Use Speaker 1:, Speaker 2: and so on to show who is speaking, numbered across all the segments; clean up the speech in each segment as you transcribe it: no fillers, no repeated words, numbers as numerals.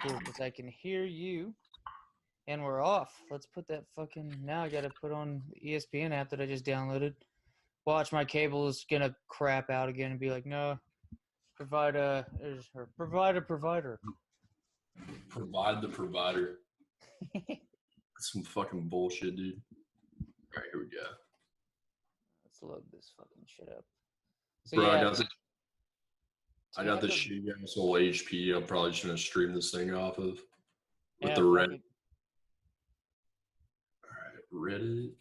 Speaker 1: Cool, because I can hear you, and we're off. Let's put that fucking. Now I gotta put on the ESPN app that I just downloaded. Watch, my cable is gonna crap out again and be like, no, provide a provider.
Speaker 2: Provide the provider. That's some fucking bullshit, dude. All right, here we go.
Speaker 1: Let's load this fucking shit up. So
Speaker 2: Bro,
Speaker 1: yeah,
Speaker 2: I got the shitty ass old HP. I'm probably just gonna stream this thing off of with the Reddit. All right, Reddit.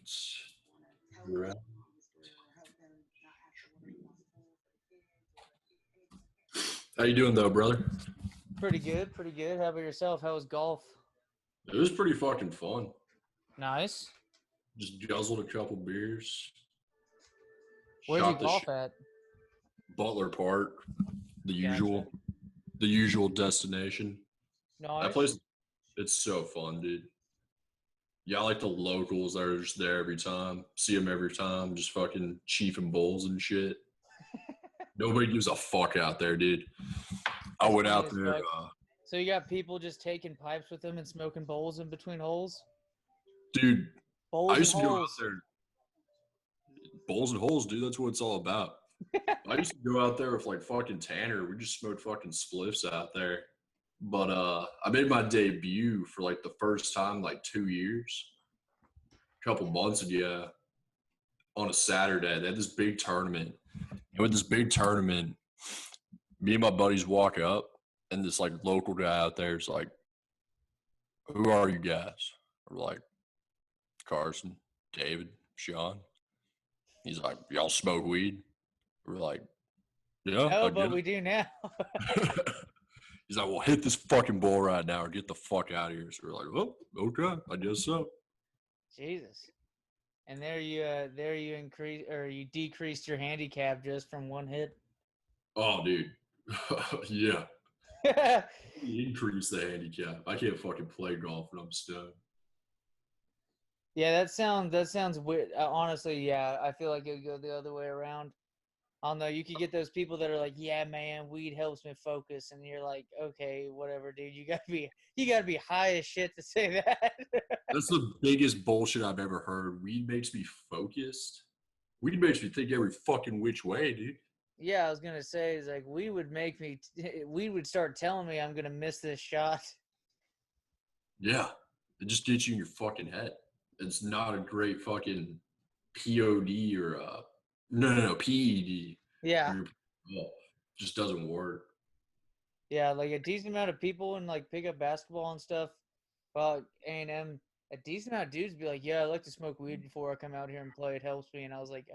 Speaker 2: How you doing though, brother?
Speaker 1: Pretty good, pretty good. How about yourself? How was golf?
Speaker 2: It was pretty fucking fun.
Speaker 1: Nice.
Speaker 2: Just guzzled a couple beers.
Speaker 1: Where'd you golf at?
Speaker 2: Butler Park, the usual destination.
Speaker 1: Nice.
Speaker 2: That place, it's so fun, dude. Yeah, I like the locals that are just there every time. See them every time, just fucking chiefing bowls and shit. Nobody gives a fuck out there, dude. I went out there.
Speaker 1: So you got people just taking pipes with them and smoking bowls in between holes?
Speaker 2: Dude,
Speaker 1: bowls
Speaker 2: I used
Speaker 1: and
Speaker 2: to
Speaker 1: holes.
Speaker 2: go out there. Bowls and holes, dude. That's what it's all about. I used to go out there with like fucking Tanner. We just smoked fucking spliffs out there. But I made my debut for like the first time like 2 years, a couple months ago, on a Saturday. They had this big tournament. And with this big tournament, me and my buddies walk up, and this like local guy out there is like, "Who are you guys?" We're like, "Carson, David, Sean." He's like, "Y'all smoke weed?" We're like, "Yeah."
Speaker 1: No, but we do now.
Speaker 2: He's like, "Well, hit this fucking bowl right now or get the fuck out of here." So we're like, "Oh, okay, I guess so."
Speaker 1: Jesus. And there you increase or you decreased your handicap just from one hit.
Speaker 2: Oh, dude. Yeah. Increase the handicap. I can't fucking play golf when I'm stoned.
Speaker 1: Yeah, that sounds weird. Honestly, yeah, I feel like it would go the other way around. I don't know. You could get those people that are like, "Yeah, man, weed helps me focus," and you're like, "Okay, whatever, dude. You gotta be high as shit to say that."
Speaker 2: That's the biggest bullshit I've ever heard. Weed makes me focused. Weed makes me think every fucking which way, dude.
Speaker 1: Yeah, I was gonna say, it's like weed would start telling me I'm gonna miss this shot.
Speaker 2: Yeah, it just gets you in your fucking head. It's not a great fucking POD or no PED.
Speaker 1: Yeah.
Speaker 2: Just doesn't work.
Speaker 1: Yeah, like a decent amount of people in like pick up basketball and stuff. Well, A&M, a decent amount of dudes be like, "Yeah, I like to smoke weed before I come out here and play. It helps me." And I was like,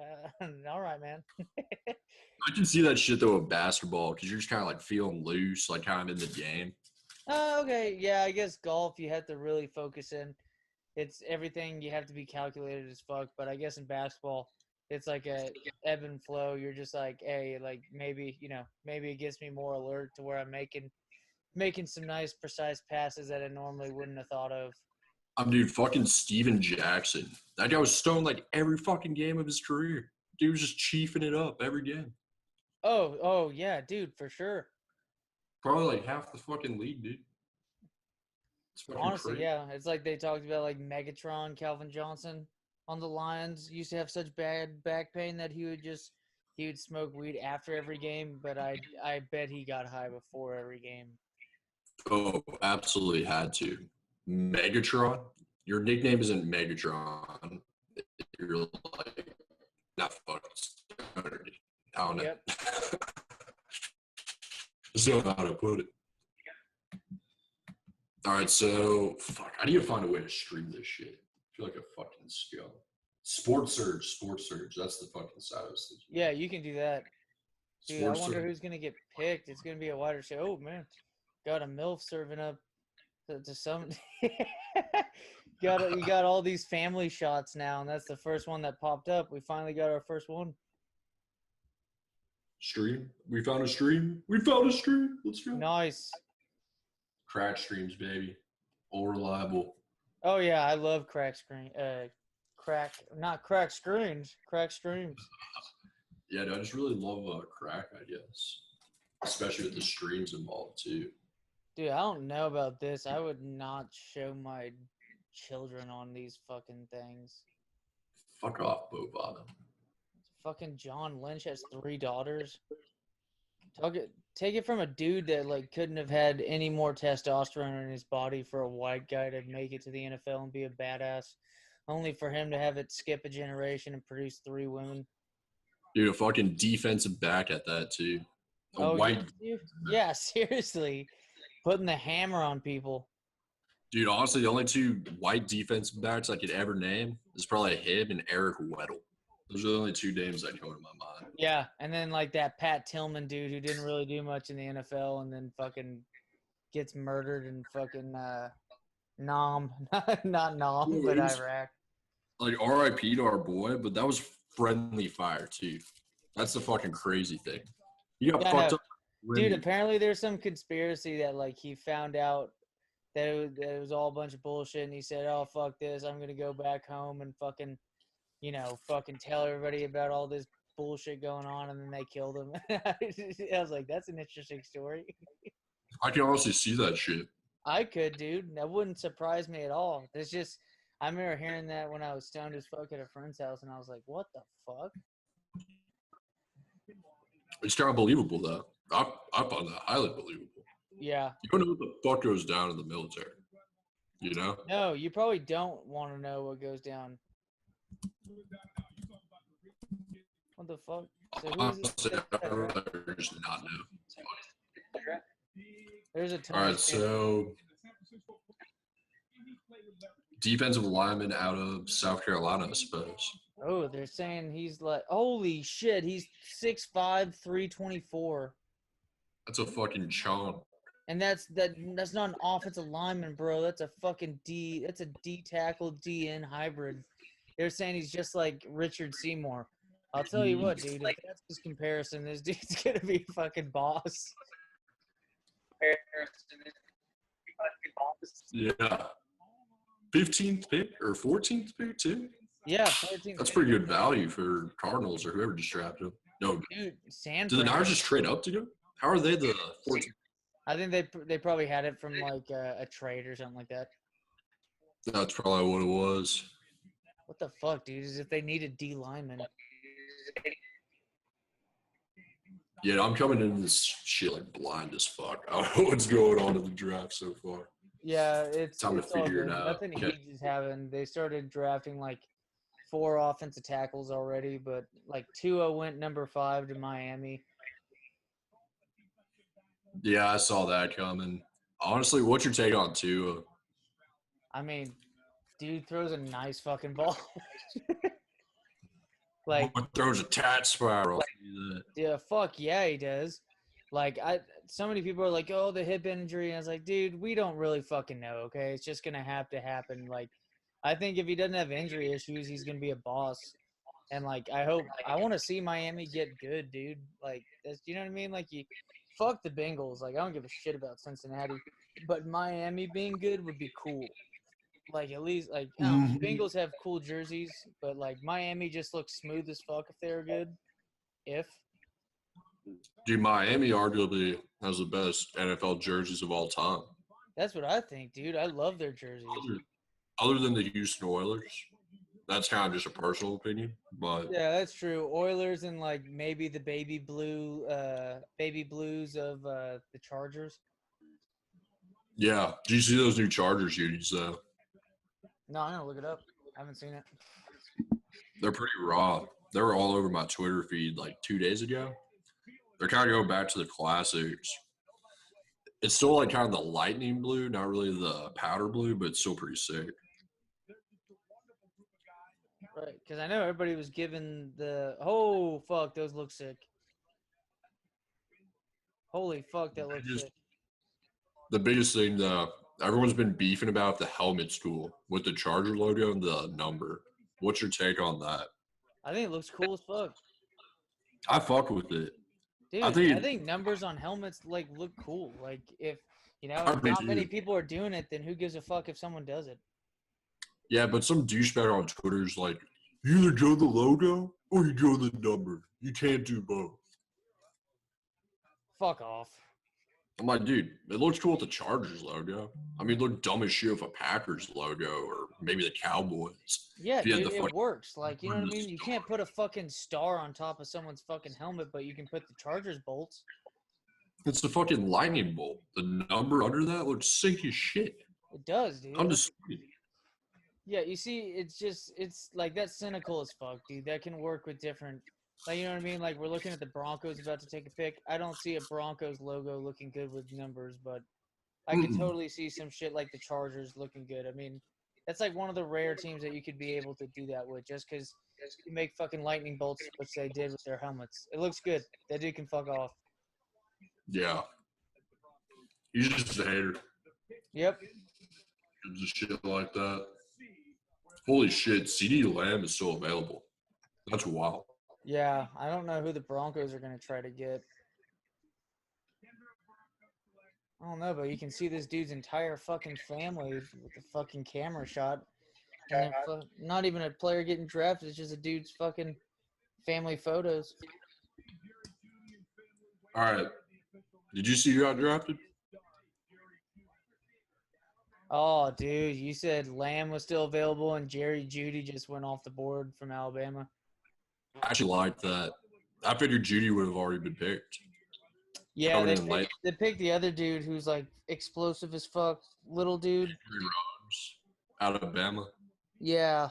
Speaker 1: "All right, man."
Speaker 2: I can see that shit though with basketball because you're just kind of like feeling loose, like kind of in the game.
Speaker 1: Oh, okay. Yeah, I guess golf you have to really focus in. It's everything you have to be calculated as fuck. But I guess in basketball, it's like a ebb and flow. You're just like, hey, like maybe maybe it gets me more alert to where I'm making some nice precise passes that I normally wouldn't have thought of.
Speaker 2: Dude, fucking Steven Jackson. That guy was stoned like every fucking game of his career. Dude was just chiefing it up every game.
Speaker 1: Oh yeah, dude, for sure.
Speaker 2: Probably like half the fucking league, dude.
Speaker 1: Honestly, crazy. Yeah. It's like they talked about like Megatron, Calvin Johnson on the Lions used to have such bad back pain that he would smoke weed after every game, but I bet he got high before every game.
Speaker 2: Oh, absolutely had to. Megatron? Your nickname isn't Megatron. You're like not fucking stoned. I don't know. Yep. Just don't know how to put it. All right, so fuck. I need to find a way to stream this shit. I feel like a fucking scum. Sports Surge. That's the fucking side I was thinking.
Speaker 1: Yeah, you can do that. Dude, I wonder who's gonna get picked. It's gonna be a wider show. Oh man, got a MILF serving up to some. You got all these family shots now, and that's the first one that popped up. We finally got our first one.
Speaker 2: Stream. We found a stream. Let's go.
Speaker 1: Nice.
Speaker 2: Crack streams, baby. All reliable.
Speaker 1: Oh yeah, I love crack screens. Crack streams.
Speaker 2: Yeah, no, I just really love crack, I guess. Especially with the streams involved too.
Speaker 1: Dude, I don't know about this. I would not show my children on these fucking things.
Speaker 2: Fuck off, Bo Bottom.
Speaker 1: Fucking John Lynch has 3 daughters. Take it from a dude that like couldn't have had any more testosterone in his body for a white guy to make it to the NFL and be a badass, only for him to have it skip a generation and produce 3 women.
Speaker 2: Dude, a fucking defensive back at that too. A white.
Speaker 1: Yeah, seriously, putting the hammer on people.
Speaker 2: Dude, honestly, the only 2 white defensive backs I could ever name is probably him and Eric Weddle. Those are the only 2 names that come to my mind.
Speaker 1: Yeah, and then like that Pat Tillman dude who didn't really do much in the NFL and then fucking gets murdered in fucking Nam, not Nam,
Speaker 2: Dude,
Speaker 1: but Iraq.
Speaker 2: Like R.I.P. to our boy, but that was friendly fire too. That's the fucking crazy thing. You got fucked up.
Speaker 1: Dude, apparently there's some conspiracy that like he found out that it was all a bunch of bullshit and he said, oh, fuck this, I'm going to go back home and fucking, fucking tell everybody about all this bullshit going on, and then they killed him. I was like, that's an interesting story.
Speaker 2: I can honestly see that shit.
Speaker 1: I could, dude. That wouldn't surprise me at all. It's just, I remember hearing that when I was stoned as fuck at a friend's house, and I was like, what the fuck?
Speaker 2: It's kind of believable, though. I find that highly believable.
Speaker 1: Yeah.
Speaker 2: You don't know what the fuck goes down in the military, you know?
Speaker 1: No, you probably don't want to know what goes down. What the fuck? So
Speaker 2: I just not know.
Speaker 1: There's a ton.
Speaker 2: All right, so defensive lineman out of South Carolina, I suppose.
Speaker 1: Oh, they're saying he's like, holy shit, he's 6'5", 324.
Speaker 2: That's a fucking chunk.
Speaker 1: And that's not an offensive lineman, bro. That's a fucking D. That's a D tackle DN hybrid. They're saying he's just like Richard Seymour. I'll tell you what, dude. If that's his comparison, this dude's gonna be a fucking boss.
Speaker 2: Yeah. 15th pick or 14th pick too.
Speaker 1: Yeah, 14th.
Speaker 2: That's pretty good value for Cardinals or whoever just drafted him. No,
Speaker 1: dude, San.
Speaker 2: Do the Niners just trade up to go? How are they the 14th?
Speaker 1: I think they probably had it from like a trade or something like that.
Speaker 2: That's probably what it was.
Speaker 1: What the fuck, dude? Is if they needed D lineman.
Speaker 2: Yeah, I'm coming into this shit like blind as fuck. I don't know what's going on in the draft so far.
Speaker 1: Yeah, it's
Speaker 2: time to figure it out.
Speaker 1: Nothing huge is happening. They started drafting like 4 offensive tackles already, but like Tua went number 5 to Miami.
Speaker 2: Yeah, I saw that coming. Honestly, what's your take on Tua?
Speaker 1: I mean, dude throws a nice fucking ball. Like
Speaker 2: throws a tat spiral.
Speaker 1: Yeah, fuck yeah, he does. Like so many people are like, oh, the hip injury. And I was like, dude, we don't really fucking know. Okay, it's just gonna have to happen. Like, I think if he doesn't have injury issues, he's gonna be a boss. And like, I want to see Miami get good, dude. Like, you know what I mean? Like, fuck the Bengals. Like, I don't give a shit about Cincinnati, but Miami being good would be cool. Like, at least, like, Bengals have cool jerseys, but, like, Miami just looks smooth as fuck if they're good.
Speaker 2: Dude, Miami arguably has the best NFL jerseys of all time.
Speaker 1: That's what I think, dude. I love their jerseys.
Speaker 2: Other than the Houston Oilers. That's kind of just a personal opinion, but
Speaker 1: yeah, that's true. Oilers and, like, maybe the baby blues of the Chargers.
Speaker 2: Yeah. Do you see those new Chargers unis, though?
Speaker 1: No, I'm going to look it up. I haven't seen it.
Speaker 2: They're pretty raw. They were all over my Twitter feed like 2 days ago. They're kind of going back to the classics. It's still like kind of the lightning blue, not really the powder blue, but it's still pretty sick.
Speaker 1: Right, because I know everybody was given oh, fuck, those look sick. Holy fuck, that looks sick.
Speaker 2: The biggest thing, though, everyone's been beefing about the helmet's cool with the Charger logo and the number. What's your take on that?
Speaker 1: I think it looks cool as fuck.
Speaker 2: I fuck with it.
Speaker 1: Dude, I think numbers on helmets look cool. Like if not many people are doing it, then who gives a fuck if someone does it?
Speaker 2: Yeah, but some douchebag on Twitter's like, you either go the logo or you go the number. You can't do both.
Speaker 1: Fuck off.
Speaker 2: I'm like, dude, it looks cool with the Chargers logo. I mean, it looked dumb as shit with a Packers logo or maybe the Cowboys.
Speaker 1: Yeah,
Speaker 2: If you had
Speaker 1: dude,
Speaker 2: the
Speaker 1: it
Speaker 2: fucking
Speaker 1: works. Like, you know what I mean? You can't put a fucking star on top of someone's fucking helmet, but you can put the Chargers bolts.
Speaker 2: It's the fucking lightning bolt. The number under that looks sick as shit.
Speaker 1: It does, dude.
Speaker 2: Undisputed.
Speaker 1: Yeah, you see, it's like that's cynical as fuck, dude. That can work with different, like, you know what I mean? Like, we're looking at the Broncos about to take a pick. I don't see a Broncos logo looking good with numbers, but I could totally see some shit like the Chargers looking good. I mean, that's like one of the rare teams that you could be able to do that with, just because you make fucking lightning bolts, which they did with their helmets. It looks good. That dude can fuck off.
Speaker 2: Yeah. He's just a hater.
Speaker 1: Yep.
Speaker 2: Just shit like that. Holy shit, CD Lamb is still available. That's wild.
Speaker 1: Yeah, I don't know who the Broncos are going to try to get. I don't know, but you can see this dude's entire fucking family with the fucking camera shot. And then not even a player getting drafted, it's just a dude's fucking family photos.
Speaker 2: All right. Did you see who got drafted?
Speaker 1: Oh, dude, you said Lamb was still available and Jerry Jeudy just went off the board from Alabama.
Speaker 2: I actually like that. I figured Judy would have already been picked.
Speaker 1: Yeah, they picked the other dude who's like explosive as fuck, little dude.
Speaker 2: Alabama.
Speaker 1: Yeah.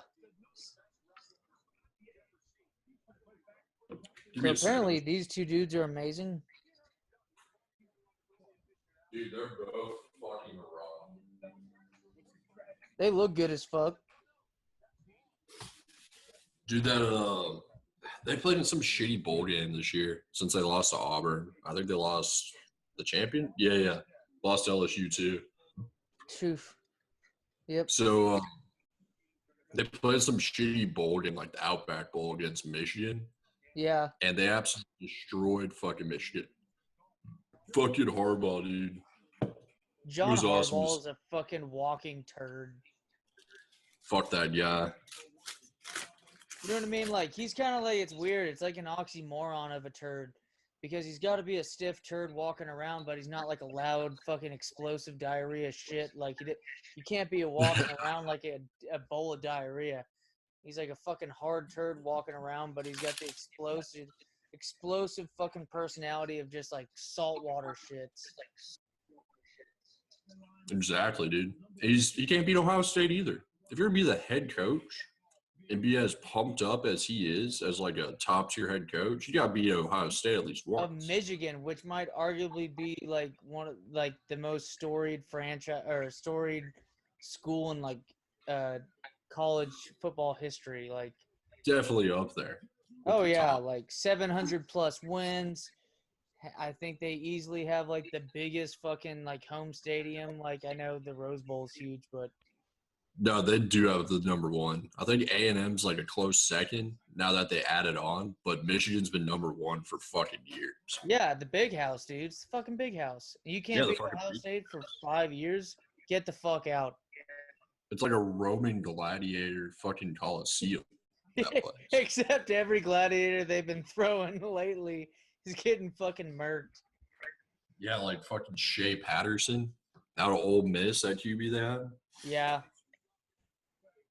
Speaker 1: So apparently these two dudes are amazing.
Speaker 2: Dude, they're both fucking raw.
Speaker 1: They look good as fuck.
Speaker 2: Dude, they played in some shitty bowl game this year since they lost to Auburn. I think they lost the champion. Yeah. Lost to LSU too.
Speaker 1: Truth. Yep.
Speaker 2: So they played some shitty bowl game, like the Outback Bowl against Michigan.
Speaker 1: Yeah.
Speaker 2: And they absolutely destroyed fucking Michigan. Fucking Harbaugh, dude.
Speaker 1: John Harbaugh is a fucking walking turd.
Speaker 2: Fuck that guy.
Speaker 1: You know what I mean? Like, he's kind of like, it's weird. It's like an oxymoron of a turd. Because he's got to be a stiff turd walking around, but he's not like a loud fucking explosive diarrhea shit. Like, you can't be walking around like a bowl of diarrhea. He's like a fucking hard turd walking around, but he's got the explosive fucking personality of just like saltwater shits.
Speaker 2: Exactly, dude. He can't beat Ohio State either. If you're gonna be the head coach and be as pumped up as he is, as like a top tier head coach, you gotta beat Ohio State at least once.
Speaker 1: Of Michigan, which might arguably be like one of like the most storied franchise or storied school in like college football history. Like
Speaker 2: definitely up there.
Speaker 1: Oh yeah, like 700 plus wins. I think they easily have like the biggest fucking like home stadium. Like I know the Rose Bowl is huge, but
Speaker 2: no, they do have the number one. I think A&M's like a close second now that they added on, but Michigan's been number one for fucking years.
Speaker 1: Yeah, the big house, dude. It's the fucking big house. You can't beat Ohio State for 5 years. Get the fuck out.
Speaker 2: It's like a Roman gladiator fucking Coliseum.
Speaker 1: Except every gladiator they've been throwing lately is getting fucking murked.
Speaker 2: Yeah, like fucking Shea Patterson out of Ole Miss, that QB they had.
Speaker 1: Yeah.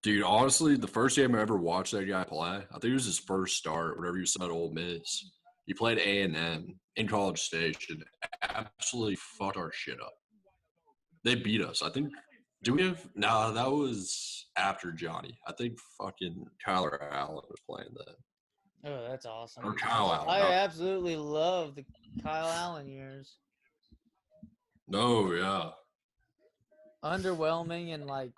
Speaker 2: Dude, honestly, the first game I ever watched that guy play, I think it was his first start, whenever he said Ole Miss. He played A&M in College Station. Absolutely fucked our shit up. They beat us. I think, do we have? No, that was after Johnny. I think fucking Kyler Allen was playing then.
Speaker 1: Oh, that's awesome.
Speaker 2: Or Kyle Allen.
Speaker 1: I absolutely love the Kyle Allen years.
Speaker 2: No, yeah.
Speaker 1: Underwhelming and like,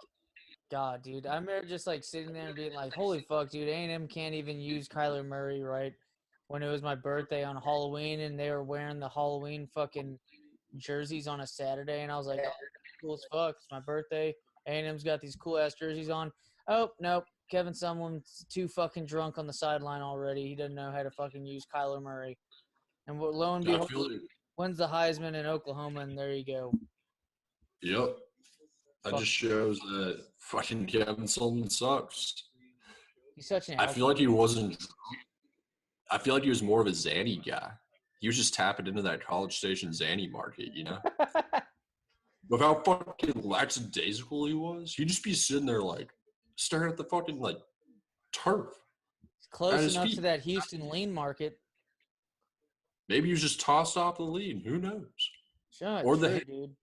Speaker 1: God, dude. I remember just like sitting there and being like, holy fuck, dude, A&M can't even use Kyler Murray, right? When it was my birthday on Halloween and they were wearing the Halloween fucking jerseys on a Saturday. And I was like, oh, cool as fuck. It's my birthday. A&M's got these cool ass jerseys on. Oh, nope. Kevin Sumlin's too fucking drunk on the sideline already. He doesn't know how to fucking use Kyler Murray. And lo and behold, wins the Heisman in Oklahoma, and there you go.
Speaker 2: Yep. That just shows that fucking Kevin Sumlin sucks.
Speaker 1: He's such an
Speaker 2: I feel like he wasn't. I feel like he was more of a Zanny guy. he was just tapping into that College Station Zanny market, you know? With how fucking lackadaisical he was, he'd just be sitting there like staring at the fucking like turf
Speaker 1: It's
Speaker 2: at
Speaker 1: close
Speaker 2: his
Speaker 1: enough to
Speaker 2: feet.
Speaker 1: that Houston lean market.
Speaker 2: Maybe he was just tossed off the lead. Who knows?
Speaker 1: Sure,
Speaker 2: Or
Speaker 1: true, dude.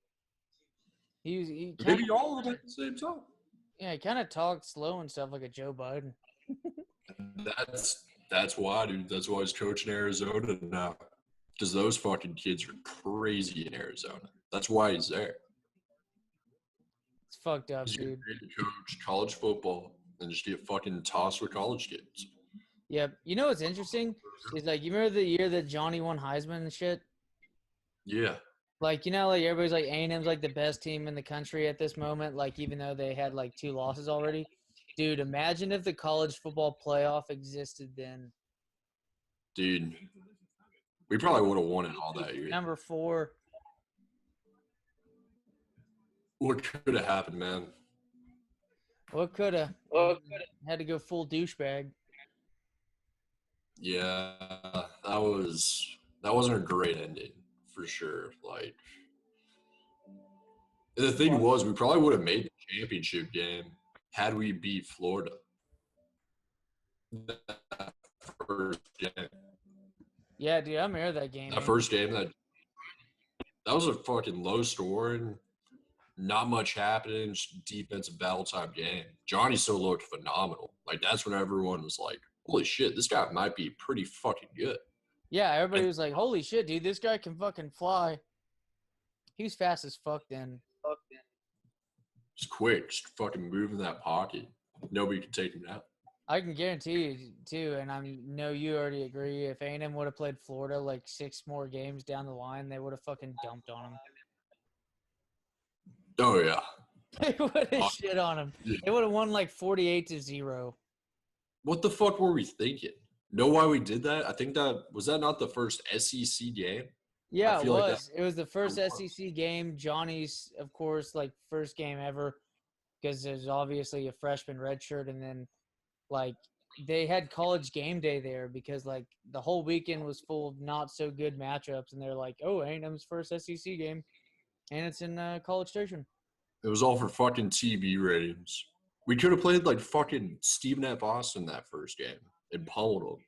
Speaker 1: He kind
Speaker 2: maybe
Speaker 1: of
Speaker 2: all of them at the same time.
Speaker 1: yeah, he kind of talked slow and stuff like a Joe Biden.
Speaker 2: That's why, dude. That's why he's coaching Arizona now. Because those fucking kids are crazy in Arizona. That's why he's there.
Speaker 1: It's fucked up,
Speaker 2: He's getting
Speaker 1: dude.
Speaker 2: paid to coach college football and just get fucking tossed with college kids.
Speaker 1: Yep. You know what's interesting is like you remember the year that Johnny won Heisman and shit.
Speaker 2: Yeah.
Speaker 1: Like like everybody's like A&M's like the best team in the country at this moment. Like even though they had like 2 losses already, dude. Imagine if the college football playoff existed then.
Speaker 2: Dude, we probably would have won it all that year.
Speaker 1: Number 4.
Speaker 2: What could have happened, man?
Speaker 1: What coulda? Had to go full douchebag.
Speaker 2: Yeah, that wasn't a great ending for sure. Like the thing was, we probably would have made the championship game had we beat Florida. That first game.
Speaker 1: Yeah, dude, I remember that game.
Speaker 2: That first game that was a fucking low scoring, not much happening, just defensive battle type game. Johnny still looked phenomenal. Like that's when everyone was like, "Holy shit, this guy might be pretty fucking good."
Speaker 1: Yeah, everybody was like, "Holy shit, dude, this guy can fucking fly." He was fast as fuck then.
Speaker 2: Just quick, just fucking moving that pocket. Nobody could take him down.
Speaker 1: I can guarantee you too, and I know you already agree. If A&M would have played Florida like 6 more games down the line, they would have fucking dumped on him.
Speaker 2: Oh yeah.
Speaker 1: They would have shit on him.
Speaker 2: Yeah.
Speaker 1: They would have won like 48-0.
Speaker 2: What the fuck were we thinking? Know why we did that? I think that was that not the first SEC game?
Speaker 1: Yeah, it was.
Speaker 2: Like
Speaker 1: It was the first SEC game. Johnny's, of course, like first game ever, because there's obviously a freshman redshirt, and then like they had college game day there because like the whole weekend was full of not so good matchups, and they're like, oh, A&M's first SEC game, and it's in College Station.
Speaker 2: it was all for fucking TV ratings. We could have played like fucking Stephen F. Austin that first game and pummeled them.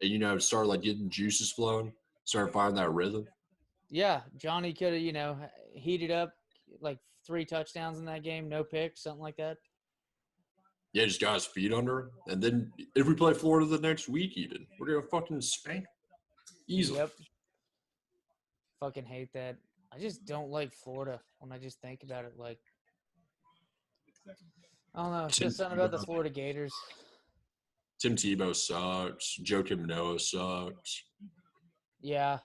Speaker 2: And started like getting juices flowing, started finding that rhythm.
Speaker 1: Yeah, Johnny could have heated up like 3 touchdowns in that game, no picks, something like that.
Speaker 2: Yeah, just got his feet under him. And then if we play Florida the next week, even we're gonna fucking spank easily.
Speaker 1: Yep. Fucking hate that. I just don't like Florida when I just think about it. Like, I don't know. It's just something about the Florida Gators.
Speaker 2: Tim Tebow sucks. Joakim Noah sucks.
Speaker 1: Yeah.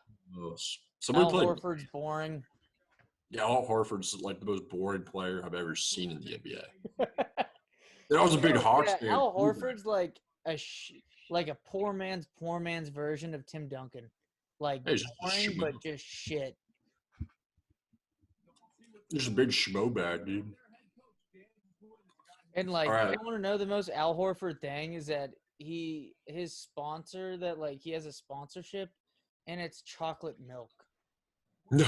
Speaker 2: Somebody
Speaker 1: Al
Speaker 2: played.
Speaker 1: Horford's boring.
Speaker 2: Yeah, Al Horford's like the most boring player I've ever seen in the NBA. That was a big Hawks fan.
Speaker 1: Al Horford's like like a poor man's version of Tim Duncan. Like boring, but just shit.
Speaker 2: Just a big schmo bag, dude.
Speaker 1: And like, I want to know the most Al Horford thing is that his sponsor that like he has a sponsorship, and it's chocolate milk.
Speaker 2: You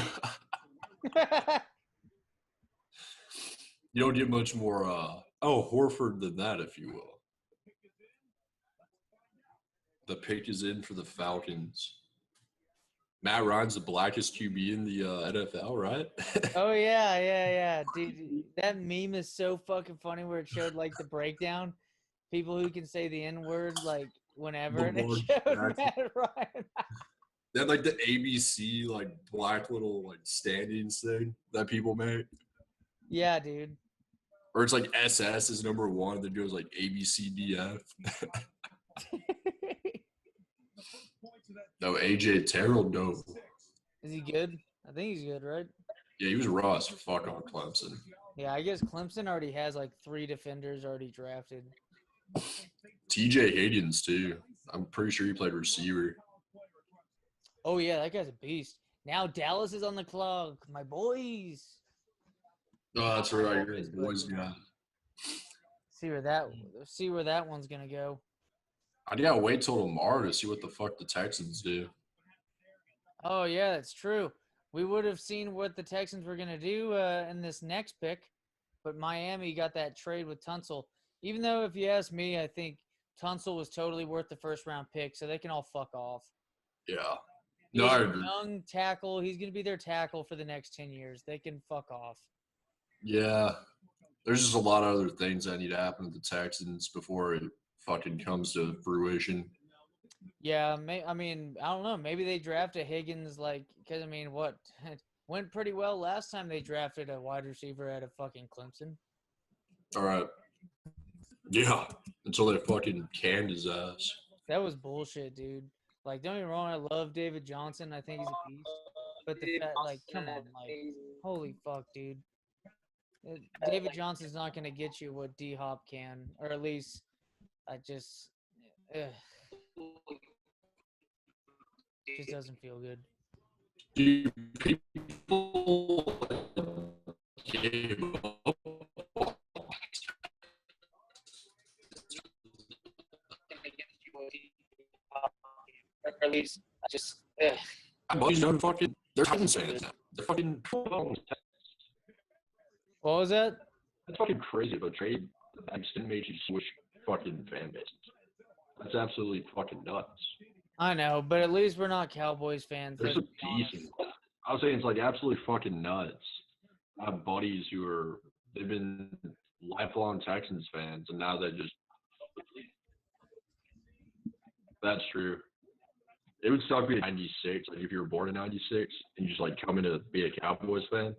Speaker 2: don't get much more Horford than that, if you will. The pick is in for the Falcons. Matt Ryan's the blackest QB in the NFL, right?
Speaker 1: Oh yeah, dude. That meme is so fucking funny where it showed like the breakdown, people who can say the N-word like whenever, and it showed Matt Ryan.
Speaker 2: They had like the ABC like black little like standings thing that people make.
Speaker 1: Yeah, dude.
Speaker 2: Or it's like SS is number 1, then goes like ABCDF. No, AJ Terrell, no.
Speaker 1: Is he good? I think he's good, right?
Speaker 2: Yeah, he was raw as fuck on Clemson.
Speaker 1: Yeah, I guess Clemson already has like 3 defenders already drafted.
Speaker 2: TJ Higgins too. I'm pretty sure he played receiver.
Speaker 1: Oh yeah, that guy's a beast. Now Dallas is on the clock, my boys.
Speaker 2: Oh, that's right. Boys got.
Speaker 1: See where that one's gonna go.
Speaker 2: I gotta wait till tomorrow to see what the fuck the Texans do.
Speaker 1: Oh yeah, that's true. We would have seen what the Texans were gonna do in this next pick, but Miami got that trade with Tunsil. Even though, if you ask me, I think Tunsil was totally worth the first round pick, so they can all fuck off.
Speaker 2: Yeah. No,
Speaker 1: He's
Speaker 2: I
Speaker 1: a
Speaker 2: agree.
Speaker 1: young tackle. He's gonna be their tackle for the next 10 years. They can fuck off.
Speaker 2: Yeah. There's just a lot of other things that need to happen with the Texans before it fucking comes to fruition.
Speaker 1: Yeah, I mean, I don't know. Maybe they drafted Higgins, like, because I mean, what it went pretty well last time they drafted a wide receiver out of fucking Clemson.
Speaker 2: All right. Yeah. Until they fucking canned his ass.
Speaker 1: That was bullshit, dude. Like, don't get me wrong, I love David Johnson. I think he's a beast. But the fact, like, come on, like, holy fuck, dude. David Johnson's not gonna get you what D Hop can, or at least I ugh, just doesn't feel good.
Speaker 2: Do people give up?
Speaker 1: Or at least I just. Ugh.
Speaker 2: My buddies know fucking. They're Titans fans now. They're fucking.
Speaker 1: What was that?
Speaker 2: That's fucking crazy. But trade that extent made you switch fucking fan bases. That's absolutely fucking nuts.
Speaker 1: I know, but at least we're not Cowboys fans.
Speaker 2: There's
Speaker 1: Let's
Speaker 2: a
Speaker 1: be
Speaker 2: piece
Speaker 1: honest.
Speaker 2: in that. I was saying it's like absolutely fucking nuts. I have buddies who are they've been lifelong Texans fans, and now they just that's true. It would suck being 96. Like if you were born in 96 and you just like come in to be a Cowboys fan,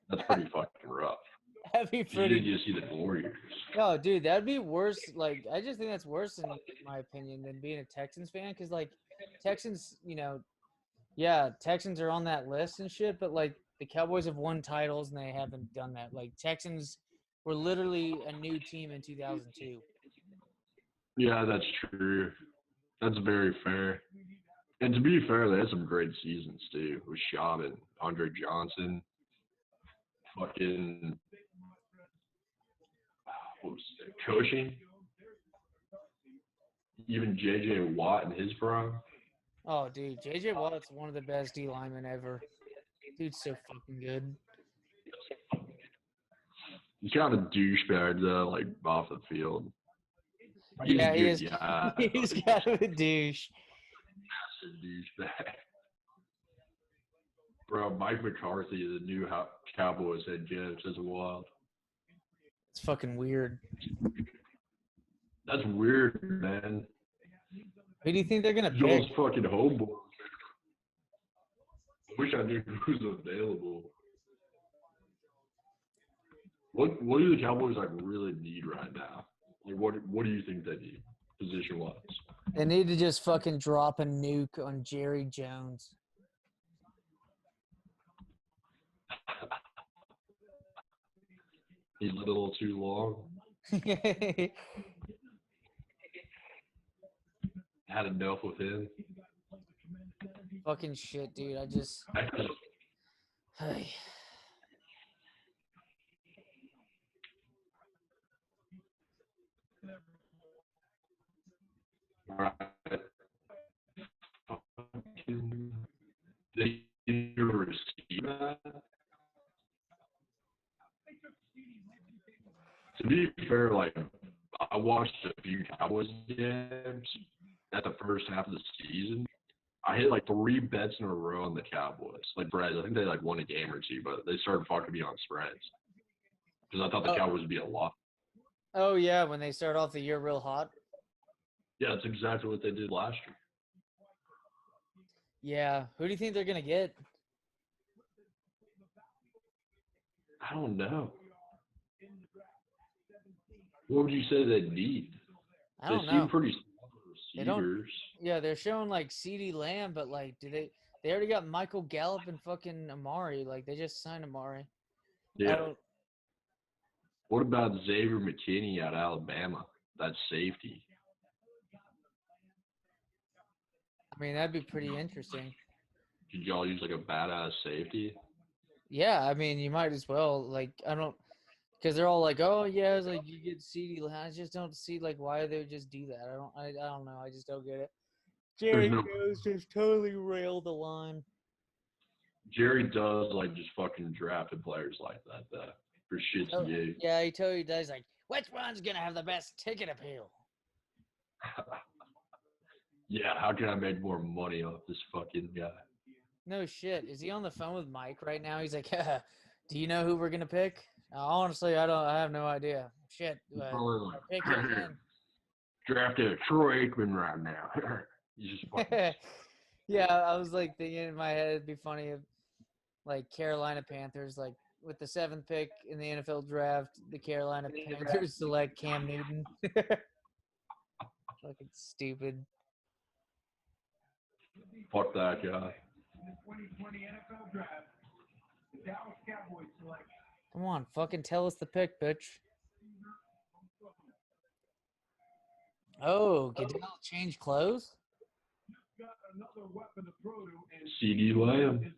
Speaker 2: that's pretty fucking rough.
Speaker 1: That'd be
Speaker 2: 'Cause you didn't
Speaker 1: pretty.
Speaker 2: get to see the Warriors.
Speaker 1: No, dude, that'd be worse. Like, I just think that's worse, in my opinion, than being a Texans fan. Because, like, Texans, yeah, Texans are on that list and shit, but, like, the Cowboys have won titles and they haven't done that. Like, Texans were literally a new team in 2002.
Speaker 2: Yeah, that's true. That's very fair. And to be fair, they had some great seasons too with Schaub and Andre Johnson. Fucking what was it, Cushing, even J.J. Watt in his prime.
Speaker 1: Oh, dude, J.J. Watt's one of the best D linemen ever. Dude's so fucking good.
Speaker 2: He's kind of a douchebag though, like off the field. He's a
Speaker 1: Yeah, he
Speaker 2: good
Speaker 1: is.
Speaker 2: guy, but
Speaker 1: He's
Speaker 2: he's
Speaker 1: kind of a douche.
Speaker 2: a douchebag. Bro, Mike McCarthy, the new Cowboys head coach, is wild.
Speaker 1: It's fucking weird.
Speaker 2: That's weird, man.
Speaker 1: Who do you think they're gonna pick?
Speaker 2: Joel's fucking homeboy. I wish I knew who's available. What do the Cowboys like really need right now? Like what do you think they need position wise?
Speaker 1: They need to just fucking drop a nuke on Jerry Jones.
Speaker 2: He's a little too long. Had enough with him.
Speaker 1: Fucking shit, dude. I just.
Speaker 2: Right. They receive that. To be fair, like I watched a few Cowboys games at the first half of the season. I hit like 3 bets in a row on the Cowboys, like spreads. I think they like won a game or two, but they started fucking me on spreads because I thought the Cowboys would be a lot.
Speaker 1: Oh yeah, when they start off the year real hot.
Speaker 2: Yeah, that's exactly what they did last year.
Speaker 1: Yeah, who do you think they're gonna get?
Speaker 2: I don't know. What would you say they need?
Speaker 1: I don't
Speaker 2: They
Speaker 1: know.
Speaker 2: seem pretty small
Speaker 1: They don't.
Speaker 2: receivers.
Speaker 1: Yeah, they're showing like CeeDee Lamb, but like, do they? They already got Michael Gallup and fucking Amari. Like, they just signed Amari.
Speaker 2: Yeah. What about Xavier McKinney at Alabama? That's safety.
Speaker 1: I mean, that'd be pretty interesting.
Speaker 2: Could y'all use like a badass safety?
Speaker 1: Yeah, I mean, you might as well. Like, I don't, because they're all like, oh yeah, it's like you get CeeDee Lamb. I just don't see like why they would just do that. I don't know. I just don't get it.
Speaker 2: There's
Speaker 1: Jerry
Speaker 2: no
Speaker 1: Jones just totally railed the line.
Speaker 2: Jerry does like just fucking drafted players like that though for shits and gigs.
Speaker 1: Yeah, he totally does. Like, which one's gonna have the best ticket appeal?
Speaker 2: Yeah, how can I make more money off this fucking guy?
Speaker 1: No shit. Is he on the phone with Mike right now? He's like, do you know who we're gonna pick? Honestly, I don't. I have no idea. Shit.
Speaker 2: Probably
Speaker 1: Our pick is in.
Speaker 2: drafted Troy Aikman right now. He's just fucking.
Speaker 1: Yeah, I was like thinking in my head it'd be funny if like Carolina Panthers, like with the 7th pick in the NFL draft, the Carolina Panthers select Cam Newton. Fucking stupid.
Speaker 2: Fuck that guy.
Speaker 1: Come on, fucking tell us the pick, bitch. Oh, Goodell changed clothes?
Speaker 2: CD Lamb.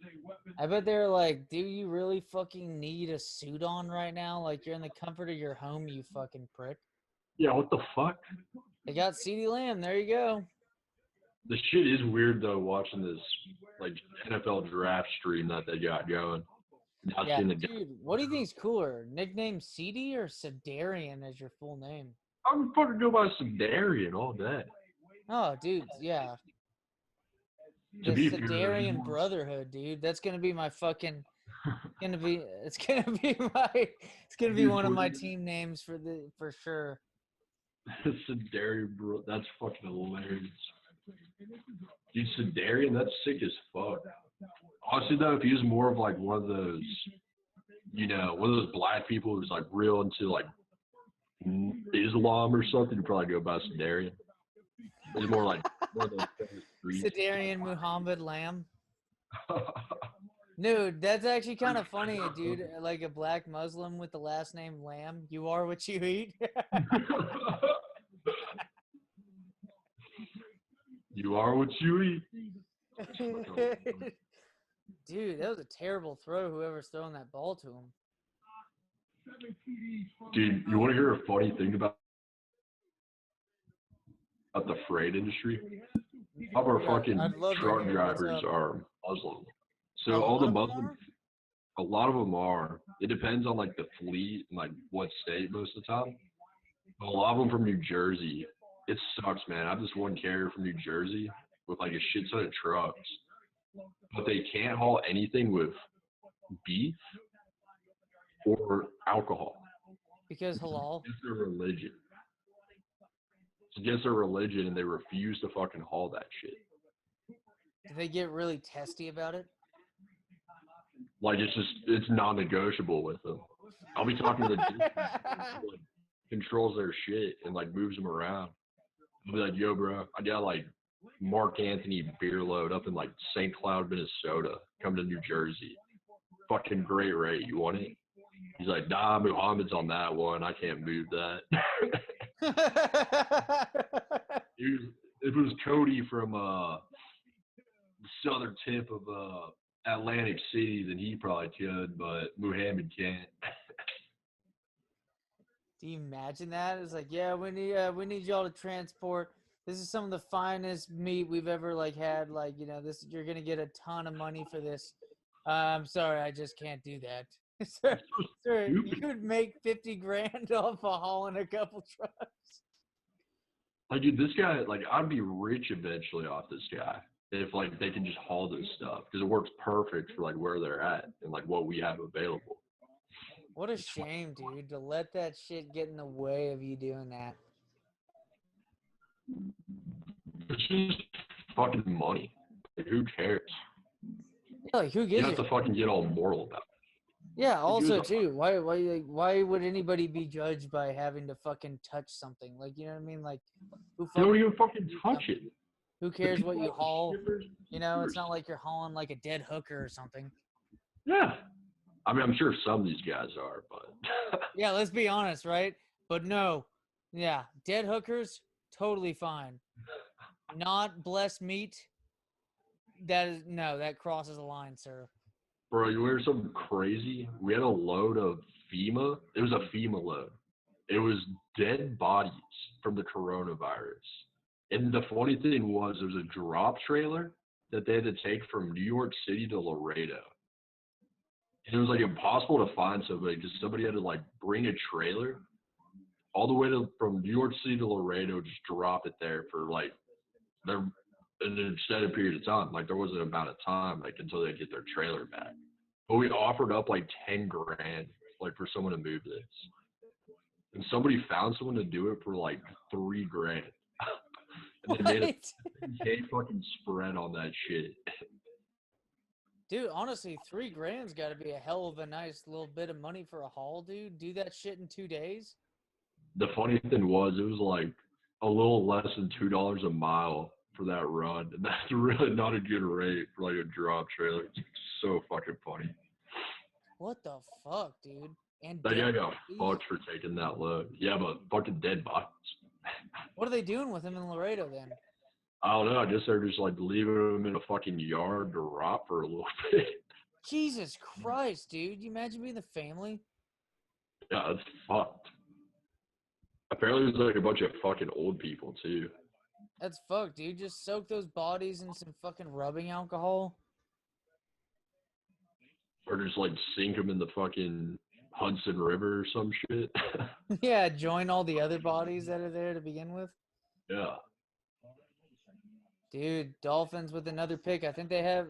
Speaker 1: I bet they're like, do you really fucking need a suit on right now? Like you're in the comfort of your home, you fucking prick.
Speaker 2: Yeah, what the fuck?
Speaker 1: They got CeeDee Lamb. There you go.
Speaker 2: The shit is weird though. Watching this like NFL draft stream that they got going.
Speaker 1: Yeah, dude. What do you think's cooler, nickname CD or Sedarian as your full name?
Speaker 2: I would fucking go by Sedarian all day.
Speaker 1: Oh, dude, yeah.
Speaker 2: To
Speaker 1: The
Speaker 2: be
Speaker 1: Sedarian Brotherhood, dude. That's gonna be my fucking. It's gonna be one of my team names for sure.
Speaker 2: Sedarian, bro, that's fucking hilarious. Dude, Sedarian, that's sick as fuck. Honestly, though, if he was more of like one of those, you know, one of those black people who's like real into like Islam or something, you'd probably go by Sedarian. It's more like one of those
Speaker 1: Sedarian Muhammad Lamb. Dude, that's actually kind of funny, dude. Like a black Muslim with the last name Lamb. You are what you eat.
Speaker 2: You are what you eat.
Speaker 1: Dude, that was a terrible throw, whoever's throwing that ball to him.
Speaker 2: Dude, you want to hear a funny thing about the freight industry? All of our fucking truck drivers are Muslim. So all the Muslim, a lot of them are. It depends on like the fleet and like what state most of the time. But a lot of them from New Jersey. It sucks, man. I have this one carrier from New Jersey with like a shit ton of trucks, but they can't haul anything with beef or alcohol.
Speaker 1: Because halal?
Speaker 2: It's their religion. It's against their religion, and they refuse to fucking haul that shit.
Speaker 1: Do they get really testy about it?
Speaker 2: Like it's non-negotiable with them. I'll be talking to the dude who like controls their shit and like moves them around. I'll be like, yo, bro, I got like Mark Anthony beer load up in like St. Cloud, Minnesota, come to New Jersey. Fucking great rate. You want it? He's like, nah, Muhammad's on that one. I can't move that. If it was Cody from the southern tip of Atlantic City, then he probably could, but Muhammad can't.
Speaker 1: Do you imagine that? It's like, yeah, we need y'all to transport. This is some of the finest meat we've ever like had. Like, you know, this you're gonna get a ton of money for this. I'm sorry, I just can't do that. Sir, you would make 50 grand off of hauling a couple trucks.
Speaker 2: Like, dude, this guy, like, I'd be rich eventually off this guy if like they can just haul this stuff because it works perfect for like where they're at and like what we have available.
Speaker 1: What a shame, dude, to let that shit get in the way of you doing that.
Speaker 2: It's just fucking money. Like, who cares?
Speaker 1: Yeah, like, who gives
Speaker 2: you have to fucking get all moral about it.
Speaker 1: Yeah, also too, why would anybody be judged by having to fucking touch something? Like, you know what I mean? Like,
Speaker 2: who don't even fucking touch it.
Speaker 1: Who cares what you haul? You know, it's not like you're hauling like a dead hooker or something.
Speaker 2: Yeah. I mean, I'm sure some of these guys are, but
Speaker 1: yeah, let's be honest, right? But no, yeah, dead hookers, totally fine. Not blessed meat. That crosses a line, sir.
Speaker 2: Bro, you hear something crazy? We had a load of FEMA. It was a FEMA load. It was dead bodies from the coronavirus. And the funny thing was, there was a drop trailer that they had to take from New York City to Laredo. And it was like impossible to find somebody because somebody had to like bring a trailer all the way from New York City to Laredo, just drop it there for like their an extended period of time. Like there wasn't an amount of time like until they get their trailer back. But we offered up like 10 grand like for someone to move this. And somebody found someone to do it for like 3 grand. And they made a
Speaker 1: What?
Speaker 2: 10K fucking spread on that shit.
Speaker 1: Dude, honestly, 3 grand's got to be a hell of a nice little bit of money for a haul, dude. Do that shit in 2 days.
Speaker 2: The funny thing was, it was like a little less than $2 a mile for that run, and that's really not a good rate for like a drop trailer. It's so fucking funny.
Speaker 1: What the fuck, dude? And
Speaker 2: That guy
Speaker 1: dead
Speaker 2: got
Speaker 1: bodies?
Speaker 2: fucked for taking that load. Yeah, but fucking dead bodies.
Speaker 1: What are they doing with him in Laredo then?
Speaker 2: I don't know. I guess they're just like leaving him in a fucking yard to rot for a little bit.
Speaker 1: Jesus Christ, dude. You imagine being the family?
Speaker 2: Yeah, that's fucked. Apparently, there's like a bunch of fucking old people too.
Speaker 1: That's fucked, dude. Just soak those bodies in some fucking rubbing alcohol.
Speaker 2: Or just like sink them in the fucking Hudson River or some shit.
Speaker 1: Yeah, join all the other bodies that are there to begin with.
Speaker 2: Yeah.
Speaker 1: Dude, Dolphins with another pick. I think they have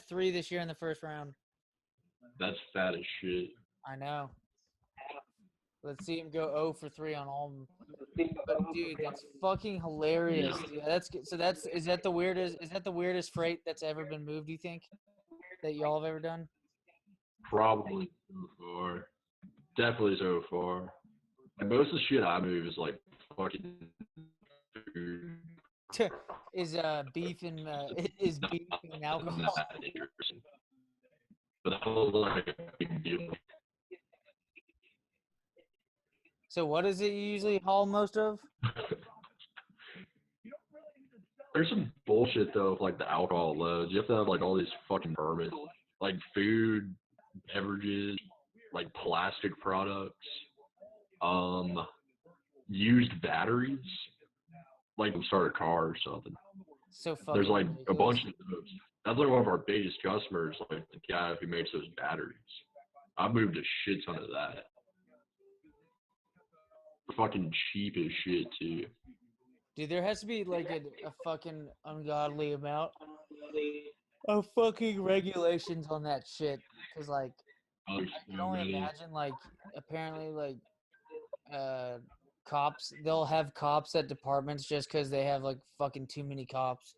Speaker 1: 3 this year in the first round.
Speaker 2: That's fat as shit.
Speaker 1: I know. Let's see him go 0 for 3 on all of them. But dude, that's fucking hilarious.
Speaker 2: Yeah.
Speaker 1: Dude. That's is that the weirdest freight that's ever been moved, you think? That y'all have ever done?
Speaker 2: Probably so far. Definitely so far. And most of the shit I move is like fucking food.
Speaker 1: Is beef and is beef and
Speaker 2: Not
Speaker 1: alcohol?
Speaker 2: that interesting. But that was like a big deal.
Speaker 1: So what is it you usually haul most of?
Speaker 2: There's some bullshit though with like the alcohol loads. You have to have like all these fucking permits. Like food, beverages, like plastic products, used batteries, like to start a car or something.
Speaker 1: So
Speaker 2: There's
Speaker 1: fucking
Speaker 2: like a
Speaker 1: ridiculous.
Speaker 2: bunch of those. That's like one of our biggest customers, like the guy who makes those batteries. I moved a shit ton of that. Fucking cheap as shit too.
Speaker 1: Dude, there has to be like a fucking ungodly amount of fucking regulations on that shit. Cause like
Speaker 2: Like
Speaker 1: I can
Speaker 2: so
Speaker 1: only
Speaker 2: many.
Speaker 1: imagine like apparently like uh cops they'll have cops at departments just because they have like fucking too many cops.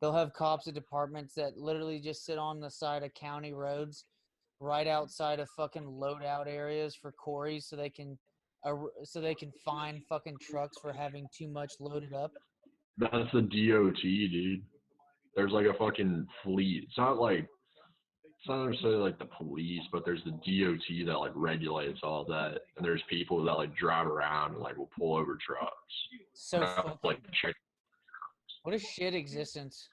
Speaker 1: They'll have cops at departments that literally just sit on the side of county roads right outside of fucking loadout areas for quarries so they can fine fucking trucks for having too much loaded up.
Speaker 2: That's the DOT, dude. There's like a fucking fleet. It's not necessarily like the police, but there's the DOT that like regulates all that, and there's people that like drive around and like will pull over trucks.
Speaker 1: So
Speaker 2: Like
Speaker 1: fucking
Speaker 2: check.
Speaker 1: what a shit existence.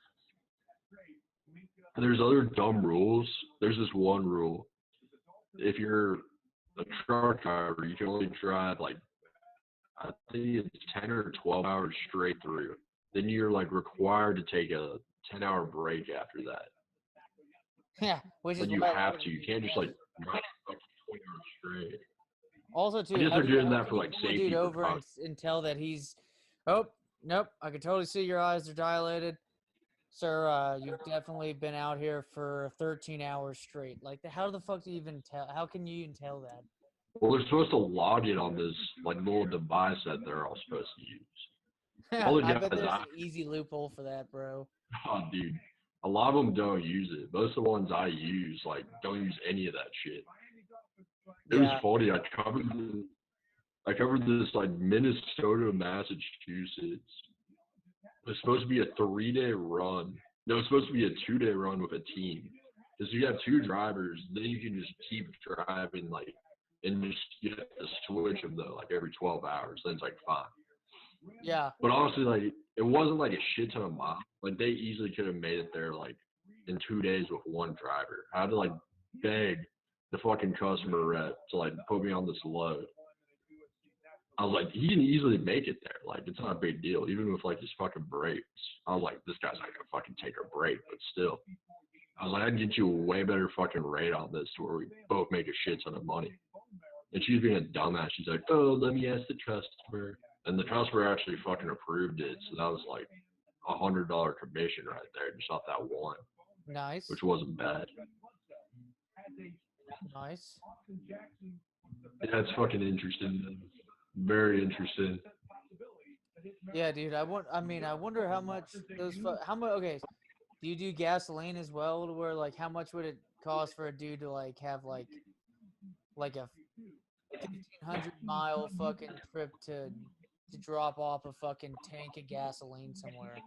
Speaker 2: And there's other dumb rules. There's this one rule: if you're a truck driver, you can only drive like I think it's 10 or 12 hours straight through. Then you're like required to take a 10-hour break after that.
Speaker 1: Yeah, which is
Speaker 2: Like you
Speaker 1: why a lot
Speaker 2: have
Speaker 1: of
Speaker 2: to. You can't just like run fucking 20 hours straight.
Speaker 1: also
Speaker 2: I
Speaker 1: too,
Speaker 2: guess they're doing
Speaker 1: how
Speaker 2: that
Speaker 1: can
Speaker 2: for
Speaker 1: you
Speaker 2: like
Speaker 1: pull a dude
Speaker 2: safety
Speaker 1: over
Speaker 2: precautions.
Speaker 1: and tell that he's, oh, nope, I can totally see your eyes are dilated. Sir, you've definitely been out here for 13 hours straight. Like, how the fuck do you even tell? How can you even tell that?
Speaker 2: Well, they're supposed to log it on this like little device that they're all supposed to use. All the
Speaker 1: I
Speaker 2: guys
Speaker 1: bet there's
Speaker 2: I,
Speaker 1: an easy loophole for that, bro.
Speaker 2: oh, dude, a lot of them don't use it. Most of the ones I use like don't use any of that shit. It was
Speaker 1: Yeah.
Speaker 2: funny. I covered this like Minnesota, Massachusetts. It's supposed to be a 3-day run. No, it's supposed to be a 2-day run with a team. Because you have two drivers, then you can just keep driving like, and just you have to switch them though, like every 12 hours. Then it's like fine.
Speaker 1: Yeah.
Speaker 2: But honestly, like it wasn't like a shit ton of miles. Like they easily could have made it there like in 2 days with one driver. I had to like beg the fucking customer rep to like put me on this load. I was like, he can easily make it there. Like, it's not a big deal, even with like his fucking brakes. I was like, this guy's not gonna fucking take a break, but still. I was like, I'd get you a way better fucking rate on this to where we both make a shit ton of money. And she was being a dumbass. She's like, oh, let me ask the customer. And the customer actually fucking approved it. So that was like $100 commission right there just off that one,
Speaker 1: Nice.
Speaker 2: which wasn't bad.
Speaker 1: Nice.
Speaker 2: Yeah, it's fucking interesting. Very interesting.
Speaker 1: Yeah, dude. I wonder how much how much. Okay, do you do gasoline as well? To where like, how much would it cost for a dude to like have like a 1,500-mile fucking trip to drop off a fucking tank of gasoline somewhere?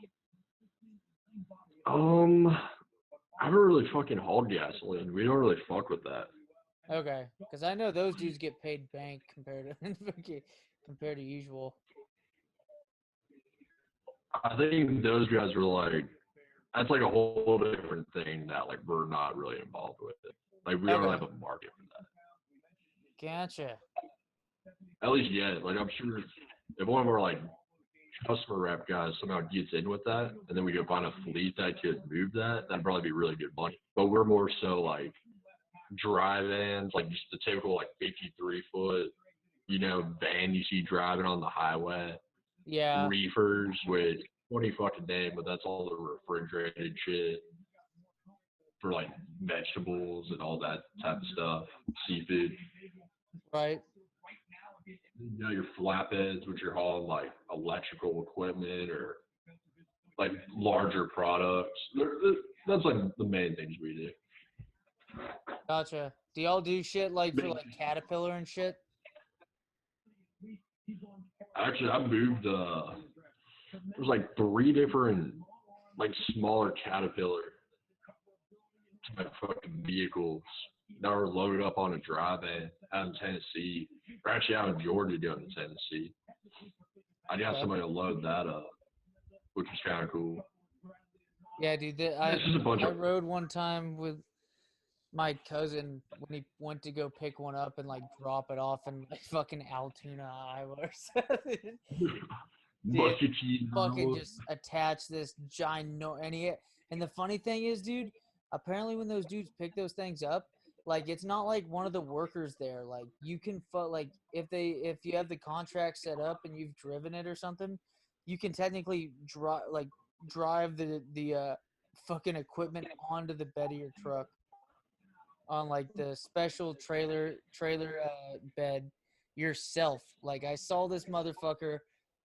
Speaker 2: I haven't really fucking hauled gasoline. We don't really fuck with that.
Speaker 1: Okay, because I know those dudes get paid bank compared to compared to usual.
Speaker 2: I think those guys were like, that's like a whole different thing that like we're not really involved with it. Like we don't
Speaker 1: Okay,
Speaker 2: have a market for that.
Speaker 1: gotcha.
Speaker 2: At least yet. Like I'm sure if one of our like customer rep guys somehow gets in with that, and then we could find a fleet that could move that, that'd probably be really good money. But we're more so like dry vans, like just the typical like 53-foot, van you see driving on the highway.
Speaker 1: Yeah,
Speaker 2: Reefers with 20 fucking name, but that's all the refrigerated shit for like vegetables and all that type of stuff, seafood.
Speaker 1: right.
Speaker 2: You know, your flatbeds, which are hauling like electrical equipment or like larger products. That's like the main things we do.
Speaker 1: Gotcha. Do y'all do shit like for like Caterpillar and shit?
Speaker 2: Actually, I moved. There's like 3 different like smaller Caterpillar type fucking vehicles that were loaded up on a dry van out in Tennessee. Or actually out in Georgia doing in Tennessee. I got
Speaker 1: Okay.
Speaker 2: somebody to load that up, which was kind of cool.
Speaker 1: Yeah, dude.
Speaker 2: It's just a bunch
Speaker 1: I
Speaker 2: of
Speaker 1: rode one time with my cousin when he went to go pick one up and like drop it off in like fucking Altoona, Iowa or something. Dude,
Speaker 2: bucket cheese.
Speaker 1: fucking just attach this giant and the funny thing is, dude, apparently when those dudes pick those things up, like it's not like one of the workers there. Like you can like if you have the contract set up and you've driven it or something, you can technically drive the fucking equipment onto the bed of your truck on like the special trailer bed yourself. Like I saw this motherfucker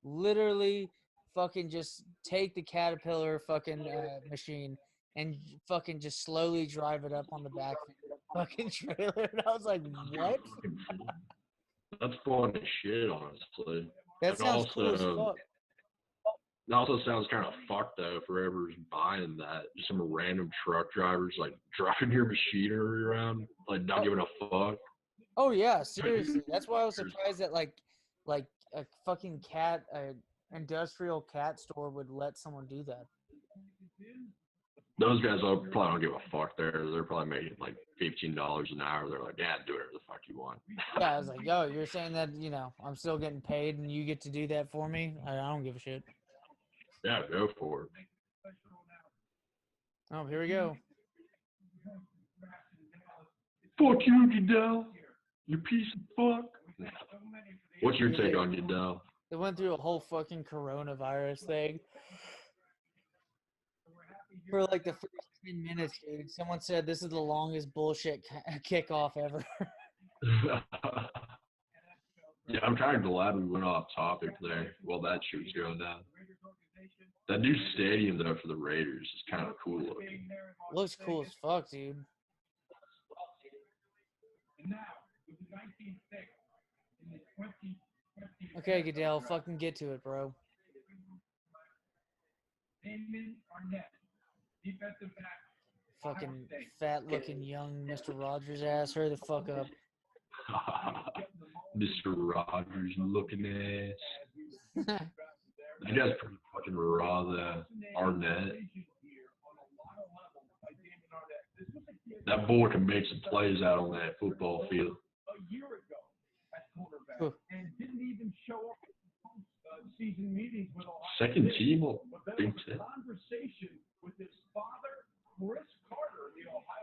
Speaker 1: literally fucking just take the Caterpillar fucking machine and fucking just slowly drive it up on the back of the fucking trailer. And I was like, what?
Speaker 2: That's fun as shit, honestly.
Speaker 1: That
Speaker 2: And
Speaker 1: sounds cool as
Speaker 2: also,
Speaker 1: fuck.
Speaker 2: it also sounds kind of fucked though for whoever's buying that. Just some random truck drivers like driving your machinery around, like not giving a fuck.
Speaker 1: Oh yeah, seriously. That's why I was surprised that like a fucking industrial cat store would let someone do that.
Speaker 2: Those guys probably don't give a fuck. They're probably making like $15 an hour. They're like, yeah, do whatever the fuck you want.
Speaker 1: Yeah, I was like, yo, you're saying that, I'm still getting paid and you get to do that for me? I don't give a shit.
Speaker 2: Yeah, go for it.
Speaker 1: Oh, here we go.
Speaker 2: Fuck you, Goodell. You piece of fuck. What's your take on Goodell?
Speaker 1: They went through a whole fucking coronavirus thing. For like the first 10 minutes, dude, someone said this is the longest bullshit kickoff ever.
Speaker 2: Yeah, I'm kind of glad we went off topic there while that shit's going down. That new stadium, though, for the Raiders is kind of cool looking.
Speaker 1: Looks cool as fuck, dude. Okay, Goodell, fucking get to it, bro. Fucking fat-looking young Mr. Rogers ass. Hurry the fuck up.
Speaker 2: Mr. Rogers looking ass. That guy's pretty fucking raw, the Arnett. That boy can make some plays out on that football field. Second team will Big Ten.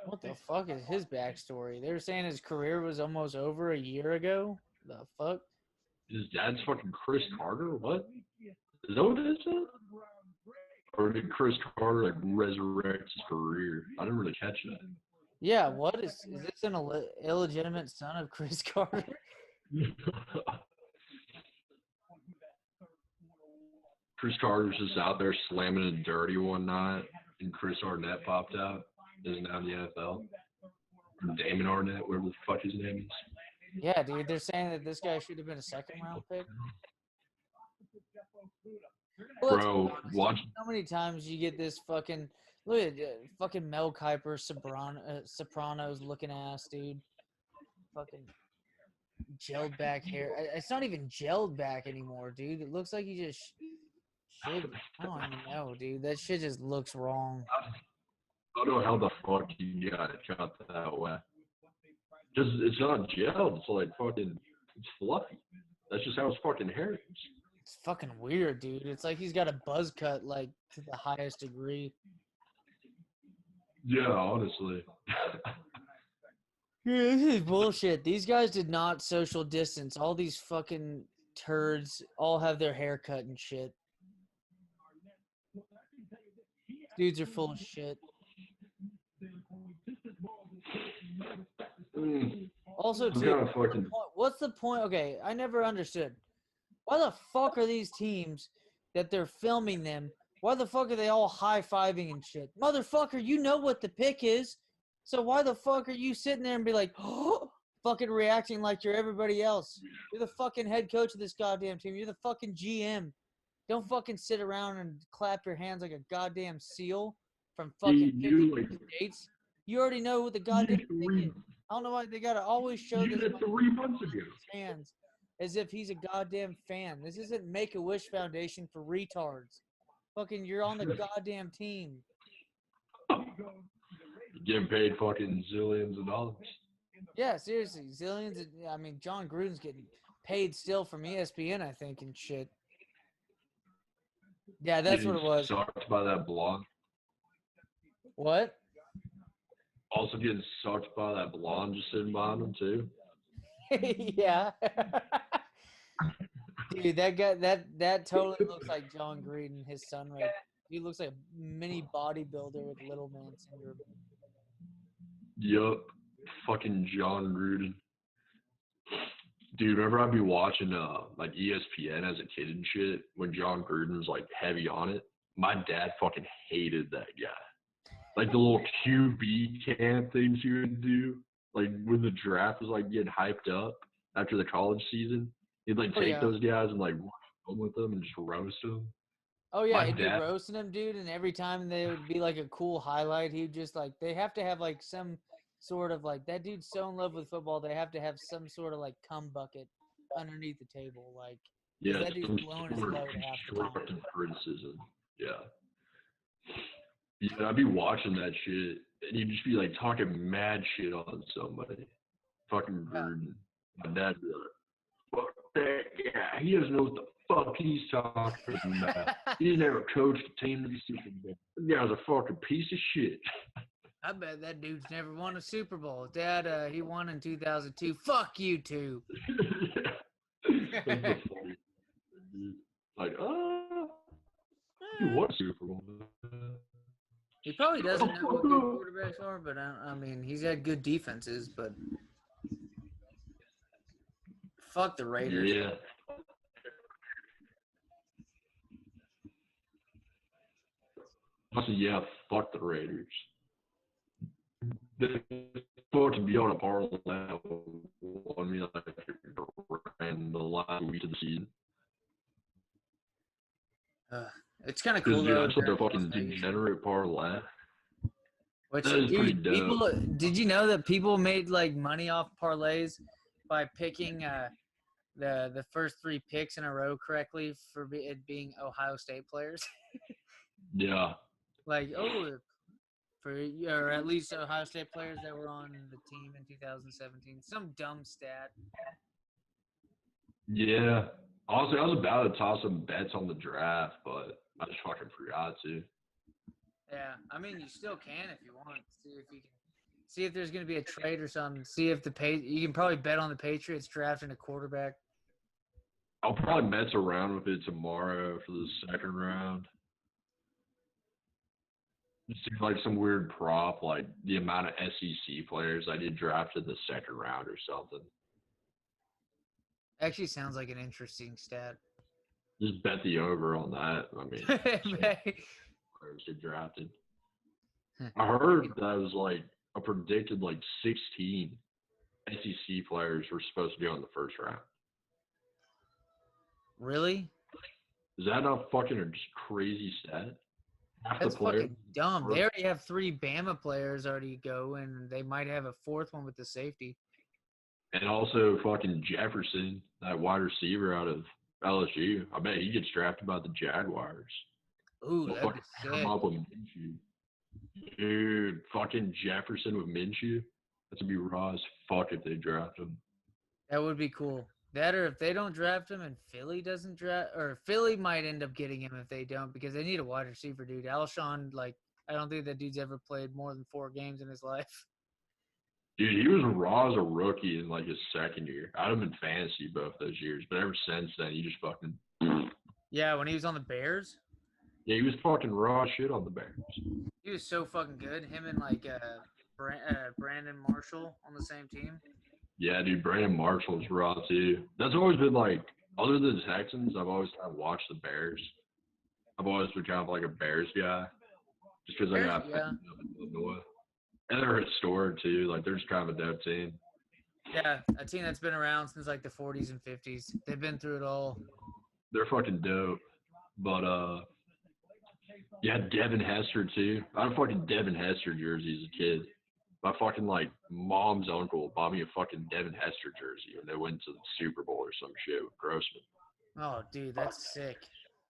Speaker 1: What the fuck is his backstory? They were saying his career was almost over a year ago. The fuck?
Speaker 2: His dad's fucking Chris Carter? What? Is that what it is? Or did Chris Carter like resurrect his career? I didn't really catch that.
Speaker 1: Yeah, what is this an illegitimate son of Chris Carter?
Speaker 2: Chris Carter's just out there slamming it dirty one night, and Chris Arnett popped out. Is now in the NFL. Damon Arnett, whatever the fuck his name is.
Speaker 1: Yeah, dude, they're saying that this guy should have been a second round pick. Well,
Speaker 2: Bro, watch.
Speaker 1: How many times you get this fucking look at fucking Mel Kiper, Sopranos looking ass, dude. Fucking gelled back hair. It's not even gelled back anymore, dude. It looks like he just shaved. I don't even know, dude. That shit just looks wrong.
Speaker 2: I don't know how the fuck you got it cut that way. Just it's not gelled. It's like fucking. It's fluffy. That's just how his fucking hair is.
Speaker 1: It's fucking weird, dude. It's like he's got a buzz cut, like, to the highest degree.
Speaker 2: Yeah, honestly.
Speaker 1: Yeah, this is bullshit. These guys did not social distance. All these fucking turds all have their hair cut and shit. Dudes are full of shit. Also, too, what's the point? Okay, I never understood. Why the fuck are these teams that they're filming them? Why the fuck are they all high-fiving and shit? Motherfucker, you know what the pick is. So why the fuck are you sitting there and be like, oh, fucking reacting like you're everybody else? You're the fucking head coach of this goddamn team. You're the fucking GM. Don't fucking sit around and clap your hands like a goddamn seal from fucking 50 states. You already know what the goddamn thing is. I don't know why they gotta always show this
Speaker 2: 3 months ago.
Speaker 1: hands as if he's a goddamn fan. This isn't Make-A-Wish Foundation for retards. Fucking, you're on the goddamn team.
Speaker 2: Getting paid fucking zillions of dollars.
Speaker 1: Yeah, seriously, zillions. I mean, John Gruden's getting paid still from ESPN, I think, and shit. Yeah, that's what it was.
Speaker 2: Sucked by that blonde.
Speaker 1: What?
Speaker 2: Also getting sucked by that blonde just sitting behind him too.
Speaker 1: Yeah. Dude, that guy, that totally looks like John Gruden, his son, right? He looks like a mini bodybuilder with little man syndrome.
Speaker 2: Yup. Fucking John Gruden. Dude, remember I'd be watching like ESPN as a kid and shit when John Gruden was like heavy on it? My dad fucking hated that guy. Like the little QB camp things he would do. Like when the draft was like getting hyped up after the college season. He'd like take those guys and like walk with them and just roast them.
Speaker 1: Oh yeah, he'd be roasting them, dude, and every time they would be like a cool highlight, he'd just like they have to have like some sort of like that dude's so in love with football, they have to have some sort of like cum bucket underneath the table, like that dude's blowing his load half the time.
Speaker 2: Criticism. Yeah. Yeah, I'd be watching that shit, and he'd just be like talking mad shit on somebody. Fucking Gruden. My dad would be like, fuck that guy. He doesn't know what the fuck he's talking about. He's never coached a team to be Super Bowl. That guy's a fucking piece of shit.
Speaker 1: I bet that dude's never won a Super Bowl. Dad, he won in 2002. Fuck you two.
Speaker 2: Like, he won a Super Bowl.
Speaker 1: He probably doesn't know what good quarterbacks are, but I mean, he's had good defenses, but fuck the Raiders.
Speaker 2: Yeah. Also, yeah, fuck the Raiders. They fucking be on a parlay on me like in the last week of the season.
Speaker 1: It's kind of cool though.
Speaker 2: That's what the fucking degenerate parlay.
Speaker 1: Which, dude, people, did you know that people made like money off parlays by picking the first 3 picks in a row correctly for it being Ohio State players?
Speaker 2: Yeah.
Speaker 1: Like, or at least Ohio State players that were on the team in 2017. Some dumb stat.
Speaker 2: Yeah. Honestly, I was about to toss some bets on the draft, but I just fucking forgot to.
Speaker 1: Yeah, I mean, you still can if you want. See if you can See if there's going to be a trade or something. See if you can probably bet on the Patriots drafting a quarterback.
Speaker 2: I'll probably mess around with it tomorrow for the second round. It seems like some weird prop, like the amount of SEC players I did draft in the second round or something.
Speaker 1: Actually, sounds like an interesting stat.
Speaker 2: Just bet the over on that. I mean, players get drafted. I heard that was like a predicted like 16 SEC players were supposed to be on the first round.
Speaker 1: Really?
Speaker 2: Is that not fucking a just crazy stat? Half
Speaker 1: That's
Speaker 2: the players
Speaker 1: fucking dumb. They already have 3 Bama players already go, and they might have a 4th one with the safety.
Speaker 2: And also fucking Jefferson, that wide receiver out of LSU. I bet he gets drafted by the Jaguars.
Speaker 1: Ooh,
Speaker 2: They'll
Speaker 1: that'd be
Speaker 2: fucking pair him
Speaker 1: sick.
Speaker 2: up with Minshew. Dude, fucking Jefferson with Minshew. That's gonna be raw as fuck if they draft him.
Speaker 1: That would be cool. That, or if they don't draft him and Philly doesn't draft, or Philly might end up getting him if they don't, because they need a wide receiver, dude. Alshon, like, I don't think that dude's ever played more than 4 games in his life.
Speaker 2: Dude, he was raw as a rookie in like his second year. I had him in fantasy both those years, but ever since then, he just fucking.
Speaker 1: Yeah, when he was on the Bears,
Speaker 2: Yeah, he was fucking raw shit on the Bears.
Speaker 1: he was so fucking good. Him and like Brandon Marshall on the same team.
Speaker 2: Yeah, dude, Brandon Marshall's raw too. That's always been like, other than the Texans, I've always kind of watched the Bears. I've always been kind of like a Bears guy, just because I
Speaker 1: Bears,
Speaker 2: got
Speaker 1: yeah.
Speaker 2: up in Illinois. And they're historic too. Like they're just kind of a dope team.
Speaker 1: Yeah, a team that's been around since like the 40s and 50s. They've been through it all.
Speaker 2: They're fucking dope. But yeah, Devin Hester too. I had a fucking Devin Hester jersey as a kid. My fucking like mom's uncle bought me a fucking Devin Hester jersey when they went to the Super Bowl or some shit with Grossman.
Speaker 1: Oh, dude, that's sick.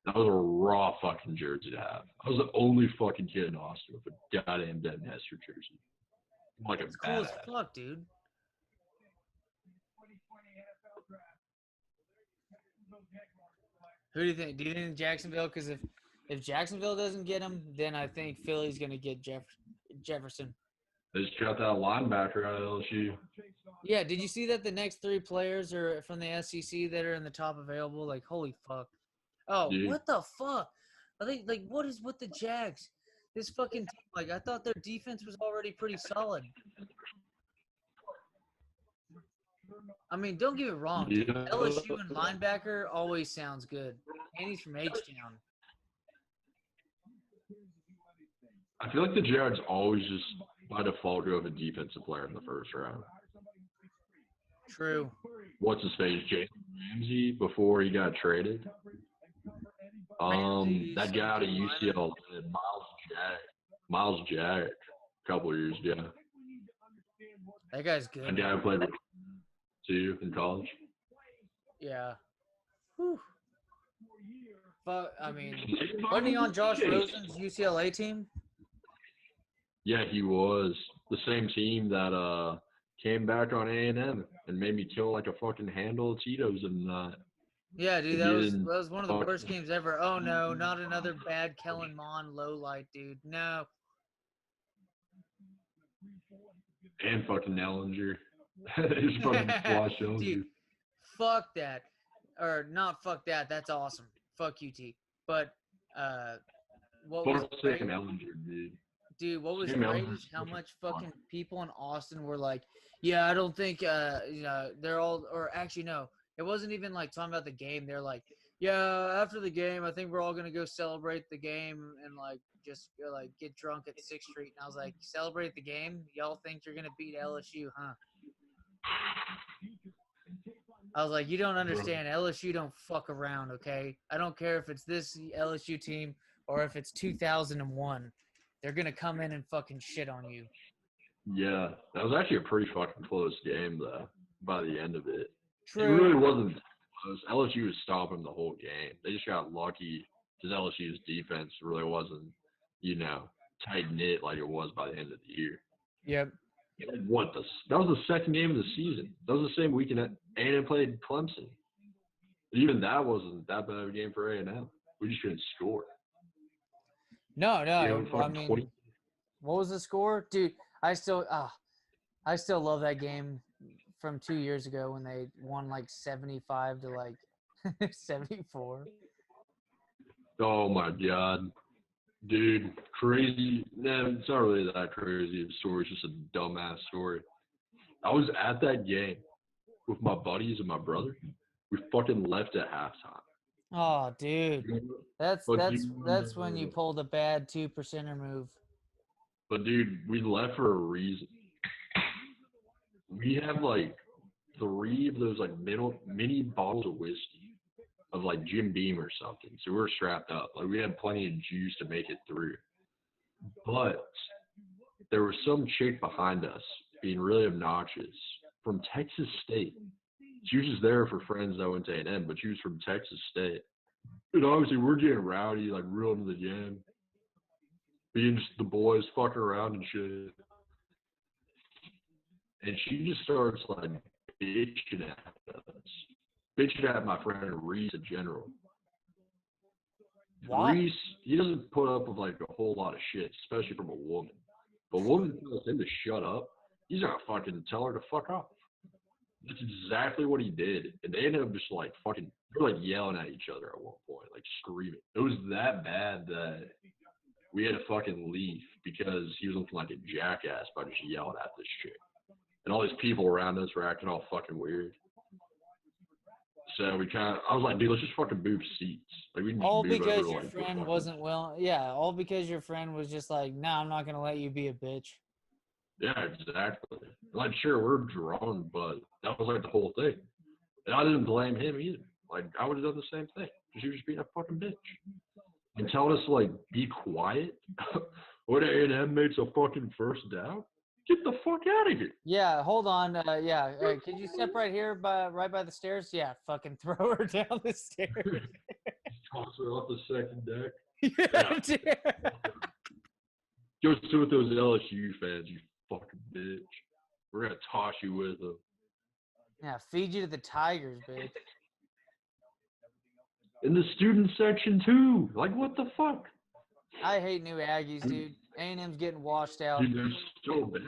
Speaker 2: That was a raw fucking jersey to have. I was the only fucking kid in Austin with a goddamn Devin Hester jersey. Like a
Speaker 1: It's cool
Speaker 2: badass.
Speaker 1: as fuck, dude. Who do you think? Do you think Jacksonville? Because if Jacksonville doesn't get him, then I think Philly's gonna get Jefferson.
Speaker 2: They just got that linebacker out of LSU.
Speaker 1: Yeah, did you see that the next 3 players are from the SEC that are in the top available? Like, holy fuck. Oh,
Speaker 2: Dude.
Speaker 1: what the fuck? I think, like, what is with the Jags? This fucking team, like, I thought their defense was already pretty solid. I mean, don't get me wrong, dude.
Speaker 2: Yeah.
Speaker 1: LSU and linebacker always sounds good. And he's from H-Town.
Speaker 2: I feel like the Jags always just by default go with a defensive player in the first round.
Speaker 1: True.
Speaker 2: What's his face? Jalen Ramsey before he got traded. That guy out of UCLA, Miles Jack, a couple of years ago.
Speaker 1: That guy's good.
Speaker 2: That guy played too in college.
Speaker 1: Yeah. Whew. But I mean, wasn't he on Josh Rosen's UCLA team?
Speaker 2: Yeah, he was. The same team that came back on A&M and made me kill like a fucking handle of Cheetos and
Speaker 1: Yeah, dude, that was one of the worst games ever. Oh no, not another bad Kellen Mond low light, dude. No.
Speaker 2: And fucking Ellinger. He's fucking squash Ellinger.
Speaker 1: Dude, fuck that. Or not fuck that. That's awesome. Fuck UT. But what was great?
Speaker 2: Ellinger, dude.
Speaker 1: Dude, what was great is how much fucking people in Austin were like, yeah, I don't think they're all, or actually no, it wasn't even like talking about the game. They're like, yeah, after the game, I think we're all gonna go celebrate the game and like just like get drunk at 6th Street. And I was like, celebrate the game? Y'all think you're gonna beat LSU, huh? I was like, you don't understand. LSU don't fuck around, okay? I don't care if it's this LSU team or if it's 2001. They're going to come in and fucking shit on you.
Speaker 2: Yeah, that was actually a pretty fucking close game, though, by the end of it.
Speaker 1: True.
Speaker 2: It really wasn't close. LSU was stopping the whole game. They just got lucky because LSU's defense really wasn't, tight-knit like it was by the end of the year.
Speaker 1: Yep.
Speaker 2: That was the second game of the season. That was the same weekend that A&M played Clemson. Even that wasn't that bad of a game for A&M. We just couldn't score.
Speaker 1: No. I mean, what was the score? Dude, I still I still love that game from 2 years ago when they won like 75 to like 74.
Speaker 2: Oh my god, dude, crazy. Nah, it's not really that crazy of a story. It's just a dumbass story. I was at that game with my buddies and my brother. We fucking left at halftime.
Speaker 1: Oh, dude, that's
Speaker 2: But
Speaker 1: that's that's when you
Speaker 2: dude,
Speaker 1: pulled a bad 2%er move.
Speaker 2: we left for a reason. We had like three of those like mini bottles of whiskey of like Jim Beam or something. So we were strapped up. Like we had plenty of juice to make it through. But there was some chick behind us being really obnoxious from Texas State. She was just there for friends that went to A&M, but she was from Texas State. And obviously we're getting rowdy, like real into the game. Being just the boys fucking around and shit. And she just starts like bitching at us. Bitching at my friend Reese in general.
Speaker 1: Why?
Speaker 2: Reese, he doesn't put up with like a whole lot of shit, especially from a woman. But a woman tells him to shut up. He's gonna fucking tell her to fuck off. That's exactly what he did. And they ended up just like fucking, they were like yelling at each other at one point, like screaming. It was that bad that we had to fucking leave because he was looking like a jackass by just yelling at this chick. And all these people around us were acting all fucking weird. So I was like, dude, let's just fucking move seats. Like, we can just
Speaker 1: All
Speaker 2: move over
Speaker 1: because
Speaker 2: to,
Speaker 1: your
Speaker 2: like, the
Speaker 1: friend
Speaker 2: fucking,
Speaker 1: wasn't willing. Yeah, all because your friend was just like, "No, I'm not gonna let you be a bitch."
Speaker 2: yeah, exactly. Like, sure, we're drunk, but that was, like, the whole thing. And I didn't blame him either. Like, I would have done the same thing. Because he was just being a fucking bitch. And telling us to, like, be quiet when A&M makes a fucking first down? Get the fuck out of here.
Speaker 1: Yeah, hold on. Yeah, could you step right here, right by the stairs? Yeah, fucking throw her down the stairs.
Speaker 2: Toss her off the second deck.
Speaker 1: Yeah,
Speaker 2: Yeah.
Speaker 1: dude.
Speaker 2: Go sit with those LSU fans, you fucking bitch. We're gonna toss you with them.
Speaker 1: Yeah, feed you to the tigers, bitch.
Speaker 2: In the student section too. Like what the fuck?
Speaker 1: I hate new Aggies, dude. A&M's getting washed out.
Speaker 2: Dude, they're so bad.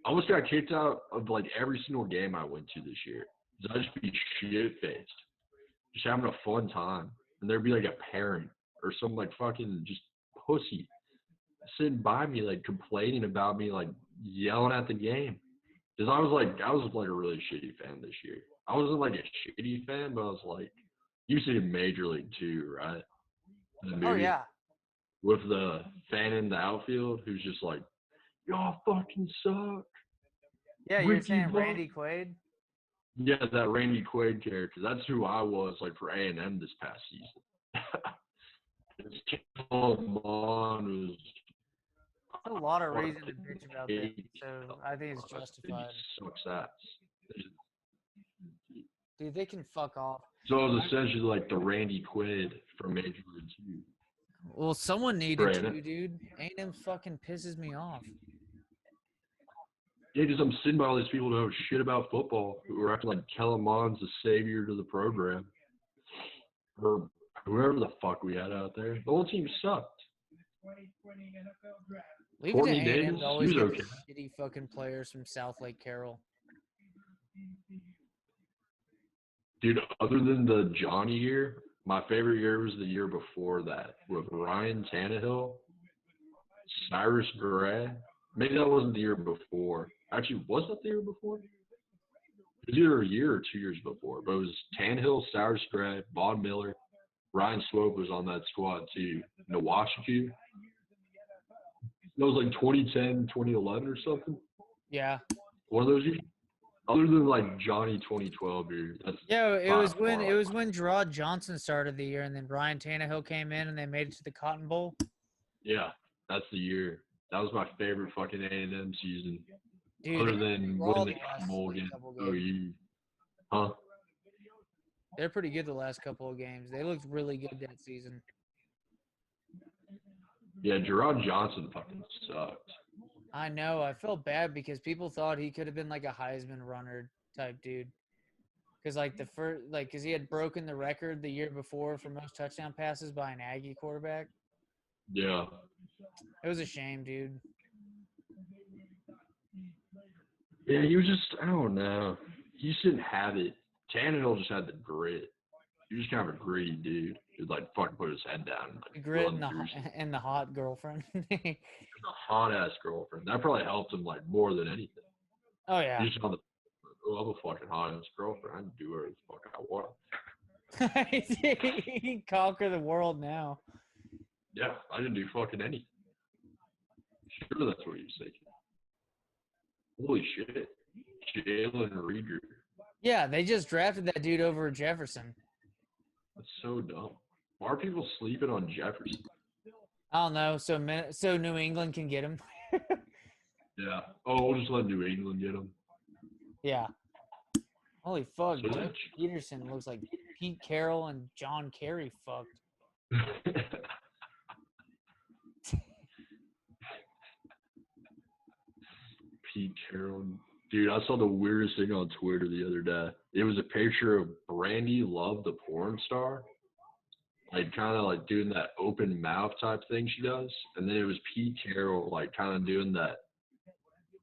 Speaker 2: I almost got kicked out of like every single game I went to this year. Cause I'd just be shit faced. Just having a fun time. And there'd be like a parent or some like fucking just pussy sitting by me like complaining about me, like yelling at the game. Because I was like a really shitty fan this year. I wasn't like a shitty fan, but I was like, you see Major League too, right? The
Speaker 1: Oh
Speaker 2: movie
Speaker 1: yeah,
Speaker 2: with the fan in the outfield who's just like, y'all fucking suck.
Speaker 1: yeah. You're
Speaker 2: Ricky
Speaker 1: saying
Speaker 2: Bobby.
Speaker 1: Randy Quaid?
Speaker 2: Yeah, that Randy Quaid character. That's who I was like for A&M this past season. Come on, was
Speaker 1: There's a lot of reason to bitch
Speaker 2: fucking
Speaker 1: about them,
Speaker 2: hate
Speaker 1: so I think it's
Speaker 2: us. It just
Speaker 1: justified.
Speaker 2: sucks ass.
Speaker 1: Dude, they can fuck off.
Speaker 2: So it was essentially like the Randy Quaid from Major League 2.
Speaker 1: Well, someone needed
Speaker 2: Right.
Speaker 1: to, dude. A&M fucking pisses me off.
Speaker 2: Yeah, because I'm sitting by all these people who know shit about football who are acting like Kellen Mond's the savior to the program. Or whoever the fuck we had out there. The whole team sucked.
Speaker 1: Leave it to
Speaker 2: Courtney
Speaker 1: A&M
Speaker 2: Davis,
Speaker 1: to
Speaker 2: he
Speaker 1: always
Speaker 2: was
Speaker 1: get the
Speaker 2: okay.
Speaker 1: shitty fucking players from South Lake Carroll.
Speaker 2: Dude, other than the Johnny year, my favorite year was the year before that with Ryan Tannehill, Cyrus Gray. Maybe that wasn't the year before. Actually, was that the year before? It was either a year or 2 years before. But it was Tannehill, Cyrus Gray, Von Miller, Ryan Swope was on that squad too. Nawashku. That was like 2010, 2011 or something.
Speaker 1: Yeah.
Speaker 2: One of those years. Other than like Johnny 2012 year, that's
Speaker 1: Yeah, it
Speaker 2: by
Speaker 1: was when
Speaker 2: far
Speaker 1: it
Speaker 2: like
Speaker 1: was when Gerard Johnson started the year, and then Ryan Tannehill came in, and they made it to the Cotton Bowl.
Speaker 2: yeah, that's the year. That was my favorite fucking A&M season.
Speaker 1: Dude,
Speaker 2: Other
Speaker 1: they
Speaker 2: than
Speaker 1: raw
Speaker 2: winning
Speaker 1: the
Speaker 2: the Cotton
Speaker 1: last
Speaker 2: Bowl against
Speaker 1: couple games.
Speaker 2: OU. Huh?
Speaker 1: They're pretty good the last couple of games. They looked really good that season.
Speaker 2: Yeah, Gerard Johnson fucking sucked.
Speaker 1: I know. I felt bad because people thought he could have been like a Heisman runner type dude. Because like because he had broken the record the year before for most touchdown passes by an Aggie quarterback.
Speaker 2: Yeah.
Speaker 1: It was a shame, dude.
Speaker 2: Yeah, he was just, I don't know. He just didn't have it. Tannehill just had the grit. He was kind of a gritty dude. He'd like fucking put his head down and
Speaker 1: The
Speaker 2: like
Speaker 1: grit
Speaker 2: run through.
Speaker 1: and the hot girlfriend.
Speaker 2: A hot ass girlfriend. That probably helped him like more than anything.
Speaker 1: Oh yeah.
Speaker 2: He's on the, oh, I'm a fucking hot ass girlfriend. I can do whatever the fuck I want.
Speaker 1: He can conquer the world now.
Speaker 2: Yeah, I didn't do fucking anything. Sure, that's what he was thinking. Holy shit. Jalen Reader.
Speaker 1: Yeah, they just drafted that dude over Jefferson.
Speaker 2: That's so dumb. Why are people sleeping on Jefferson?
Speaker 1: I don't know. So New England can get him.
Speaker 2: Yeah. Oh, we'll just let New England get him.
Speaker 1: Yeah. Holy fuck,
Speaker 2: So
Speaker 1: Doug Peterson looks like Pete Carroll and John Kerry fucked.
Speaker 2: Pete Carroll. Dude, I saw the weirdest thing on Twitter the other day. It was a picture of Brandy Love, the porn star, like kind of like doing that open mouth type thing she does. And then it was Pete Carroll, like kind of doing that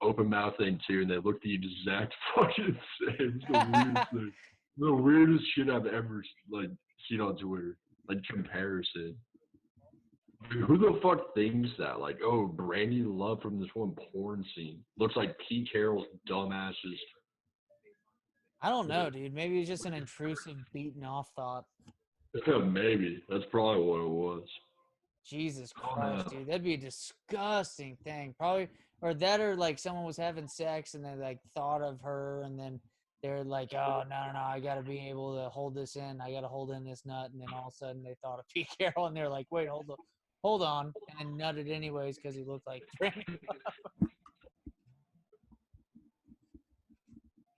Speaker 2: open mouth thing too. And they looked the exact fucking same. It's the weirdest thing. The weirdest shit I've ever like seen on Twitter. Like comparison. Dude, who the fuck thinks that? Like, oh, Brandy Love from this one porn scene looks like Pete Carroll's dumbasses.
Speaker 1: I don't know, dude. Maybe it's just an intrusive, beaten off thought.
Speaker 2: Yeah, maybe that's probably what it was.
Speaker 1: Jesus Christ, dude. That'd be a disgusting thing. Probably, or that, or like someone was having sex and they like thought of her and then they're like, oh, no, I got to be able to hold this in. I got to hold in this nut. And then all of a sudden they thought of Pete Carroll and they're like, wait, hold on. And then nutted anyways because he looked like Brandon.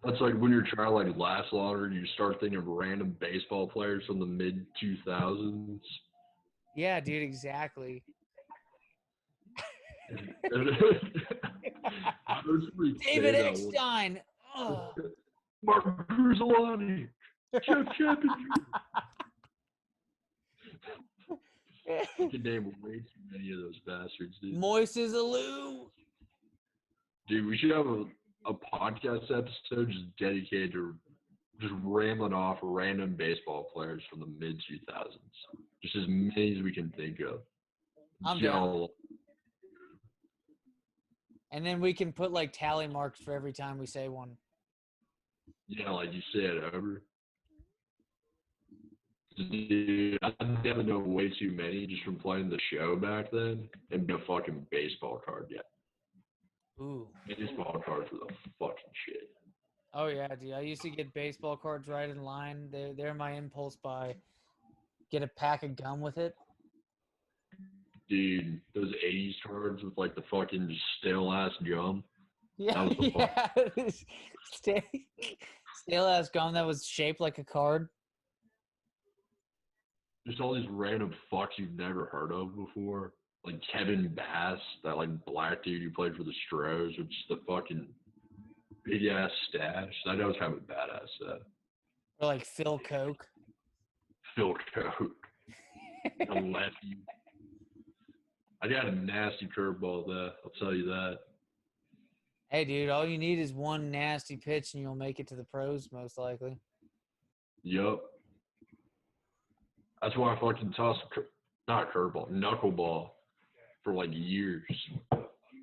Speaker 2: That's like when you're trying to like last longer, you start thinking of random baseball players from the mid 2000s.
Speaker 1: Yeah, dude, exactly. David Eckstein.
Speaker 2: Mark Grusolani. Jeff Chapin. You can name way too many of those bastards, dude.
Speaker 1: Moises Alou.
Speaker 2: Dude, we should have a podcast episode just dedicated to just rambling off random baseball players from the mid 2000s. Just as many as we can think of.
Speaker 1: I'm down. And then we can put like tally marks for every time we say one.
Speaker 2: Yeah, like you say it over. Dude, I definitely know way too many just from playing the show back then and be a fucking baseball card yet.
Speaker 1: Ooh.
Speaker 2: Baseball cards were the fucking shit.
Speaker 1: Oh yeah, dude. I used to get baseball cards right in line. They're my impulse buy. Get a pack of gum with it.
Speaker 2: Dude, those 80s cards with like the fucking just stale ass gum.
Speaker 1: Yeah, stale ass gum that was shaped like a card.
Speaker 2: Just all these random fucks you've never heard of before. Like Kevin Bass, that like black dude who played for the Stros, with just the fucking big ass stash. That was kind of a badass set.
Speaker 1: Or like Phil Koch.
Speaker 2: Phil Koch. A lefty. I got a nasty curveball there, I'll tell you that.
Speaker 1: Hey, dude, all you need is one nasty pitch and you'll make it to the pros, most likely.
Speaker 2: Yup. That's why I fucking tossed, not curveball, knuckleball for like years.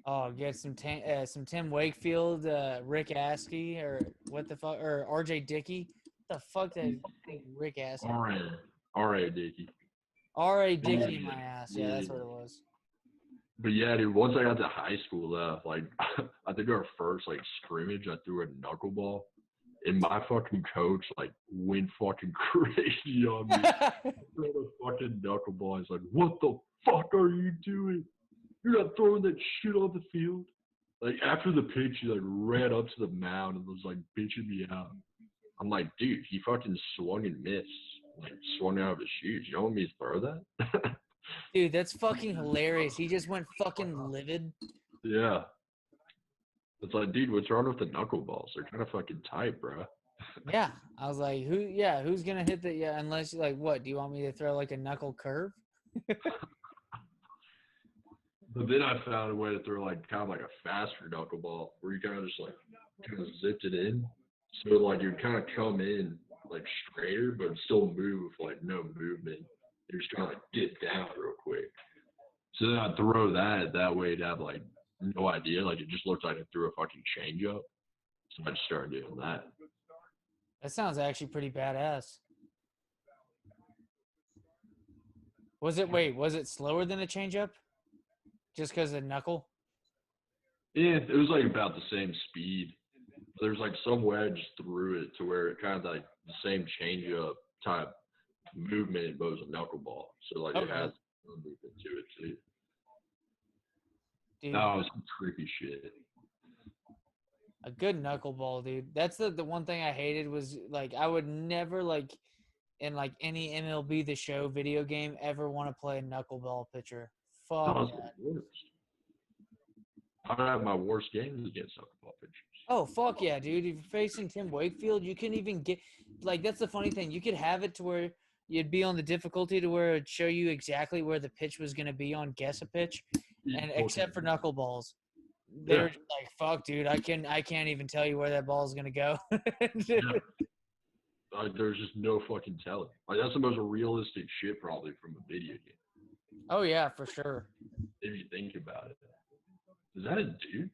Speaker 1: Oh, get some Tim Wakefield, Rick Astley, or what the fuck, or R.J. Dickey. What the fuck that Rick Astley?
Speaker 2: R.A. Dickey.
Speaker 1: R.A. Dickey, my ass. Yeah, that's what it was.
Speaker 2: But yeah, dude, once I got to high school, like, I think our first, like, scrimmage, I threw a knuckleball. And my fucking coach, like, went fucking crazy on me. Threw a fucking knuckleball. He's like, what the fuck are you doing? You're not throwing that shit on the field. Like, after the pitch, he, like, ran up to the mound and was, like, bitching me out. I'm like, dude, he fucking swung and missed. Like, swung out of his shoes. You don't want me to throw that?
Speaker 1: Dude, that's fucking hilarious. He just went fucking livid.
Speaker 2: Yeah. It's like, dude, what's wrong with the knuckleballs? They're kind of fucking tight, bro.
Speaker 1: Yeah. I was like, who's going to hit the, unless, like, what? Do you want me to throw, like, a knuckle curve?
Speaker 2: But then I found a way to throw, like, kind of like a faster knuckleball where you kind of just, like, kind of zipped it in. So like it would kind of come in like straighter, but still move like no movement. It just kind of like dip down real quick. So then I'd throw that. That way it'd have like no idea. Like it just looked like I threw a fucking change up. So I just started doing that.
Speaker 1: That sounds actually pretty badass. Was it slower than a changeup? Just because of knuckle?
Speaker 2: Yeah, it was like about the same speed. There's like some wedge through it to where it kind of like the same change up type movement, but it was a knuckleball. So like it
Speaker 1: Okay.
Speaker 2: has some movement to it too.
Speaker 1: Dude,
Speaker 2: That was some trippy shit.
Speaker 1: a good knuckleball, dude. That's the one thing I hated was like I would never like in like any MLB the Show video game ever want to play a knuckleball pitcher.
Speaker 2: That
Speaker 1: Fuck
Speaker 2: was
Speaker 1: that.
Speaker 2: the worst. I have my worst games against knuckleball pitchers.
Speaker 1: Oh fuck yeah, dude! If you're facing Tim Wakefield, you couldn't even get like that's the funny thing. You could have it to where you'd be on the difficulty to where it'd show you exactly where the pitch was gonna be on guess a pitch, and except for knuckleballs, they're
Speaker 2: Yeah,
Speaker 1: like fuck, dude. I can't even tell you where that ball is gonna go.
Speaker 2: yeah. Like there's just no fucking telling. Like that's the most realistic shit probably from a video game.
Speaker 1: Oh yeah, for sure.
Speaker 2: If you think about it. Is that a dude in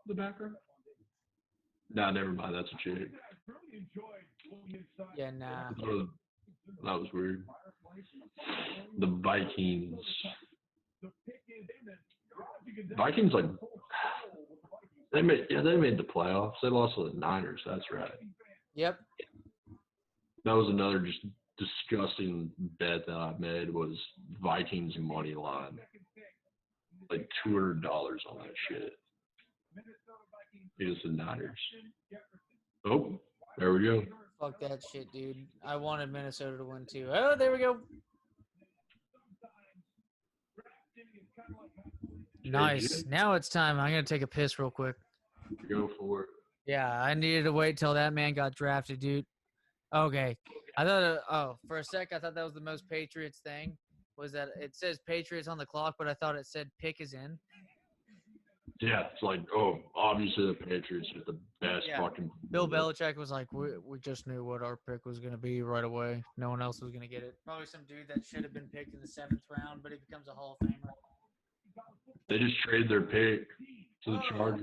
Speaker 2: the background? Nah, never mind. That's a chick.
Speaker 1: Yeah, nah.
Speaker 2: That was weird. The Vikings. Vikings like they made the playoffs. They lost to the Niners. That's right.
Speaker 1: Yep.
Speaker 2: That was another just disgusting bet that I made was Vikings money line. Like $200 on that shit. Against the Niners. Oh, there we go.
Speaker 1: Fuck that shit, dude. I wanted Minnesota to win too. Oh, there we go. Nice. Now it's time. I'm gonna take a piss real quick.
Speaker 2: Go for it.
Speaker 1: Yeah, I needed to wait till that man got drafted, dude. Okay. I thought, for a sec, I thought that was the most Patriots thing. Was that it says Patriots on the clock, but I thought it said pick is in.
Speaker 2: Yeah, it's like, oh, obviously the Patriots are the best fucking.
Speaker 1: Bill Belichick was like, we just knew what our pick was going to be right away. No one else was going to get it. Probably some dude that should have been picked in the 7th round, but he becomes a Hall of Famer.
Speaker 2: They just traded their pick to the Chargers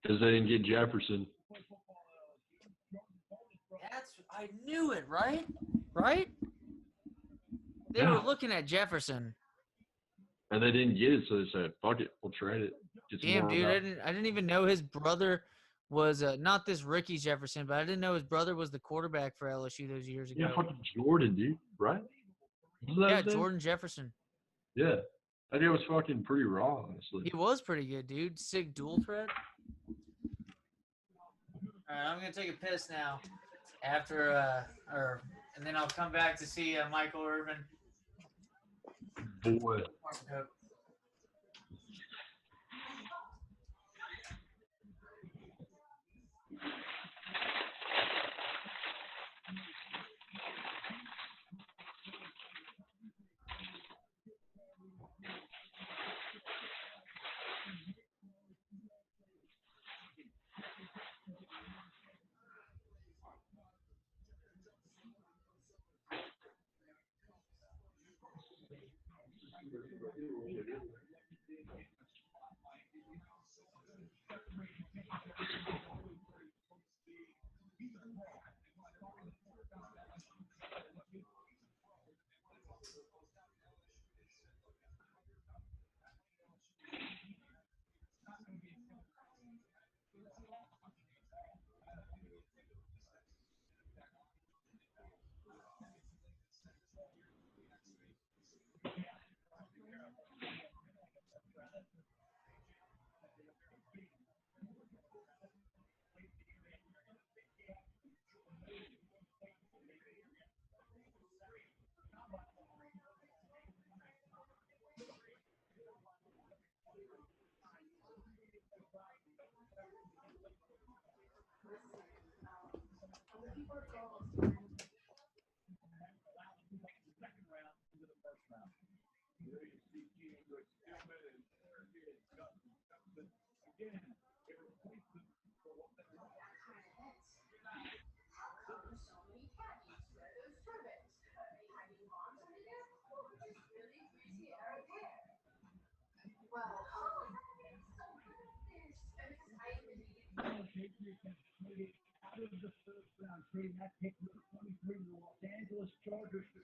Speaker 2: because they didn't get Jefferson.
Speaker 1: I knew it, right? Right? They were looking at Jefferson.
Speaker 2: And they didn't get it, so they said, fuck it, we'll trade it.
Speaker 1: Damn, dude, I didn't even know his brother was not this Ricky Jefferson, but I didn't know his brother was the quarterback for LSU those years ago.
Speaker 2: Yeah, fucking Jordan, dude, right?
Speaker 1: Yeah, Jordan Jefferson.
Speaker 2: Yeah, that guy was fucking pretty raw, honestly.
Speaker 1: He was pretty good, dude. Sick dual threat. All right, I'm gonna take a piss now. And then I'll come back to see Michael Irvin.
Speaker 2: Boy.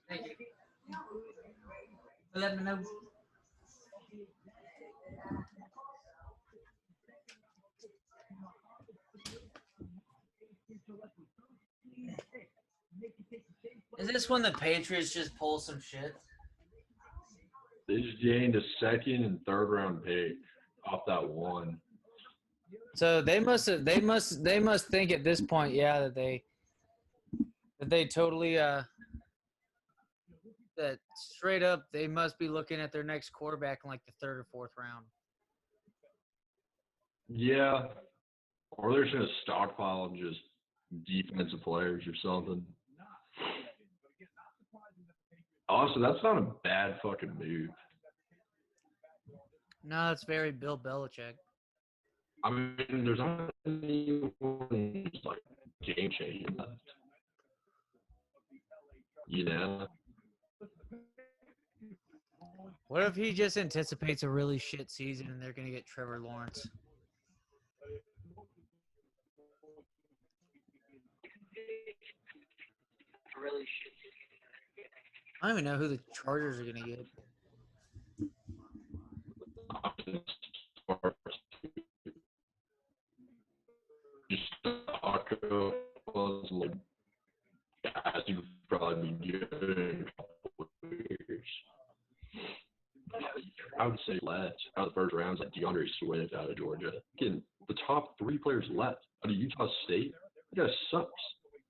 Speaker 1: Thank you. Let me know. Is this when the Patriots just pull some shit?
Speaker 2: They just gained a second and third round pick off that one.
Speaker 1: So they must think at this point, yeah, that they totally that straight up they must be looking at their next quarterback in like the third or fourth round.
Speaker 2: Yeah. Or they're just gonna stockpile just defensive players or something. Also, that's not a bad fucking move.
Speaker 1: No, it's very Bill Belichick.
Speaker 2: I mean, there's not anyone who's like game changing left. You know?
Speaker 1: What if he just anticipates a really shit season and they're gonna get Trevor Lawrence? I don't even know who the Chargers are gonna get.
Speaker 2: Just Taco was like guys who probably be good in a couple of years. I would say left out of the first round, like DeAndre Swift out of Georgia. Again, the top 3 players left out of Utah State. That guy sucks.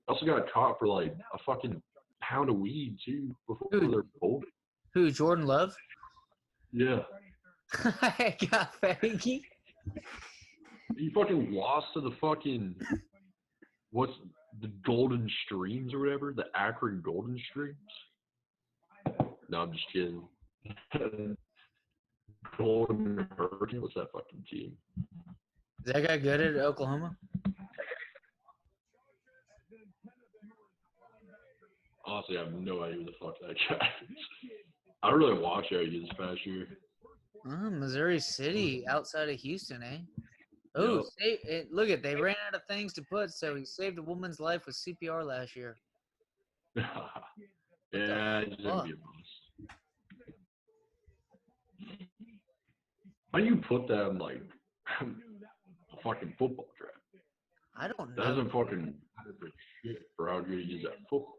Speaker 2: Also got caught for like a fucking pound of weed too before they're folded.
Speaker 1: Who? Jordan Love?
Speaker 2: Yeah.
Speaker 1: I got Faggy.
Speaker 2: He fucking lost to the fucking what's the Golden Streams or whatever, the Akron Golden Streams. No, I'm just kidding. Golden Hurricane, what's that fucking team?
Speaker 1: Is that guy good at Oklahoma?
Speaker 2: Honestly, I have no idea who the fuck that guy is. I don't really watch OU this past year.
Speaker 1: Missouri City, outside of Houston, eh? Oh,
Speaker 2: Yep.
Speaker 1: look at they ran out of things to put, so he saved a woman's life with CPR last year.
Speaker 2: Yeah, he's gonna be a boss. How do you put that in like a fucking football draft?
Speaker 1: I don't know.
Speaker 2: That doesn't fucking matter shit for how good he is at football.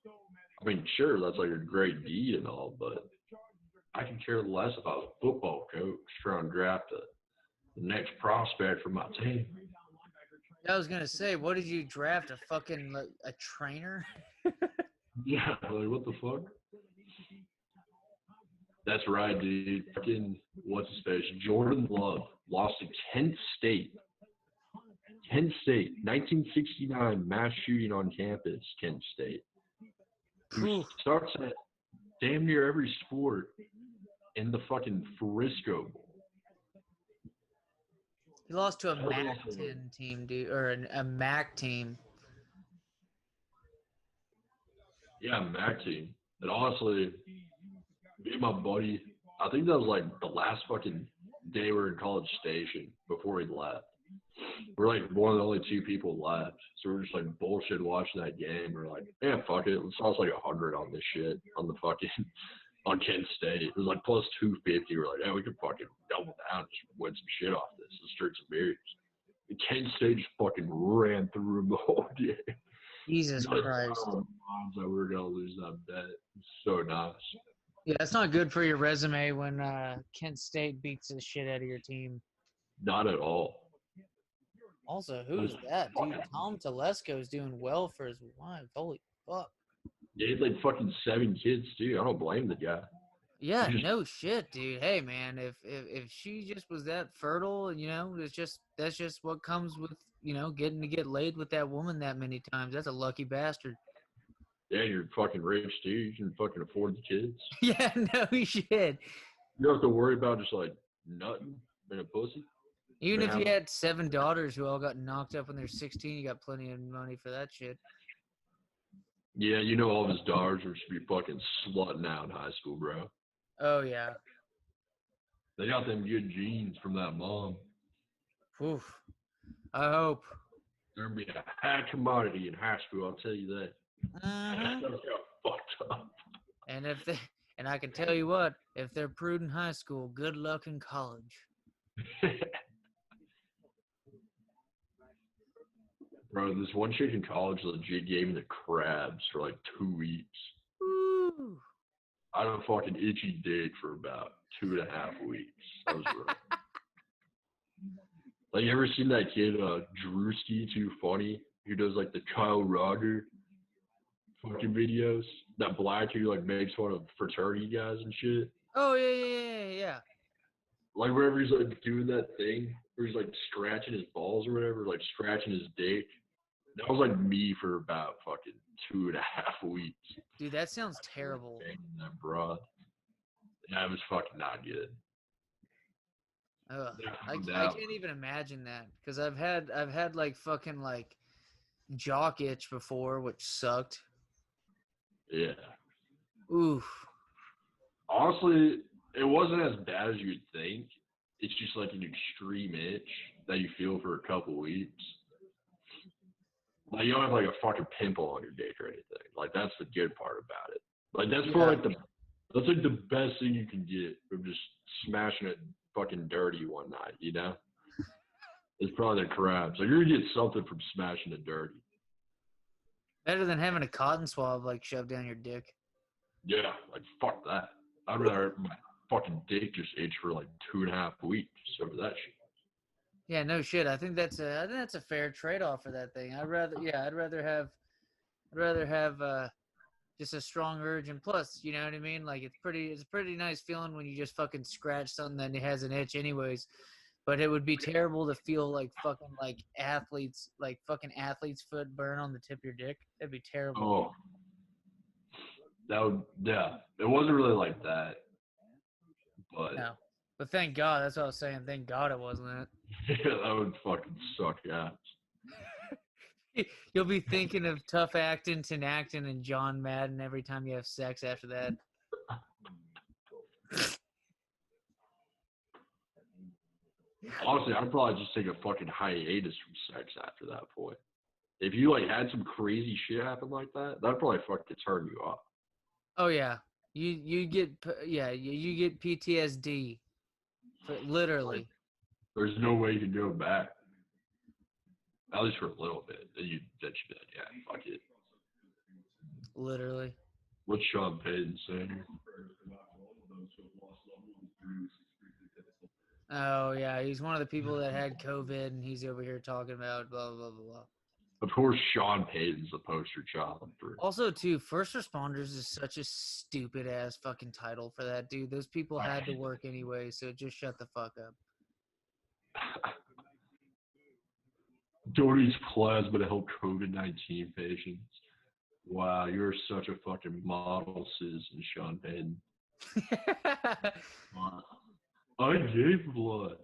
Speaker 2: I mean, sure, that's like a great deed and all, but I can care less about a football coach trying to draft the next prospect for my team.
Speaker 1: I was gonna say, what did you draft? A fucking a trainer?
Speaker 2: Yeah, like what the fuck? That's right, dude. Fucking what's his face? Jordan Love lost to Kent State. Kent State, 1969 mass shooting on campus. Kent State. Who starts at damn near every sport in the fucking Frisco Bowl.
Speaker 1: He lost to a MAC-10 team, dude, or a MAC team.
Speaker 2: Yeah, MAC team. And honestly, me and my buddy, I think that was like the last fucking day we were in College Station before he left. We're like one of the only 2 people left. So we're just like bullshit watching that game. We're like, yeah, fuck it. Let's toss like 100 on this shit on the fucking on Kent State. It was like plus 250. We're like, yeah, we could fucking double down, just win some shit off this. Let's drink some beers. And Kent State just fucking ran through him the whole game.
Speaker 1: Jesus Christ.
Speaker 2: That we were gonna lose that bet. It's so nice.
Speaker 1: Yeah, that's not good for your resume when Kent State beats the shit out of your team.
Speaker 2: Not at all.
Speaker 1: Also, who's that, dude? Tom Telesco's doing well for his wife. Holy fuck.
Speaker 2: Yeah, he had like fucking 7 kids too. I don't blame the guy.
Speaker 1: Yeah, no shit, dude. Hey, man, if she just was that fertile, you know, that's just what comes with, you know, getting to get laid with that woman that many times. That's a lucky bastard.
Speaker 2: Yeah, you're fucking rich too. You can fucking afford the kids.
Speaker 1: Yeah, no shit.
Speaker 2: You don't have to worry about just like nutting in a pussy.
Speaker 1: Even if you had 7 daughters who all got knocked up when they're 16, you got plenty of money for that shit.
Speaker 2: Yeah, you know all of his daughters would be fucking slutting out in high school, bro.
Speaker 1: Oh, yeah.
Speaker 2: They got them good genes from that mom.
Speaker 1: Oof. I hope.
Speaker 2: There'll be a high commodity in high school, I'll tell you that.
Speaker 1: Uh-huh.
Speaker 2: That got fucked up.
Speaker 1: And if they, and I can tell you what, if they're prude in high school, good luck in college.
Speaker 2: Bro, this one chick in college legit gave me the crabs for like 2 weeks.
Speaker 1: Woo.
Speaker 2: I had a fucking itchy dick for about 2.5 weeks. That was rough. Like, you ever seen that kid, Drewski Too Funny, who does like the Kyle Roger fucking videos? That black who like makes fun of fraternity guys and shit.
Speaker 1: Oh yeah.
Speaker 2: Like wherever he's like doing that thing where he's like scratching his balls or whatever, like scratching his dick. That was like me for about fucking 2.5 weeks.
Speaker 1: Dude, that sounds terrible.
Speaker 2: That broad. Yeah, it was fucking not good.
Speaker 1: Ugh. I can't even imagine that because I've had like fucking like jock itch before, which sucked.
Speaker 2: Yeah.
Speaker 1: Oof.
Speaker 2: Honestly, it wasn't as bad as you'd think. It's just like an extreme itch that you feel for a couple weeks. Like you don't have like a fucking pimple on your dick or anything. Like that's the good part about it. Like that's for like that's like the best thing you can get from just smashing it fucking dirty one night, you know? It's probably the crabs. Like you're gonna get something from smashing it dirty.
Speaker 1: Better than having a cotton swab like shoved down your dick.
Speaker 2: Yeah, like fuck that. I'd rather my fucking dick just itch for like 2.5 weeks over that shit.
Speaker 1: Yeah, no shit. I think that's a fair trade off for that thing. I'd rather have just a strong urge, and plus, you know what I mean? Like it's a pretty nice feeling when you just fucking scratch something that it has an itch anyways. But it would be terrible to feel like fucking athlete's foot burn on the tip of your dick. That'd be terrible.
Speaker 2: Oh, that would, yeah. It wasn't really like that, but
Speaker 1: No. But thank God, that's what I was saying. Thank God it wasn't that.
Speaker 2: yeah, that would fucking suck ass.
Speaker 1: You'll be thinking of Tough Acton, Tinactin, and John Madden every time you have sex after that.
Speaker 2: Honestly, I'd probably just take a fucking hiatus from sex after that point. If you like had some crazy shit happen like that, that'd probably fucking turn you off.
Speaker 1: Oh yeah, you get PTSD, literally.
Speaker 2: Like, there's no way you can go back. At least for a little bit. Then you be like, yeah, fuck it.
Speaker 1: Literally.
Speaker 2: What's Sean Payton saying?
Speaker 1: Oh yeah, he's one of the people that had COVID, and he's over here talking about blah blah blah blah.
Speaker 2: Of course, Sean Payton's the poster child for.
Speaker 1: Also, too, first responders is such a stupid ass fucking title for that, dude. Those people had to work anyway, so just shut the fuck up.
Speaker 2: Donates plasma to help COVID-19 patients. Wow, you're such a fucking model citizen, Sean Payton. I gave blood.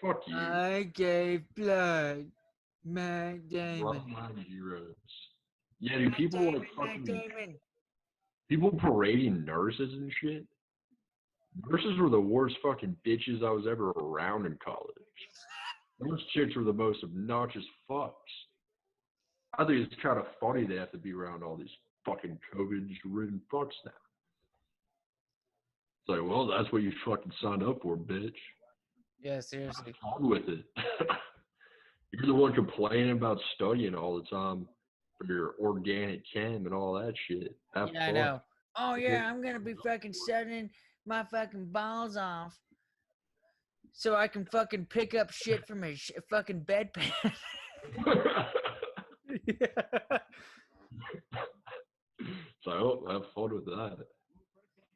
Speaker 2: Fuck you.
Speaker 1: I gave blood. Matt Damon.
Speaker 2: My heroes. Yeah, dude, people like fucking people parading nurses and shit. Nurses were the worst fucking bitches I was ever around in college. Those chicks were the most obnoxious fucks. I think it's kind of funny they have to be around all these fucking COVID-ridden fucks now. It's like, well, that's what you fucking signed up for, bitch.
Speaker 1: Yeah, seriously.
Speaker 2: Have fun with it. You're the one complaining about studying all the time for your organic chem and all that shit. Have fun.
Speaker 1: I know. Oh yeah, I'm gonna be fucking studying my fucking balls off so I can fucking pick up shit from a fucking bedpan.
Speaker 2: So have fun with that.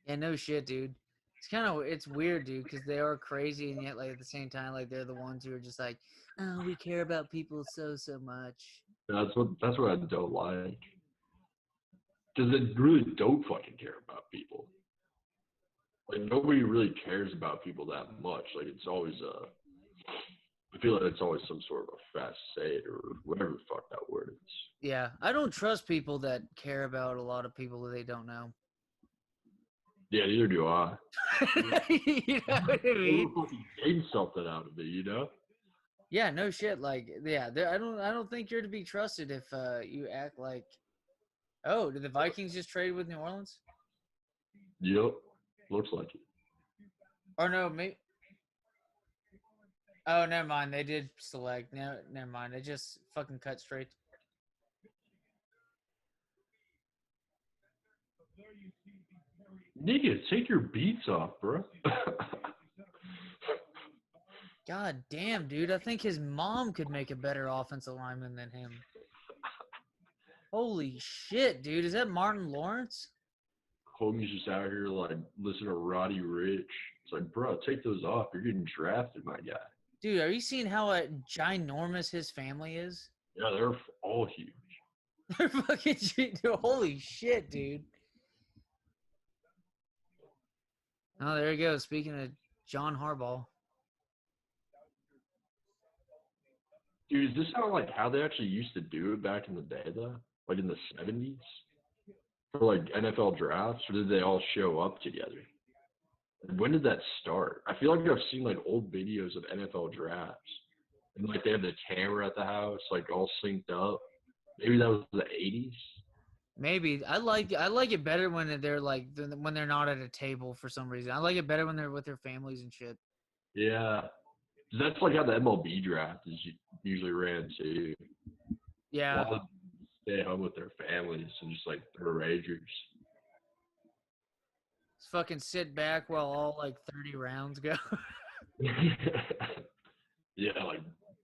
Speaker 1: Yeah, no shit, dude. It's weird, dude, because they are crazy, and yet, like, at the same time, like, they're the ones who are just like, oh, we care about people so much.
Speaker 2: That's what I don't like. Because they really don't fucking care about people. Like, nobody really cares about people that much. Like, it's always, I feel like it's always some sort of a facade or whatever the fuck that word is.
Speaker 1: Yeah, I don't trust people that care about a lot of people that they don't know.
Speaker 2: Yeah, neither do I.
Speaker 1: You know what I mean?
Speaker 2: Fucking gain something out of it, you know?
Speaker 1: Yeah, no shit. Like, yeah, I don't think you're to be trusted if you act like. Oh, did the Vikings just trade with New Orleans?
Speaker 2: Yep, looks like it.
Speaker 1: Or no, maybe. Oh, never mind. They did select. No, never mind. They just fucking cut straight.
Speaker 2: Nigga, take your beats off, bro.
Speaker 1: God damn, dude. I think his mom could make a better offensive lineman than him. Holy shit, dude. Is that Martin Lawrence?
Speaker 2: Homie's just out here like listen to Roddy Rich. It's like, bro, take those off. You're getting drafted, my guy.
Speaker 1: Dude, are you seeing how ginormous his family is?
Speaker 2: Yeah, they're all huge.
Speaker 1: They're fucking dude, holy shit, dude. Oh, there you go. Speaking of John Harbaugh.
Speaker 2: Dude, is this how they actually used to do it back in the day though? Like in the 70s? For like NFL drafts, or did they all show up together? When did that start? I feel like I've seen like old videos of NFL drafts. And like they have the camera at the house, like all synced up. Maybe that was the 80s.
Speaker 1: Maybe I like it better when they're like when they're not at a table for some reason. I like it better when they're with their families and shit.
Speaker 2: Yeah. That's like how the MLB draft is usually ran too. A
Speaker 1: Yeah.
Speaker 2: lot of them stay home with their families and just like throw ragers.
Speaker 1: Just fucking sit back while all like 30 rounds go.
Speaker 2: Yeah, like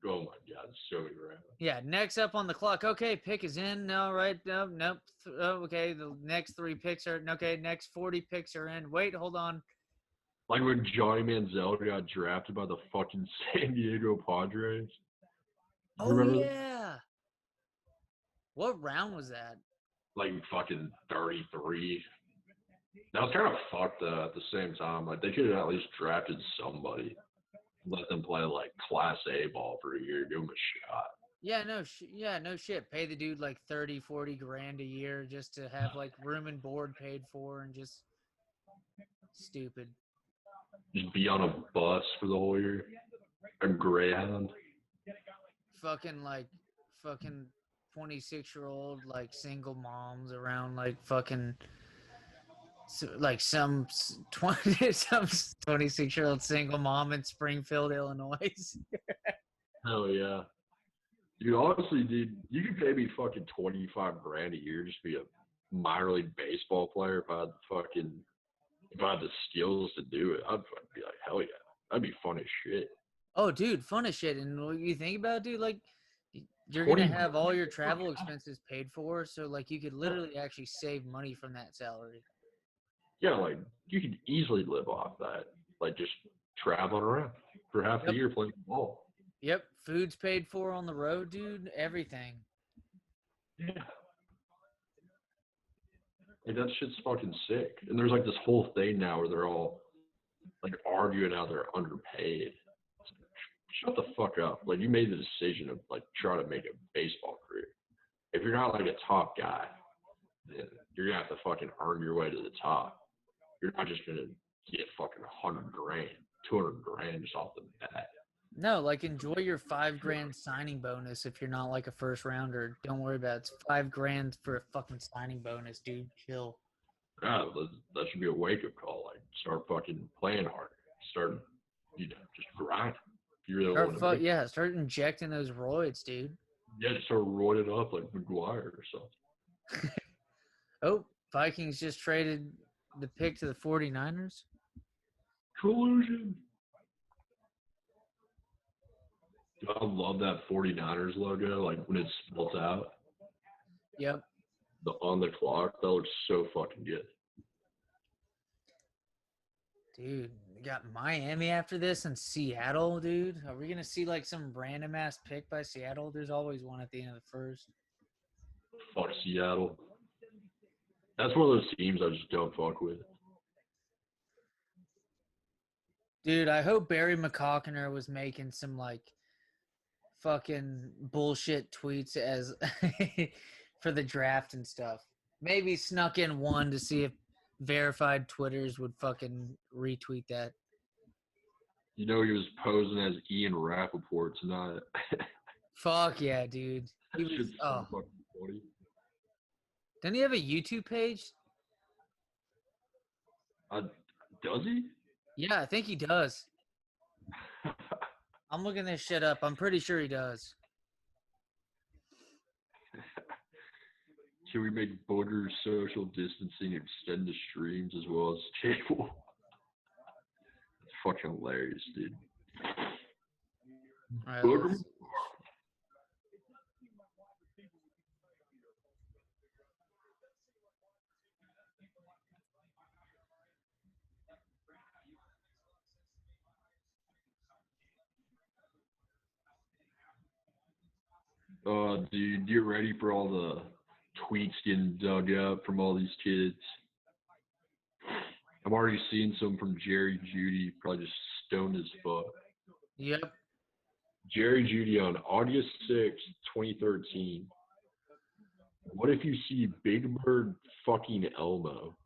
Speaker 2: oh my god, so many rounds.
Speaker 1: Yeah, next up on the clock. Okay, pick is in. No, right? No, nope. Oh, okay, the next 3 picks are okay. Next 40 picks are in. Wait, hold on.
Speaker 2: Like when Johnny Manziel got drafted by the fucking San Diego Padres. You
Speaker 1: Oh
Speaker 2: remember that?
Speaker 1: yeah. What round was that?
Speaker 2: Like fucking 33. That was kind of fucked at the same time. Like they could have at least drafted somebody, let them play like Class A ball for a year, give them a shot.
Speaker 1: Yeah, no shit. Pay the dude like 30, 40 grand a year just to have like room and board paid for and just stupid.
Speaker 2: Just be on a bus for the whole year, a Greyhound.
Speaker 1: Fucking 26-year-old like single moms around like fucking like some 20 some 26-year-old single mom in Springfield, Illinois.
Speaker 2: Hell yeah. Dude, honestly, dude, you could pay me fucking 25 grand a year just to be a minor league baseball player if I had the skills to do it. I'd fucking be like, hell yeah. That'd be fun as shit.
Speaker 1: Oh, dude, fun as shit. And what you think about, dude, like you're gonna
Speaker 2: 20
Speaker 1: have all your travel expenses paid for, so like you could literally actually save money from that salary.
Speaker 2: Yeah, like you could easily live off that. Like just traveling around for half the
Speaker 1: Yep.
Speaker 2: year playing ball.
Speaker 1: Yep. Food's paid for on the road, dude. Everything.
Speaker 2: Yeah. Like that shit's fucking sick. And there's like this whole thing now where they're all like arguing how they're underpaid. It's like, shut the fuck up. Like you made the decision of like trying to make a baseball career. If you're not like a top guy, then you're gonna have to fucking earn your way to the top. You're not just gonna get fucking 100 grand, 200 grand just off the bat.
Speaker 1: No, like enjoy your 5 grand signing bonus if you're not like a first rounder. Don't worry about it. It's 5 grand for a fucking signing bonus, dude. Chill.
Speaker 2: Yeah, that should be a wake up call. Like start fucking playing harder. Start, just grind. If you really want to make it.
Speaker 1: Start injecting those roids, dude.
Speaker 2: Yeah, just start rolling up like McGuire or something.
Speaker 1: Oh, Vikings just traded the pick to the 49ers.
Speaker 2: Collusion. I love that 49ers logo, like when it's spelled out.
Speaker 1: Yep.
Speaker 2: The on the clock, that looks so fucking good.
Speaker 1: Dude, we got Miami after this and Seattle, dude. Are we going to see like some random ass pick by Seattle? There's always one at the end of the first.
Speaker 2: Fuck Seattle. That's one of those teams I just don't fuck with.
Speaker 1: Dude, I hope Barry McCockiner was making some like fucking bullshit tweets as for the draft and stuff. Maybe snuck in one to see if verified Twitters would fucking retweet that.
Speaker 2: You know he was posing as Ian Rappaport tonight.
Speaker 1: Fuck yeah, dude. He
Speaker 2: That
Speaker 1: was.
Speaker 2: shit's so
Speaker 1: Oh,
Speaker 2: fucking funny.
Speaker 1: doesn't he have a YouTube page?
Speaker 2: Does he?
Speaker 1: Yeah, I think he does. I'm looking this shit up. I'm pretty sure he does.
Speaker 2: Should we make Booger's social distancing extend to streams as well as cable? It's fucking hilarious, dude.
Speaker 1: All right,
Speaker 2: Booger.
Speaker 1: let's.
Speaker 2: Dude, get ready for all the tweets getting dug up from all these kids. I'm already seeing some from Jerry Judy, probably just stoned as fuck.
Speaker 1: Yep.
Speaker 2: Jerry Judy on August 6th, 2013. What if you see Big Bird fucking Elmo?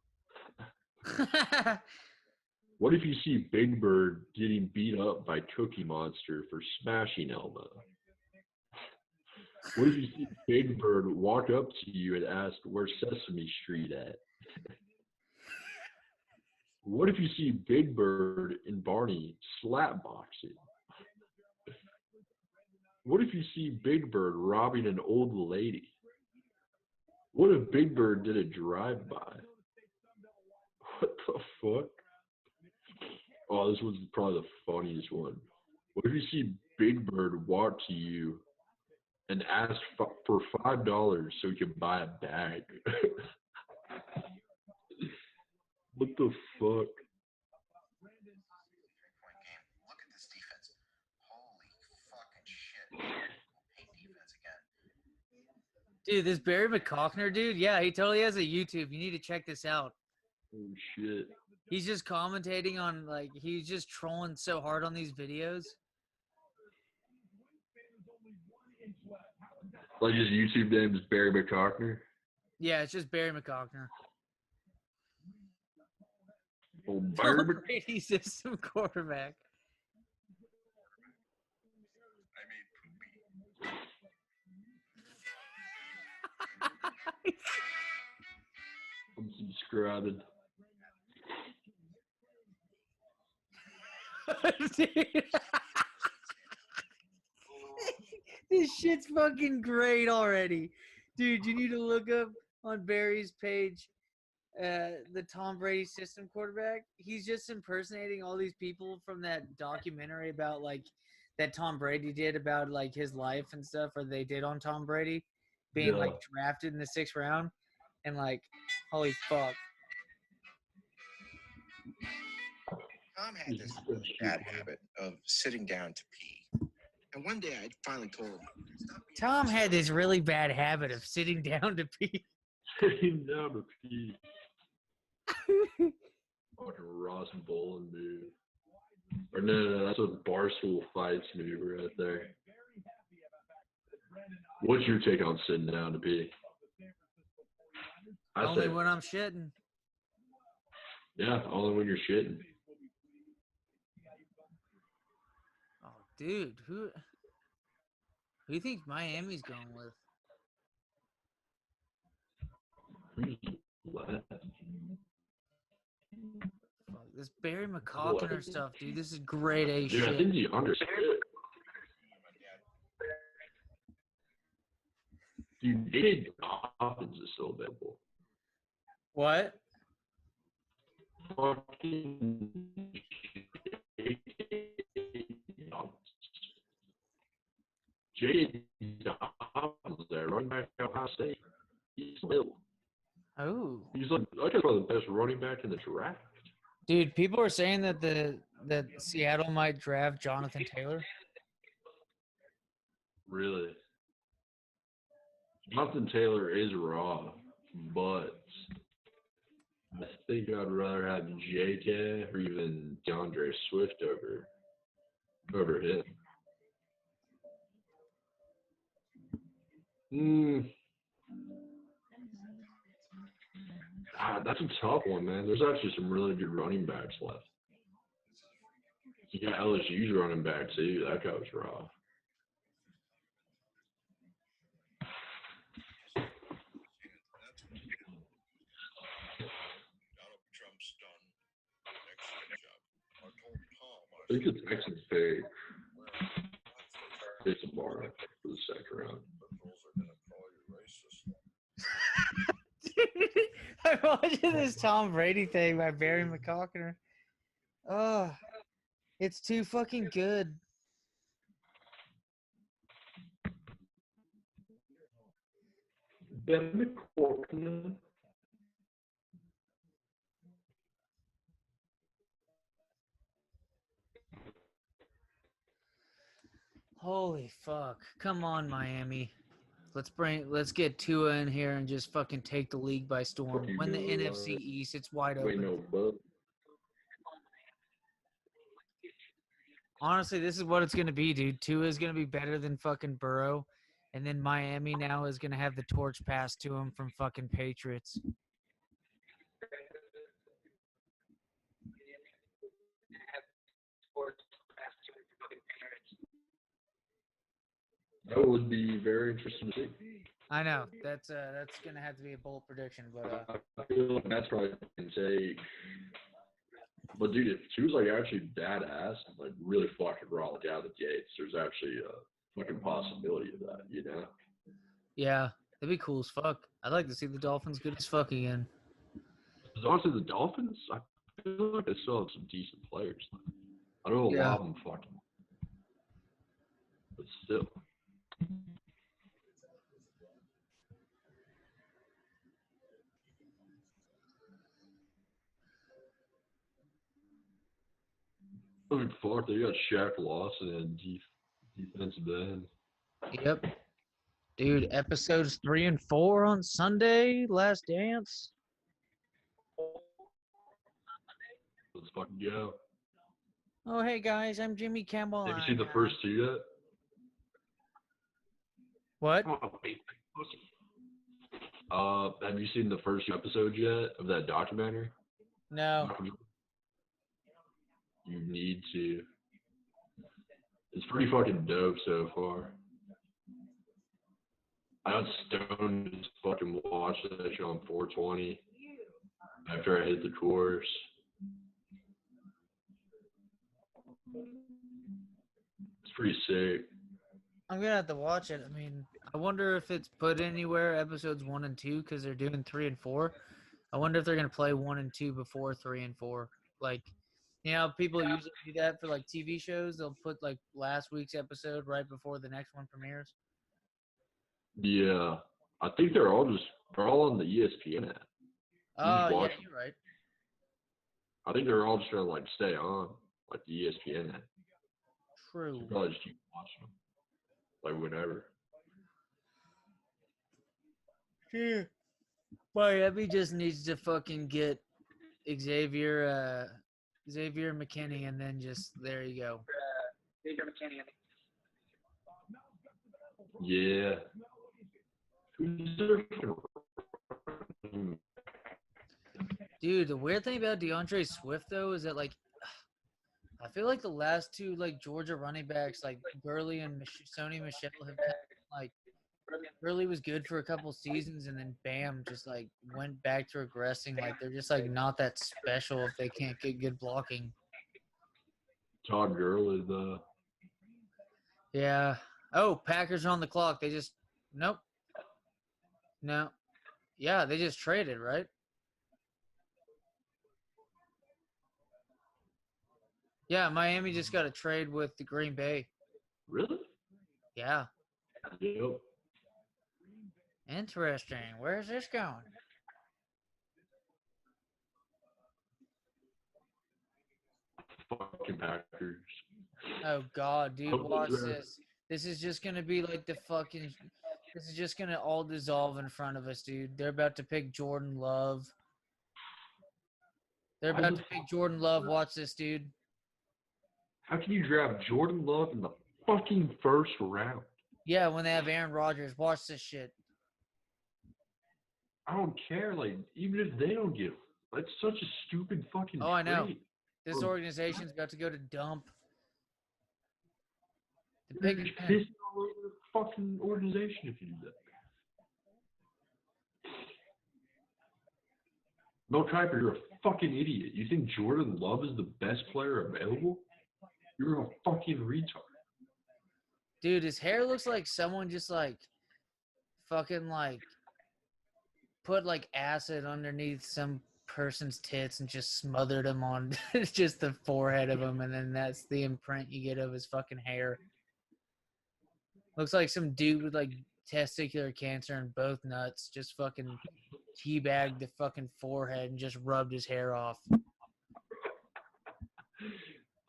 Speaker 2: What if you see Big Bird getting beat up by Cookie Monster for smashing Elmo? What if you see Big Bird walk up to you and ask where's Sesame Street at? What if you see Big Bird and Barney slap boxing? What if you see Big Bird robbing an old lady? What if Big Bird did a drive-by? What the fuck? Oh, this was probably the funniest one. What if you see Big Bird walk to you and ask for $5 so he can buy a bag? What the fuck?
Speaker 1: Dude, this Barry McCockner dude, yeah, he totally has a YouTube. You need to check this out.
Speaker 2: Oh shit.
Speaker 1: He's just commentating on, like, he's just trolling so hard on these videos.
Speaker 2: Like his YouTube name is Barry McCockner.
Speaker 1: Yeah, it's just Barry McCockner.
Speaker 2: Oh,
Speaker 1: Tom
Speaker 2: Barry
Speaker 1: Brady system quarterback.
Speaker 2: I'm subscribing.
Speaker 1: Dude. This shit's fucking great already. Dude, you need to look up on Barry's page the Tom Brady system quarterback. He's just impersonating all these people from that documentary about, like, that Tom Brady did about, like, his life and stuff, or they did on Tom Brady being, like, drafted in the 6th round. And, like, holy fuck.
Speaker 3: Tom had this really bad habit of sitting down to pee. And one day I finally told him.
Speaker 1: Tom had this really bad habit of sitting down to pee.
Speaker 2: Sitting down to pee. Fucking Ross Bolin move. Or no, that's a Barstool Fights move right there. What's your take on sitting down to pee?
Speaker 1: Only when I'm shitting.
Speaker 2: Yeah, only when you're shitting.
Speaker 1: Oh, dude, who do you think Miami's going with?
Speaker 2: What?
Speaker 1: Fuck, this Barry McCockner stuff, dude. This is grade A
Speaker 2: Dude,
Speaker 1: shit.
Speaker 2: I think you understand. Dude, David Dobbins is still available.
Speaker 1: What?
Speaker 2: Fucking J. Dobbins there, running back at Ohio State. He's little.
Speaker 1: Oh.
Speaker 2: He's like probably the best running back in the draft.
Speaker 1: Dude, people are saying that that Seattle might draft Jonathan Taylor.
Speaker 2: Really? Jonathan Taylor is raw, but I think I'd rather have J.K. or even DeAndre Swift over him. That's a tough one, man. There's actually some really good running backs left. Yeah, LSU's running back too. That guy was raw.
Speaker 3: Donald Trump's done an excellent job. I told Tom,
Speaker 2: I think the Texans pay Jason Barr for the second round.
Speaker 3: liberals are going to call you racist.
Speaker 1: I'm watching this Tom Brady thing by Barry McCockner. Oh, it's too fucking good.
Speaker 2: Ben McCorkman.
Speaker 1: Holy fuck. Come on, Miami. Let's get Tua in here and just fucking take the league by storm.
Speaker 2: Fucking
Speaker 1: Win the
Speaker 2: good,
Speaker 1: NFC East. It's wide
Speaker 2: Wait,
Speaker 1: open.
Speaker 2: no, bud.
Speaker 1: Honestly, this is what it's gonna be, dude. Tua is gonna be better than fucking Burrow. And then Miami now is gonna have the torch passed to him from fucking Patriots.
Speaker 2: That would be very interesting to see.
Speaker 1: I know. That's gonna have to be a bold prediction, but
Speaker 2: I feel like that's probably can take. But dude, if she was like actually badass and like really fucking raw like out of the gates, there's actually a fucking possibility of that, you know?
Speaker 1: yeah, that'd be cool as fuck. I'd like to see the Dolphins good as fuck again.
Speaker 2: Because honestly, the Dolphins, I feel like they still have some decent players. I don't know a
Speaker 1: Yeah.
Speaker 2: lot of them fucking, but still. I mean, fuck, they got Shaq Lawson and defensive end.
Speaker 1: Yep. Dude, episodes 3 and 4 on Sunday, Last Dance.
Speaker 2: Let's fucking go.
Speaker 1: Oh, hey guys, I'm Jimmy Campbell.
Speaker 2: Have you seen the first two yet?
Speaker 1: What?
Speaker 2: Have you seen the first two episodes yet of that documentary?
Speaker 1: No.
Speaker 2: You need to. It's pretty fucking dope so far. I got stoned to fucking watch that shit on 420 after I hit the course. It's pretty sick.
Speaker 1: I'm gonna have to watch it. I mean, I wonder if it's put anywhere episodes 1 and 2 because they're doing 3 and 4. I wonder if they're gonna play 1 and 2 before 3 and 4. Like, you know, people usually do that for like TV shows. They'll put like last week's episode right before the next one premieres.
Speaker 2: Yeah, I think they're all on the ESPN app.
Speaker 1: Oh, yeah,
Speaker 2: watch
Speaker 1: you're right.
Speaker 2: I think they're all just gonna like stay on like the ESPN app.
Speaker 1: True.
Speaker 2: So probably just keep watching them like whenever.
Speaker 1: Yeah. Miami just needs to fucking get Xavier McKinney, and then just there you go.
Speaker 2: Yeah. Who's their
Speaker 1: Dude, the weird thing about DeAndre Swift though is that like I feel like the last two like Georgia running backs like Gurley and Sony Michelle have kind of, like Gurley was good for a couple seasons and then bam just like went back to regressing. Like they're just like not that special if they can't get good blocking.
Speaker 2: Todd Gurley, the
Speaker 1: Yeah. Oh, Packers are on the clock. They just nope. No. Yeah, they just traded, right? Yeah, Miami just got a trade with the Green Bay.
Speaker 2: really?
Speaker 1: Yeah.
Speaker 2: Yep.
Speaker 1: Interesting. Where's this going?
Speaker 2: Fucking Packers.
Speaker 1: Oh God, dude,
Speaker 2: Hope
Speaker 1: watch
Speaker 2: they're-
Speaker 1: this. This is just gonna be like the fucking. This is just gonna all dissolve in front of us, dude. They're about to pick Jordan Love. They're about to pick Jordan Love. Watch this, dude.
Speaker 2: How can you draft Jordan Love in the fucking first round?
Speaker 1: Yeah, when they have Aaron Rodgers, watch this shit.
Speaker 2: I don't care. Like, even if they don't give, that's such a stupid fucking
Speaker 1: Oh, I know.
Speaker 2: trade.
Speaker 1: This organization's about to go to dump. The
Speaker 2: You're
Speaker 1: pick
Speaker 2: just
Speaker 1: again.
Speaker 2: pissing all over the fucking organization if you do that. Mel Kiper, you're a fucking idiot. You think Jordan Love is the best player available? You're a fucking retard.
Speaker 1: Dude, his hair looks like someone just like fucking like put like acid underneath some person's tits and just smothered him on just the forehead of him, and then that's the imprint you get of his fucking hair. Looks like some dude with like testicular cancer in both nuts just fucking teabagged the fucking forehead and just rubbed his hair off.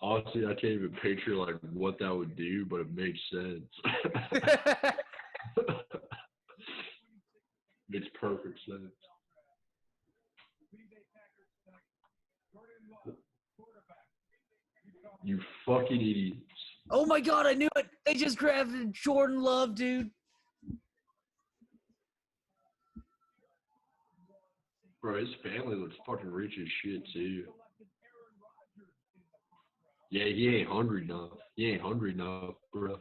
Speaker 2: Honestly, I can't even picture like what that would do, but it makes sense. Makes perfect sense. You fucking idiots.
Speaker 1: Oh my god, I knew it! They just drafted Jordan Love, dude.
Speaker 2: Bro, his family looks fucking rich as shit, too. Yeah, he ain't hungry enough. He ain't hungry enough, bro.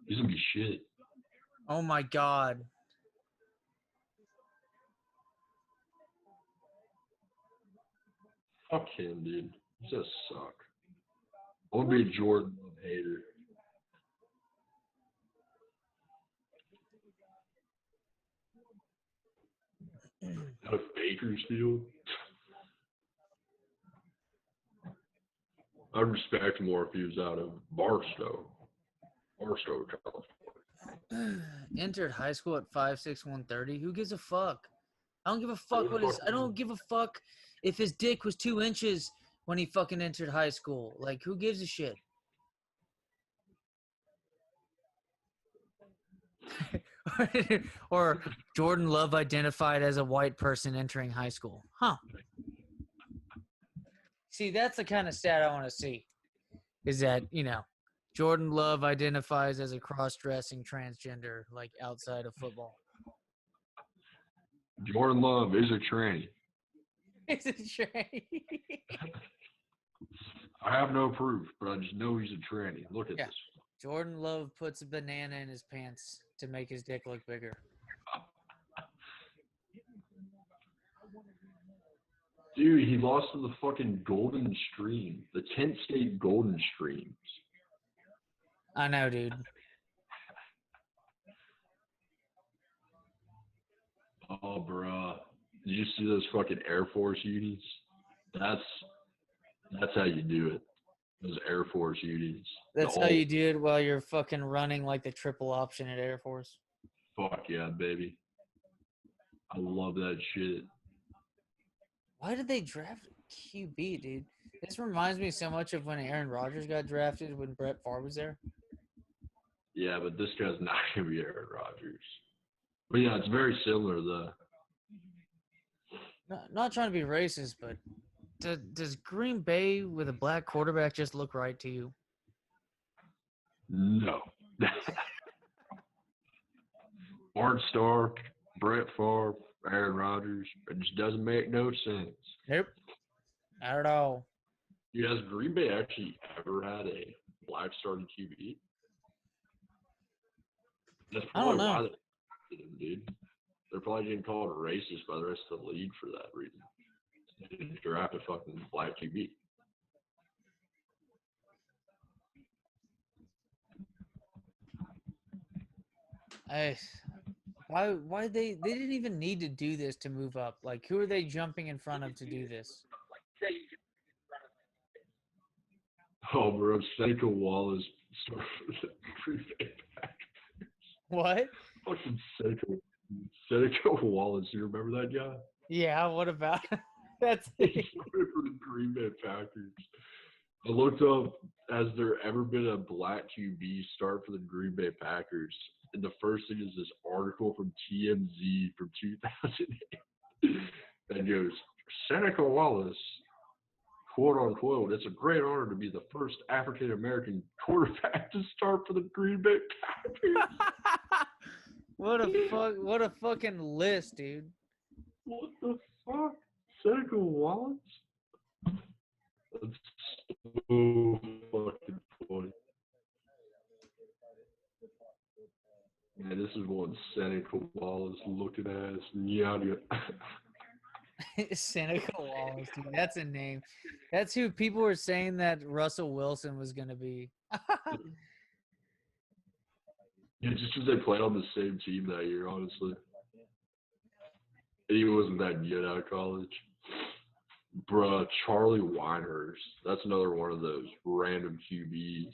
Speaker 2: He's gonna be shit.
Speaker 1: Oh my god.
Speaker 2: Fuck him, dude. He just suck. I want to be a Jordan Love hater. Out of Bakersfield? I'd respect more if he was out of Barstow, California.
Speaker 1: Entered high school at 5'6", 130. Who gives a fuck? I don't give a fuck what his. I don't give a fuck if his dick was 2 inches when he fucking entered high school. Like, who gives a shit? Or Jordan Love identified as a white person entering high school. Huh. See, that's the kind of stat I want to see. Is that, Jordan Love identifies as a cross-dressing transgender, like, outside of football.
Speaker 2: Jordan Love is a tranny.
Speaker 1: It's a tranny.
Speaker 2: I have no proof, but I just know he's a tranny. Look at this.
Speaker 1: Jordan Love puts a banana in his pants to make his dick look bigger.
Speaker 2: Dude, he lost to the fucking Golden Stream. The Kent State Golden Streams.
Speaker 1: I know, dude.
Speaker 2: Oh, bruh. Did you see those fucking Air Force unis? That's how you do it. Those Air Force unis.
Speaker 1: That's how you do it while you're fucking running like the triple option at Air Force.
Speaker 2: Fuck yeah, baby. I love that shit.
Speaker 1: Why did they draft QB, dude? This reminds me so much of when Aaron Rodgers got drafted when Brett Favre was there.
Speaker 2: Yeah, but this guy's not going to be Aaron Rodgers. But yeah, it's very similar, though.
Speaker 1: Not trying to be racist, but does Green Bay with a black quarterback just look right to you?
Speaker 2: No. Bart Starr, Brett Favre, Aaron Rodgers. It just doesn't make no sense.
Speaker 1: Nope. Not at all.
Speaker 2: Dude, has Green Bay actually ever had a black starting QB? That's probably why they drafted him, dude. They're probably getting called racist by the rest of the league for that reason. They draft a fucking black QB.
Speaker 1: Why they didn't even need to do this to move up? Like, who are they jumping in front of to do this?
Speaker 2: Oh, bro, Seneca Wallace started for the Green Bay Packers.
Speaker 1: What?
Speaker 2: Fucking Seneca Wallace. You remember that guy?
Speaker 1: Yeah, what about that's
Speaker 2: He started for the Green Bay Packers. I looked up, has there ever been a black QB start for the Green Bay Packers? And the first thing is this article from TMZ from 2008 that goes, Seneca Wallace, quote unquote, it's a great honor to be the first African American quarterback to start for the Green Bay Packers.
Speaker 1: What a fucking list, dude.
Speaker 2: What the fuck? Seneca Wallace? That's so fucking funny. Man, this is one Seneca Wallace looking ass. Yada.
Speaker 1: Seneca Wallace, dude. That's a name. That's who people were saying that Russell Wilson was going to be.
Speaker 2: Yeah, just because they played on the same team that year, honestly. And he wasn't that good out of college. Bruh, Charlie Weinhurst. That's another one of those random QBs.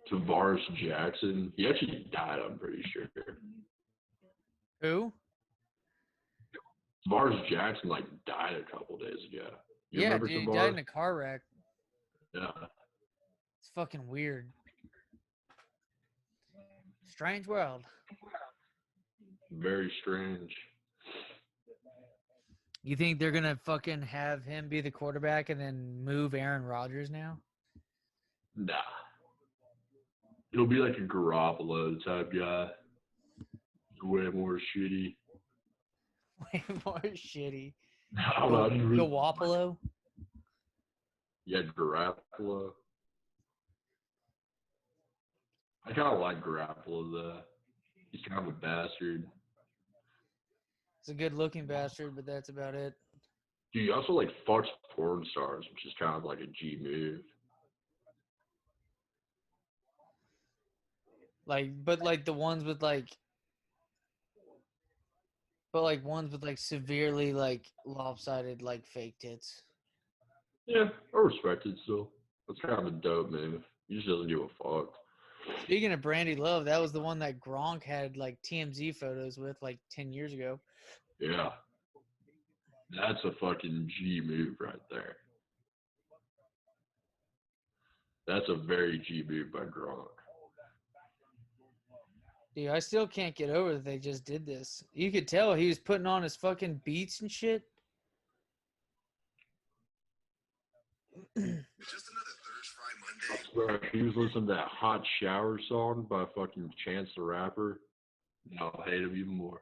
Speaker 2: Tavares Jackson. He actually died, I'm pretty sure.
Speaker 1: Who?
Speaker 2: Tavares Jackson, like, died a couple days ago. You
Speaker 1: Yeah,
Speaker 2: remember
Speaker 1: dude, he
Speaker 2: Tavares?
Speaker 1: died in a car wreck.
Speaker 2: Yeah.
Speaker 1: It's fucking weird. Strange world.
Speaker 2: Very strange.
Speaker 1: You think they're gonna fucking have him be the quarterback and then move Aaron Rodgers now?
Speaker 2: Nah. He'll be like a Garoppolo type guy. Way more shitty.
Speaker 1: Way more shitty.
Speaker 2: I don't know. I just really-
Speaker 1: Garoppolo?
Speaker 2: Yeah, Garoppolo. I kind of like Garoppolo, though. He's kind of a bastard.
Speaker 1: He's a good-looking bastard, but that's about it.
Speaker 2: Dude, he also like fucks porn stars, which is kind of like a G move.
Speaker 1: Like, but like the ones with like, but like ones with like severely like lopsided like fake tits.
Speaker 2: Yeah, I respect it still. That's kind of a dope move. He just doesn't give a fuck.
Speaker 1: Speaking of Brandy Love, that was the one that Gronk had like TMZ photos with like 10 years ago.
Speaker 2: Yeah. That's a fucking G move right there. That's a very G move by Gronk.
Speaker 1: Dude, I still can't get over that they just did this. You could tell he was putting on his fucking beats and shit.
Speaker 3: Just another Thirst Fry Monday.
Speaker 2: I swear, if he was listening to that Hot Shower song by fucking Chance the Rapper, I'll hate him even more.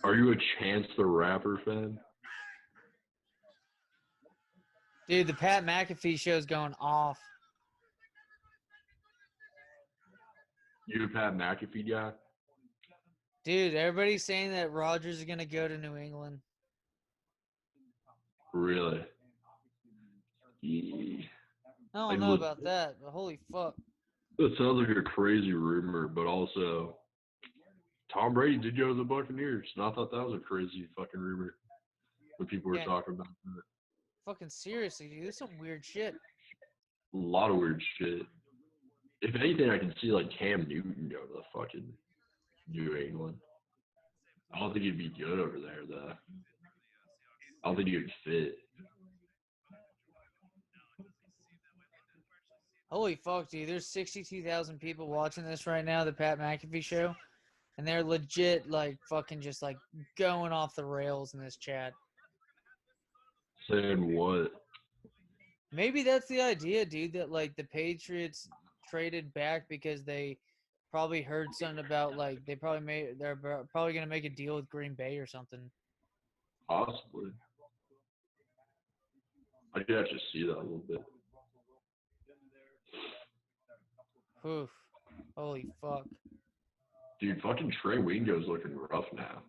Speaker 2: Are you a Chance the Rapper fan?
Speaker 1: Dude, the Pat McAfee show's going off.
Speaker 2: You a Pat McAfee guy?
Speaker 1: Dude, everybody's saying that Rodgers is going to go to New England.
Speaker 2: Really? Yeah.
Speaker 1: I don't
Speaker 2: Like,
Speaker 1: know about that, but holy fuck.
Speaker 2: That sounds like a crazy rumor, but also Tom Brady did go to the Buccaneers, and I thought that was a crazy fucking rumor when people were
Speaker 1: Yeah.
Speaker 2: talking about that.
Speaker 1: Fucking seriously, dude. This is some weird shit.
Speaker 2: A lot of weird shit. If anything, I can see like Cam Newton go to the fucking New England. I don't think he'd be good over there, though. I don't think he would fit.
Speaker 1: Holy fuck, dude. There's 62,000 people watching this right now, the Pat McAfee show. And they're legit, like, fucking just, like, going off the rails in this chat.
Speaker 2: Saying what?
Speaker 1: Maybe that's the idea, dude, that, like, the Patriots traded back because they probably heard something about, like, they're probably going to make a deal with Green Bay or something.
Speaker 2: Possibly. I could actually see that a little bit.
Speaker 1: Oof. Holy fuck.
Speaker 2: Dude, fucking Trey Wingo's looking rough now.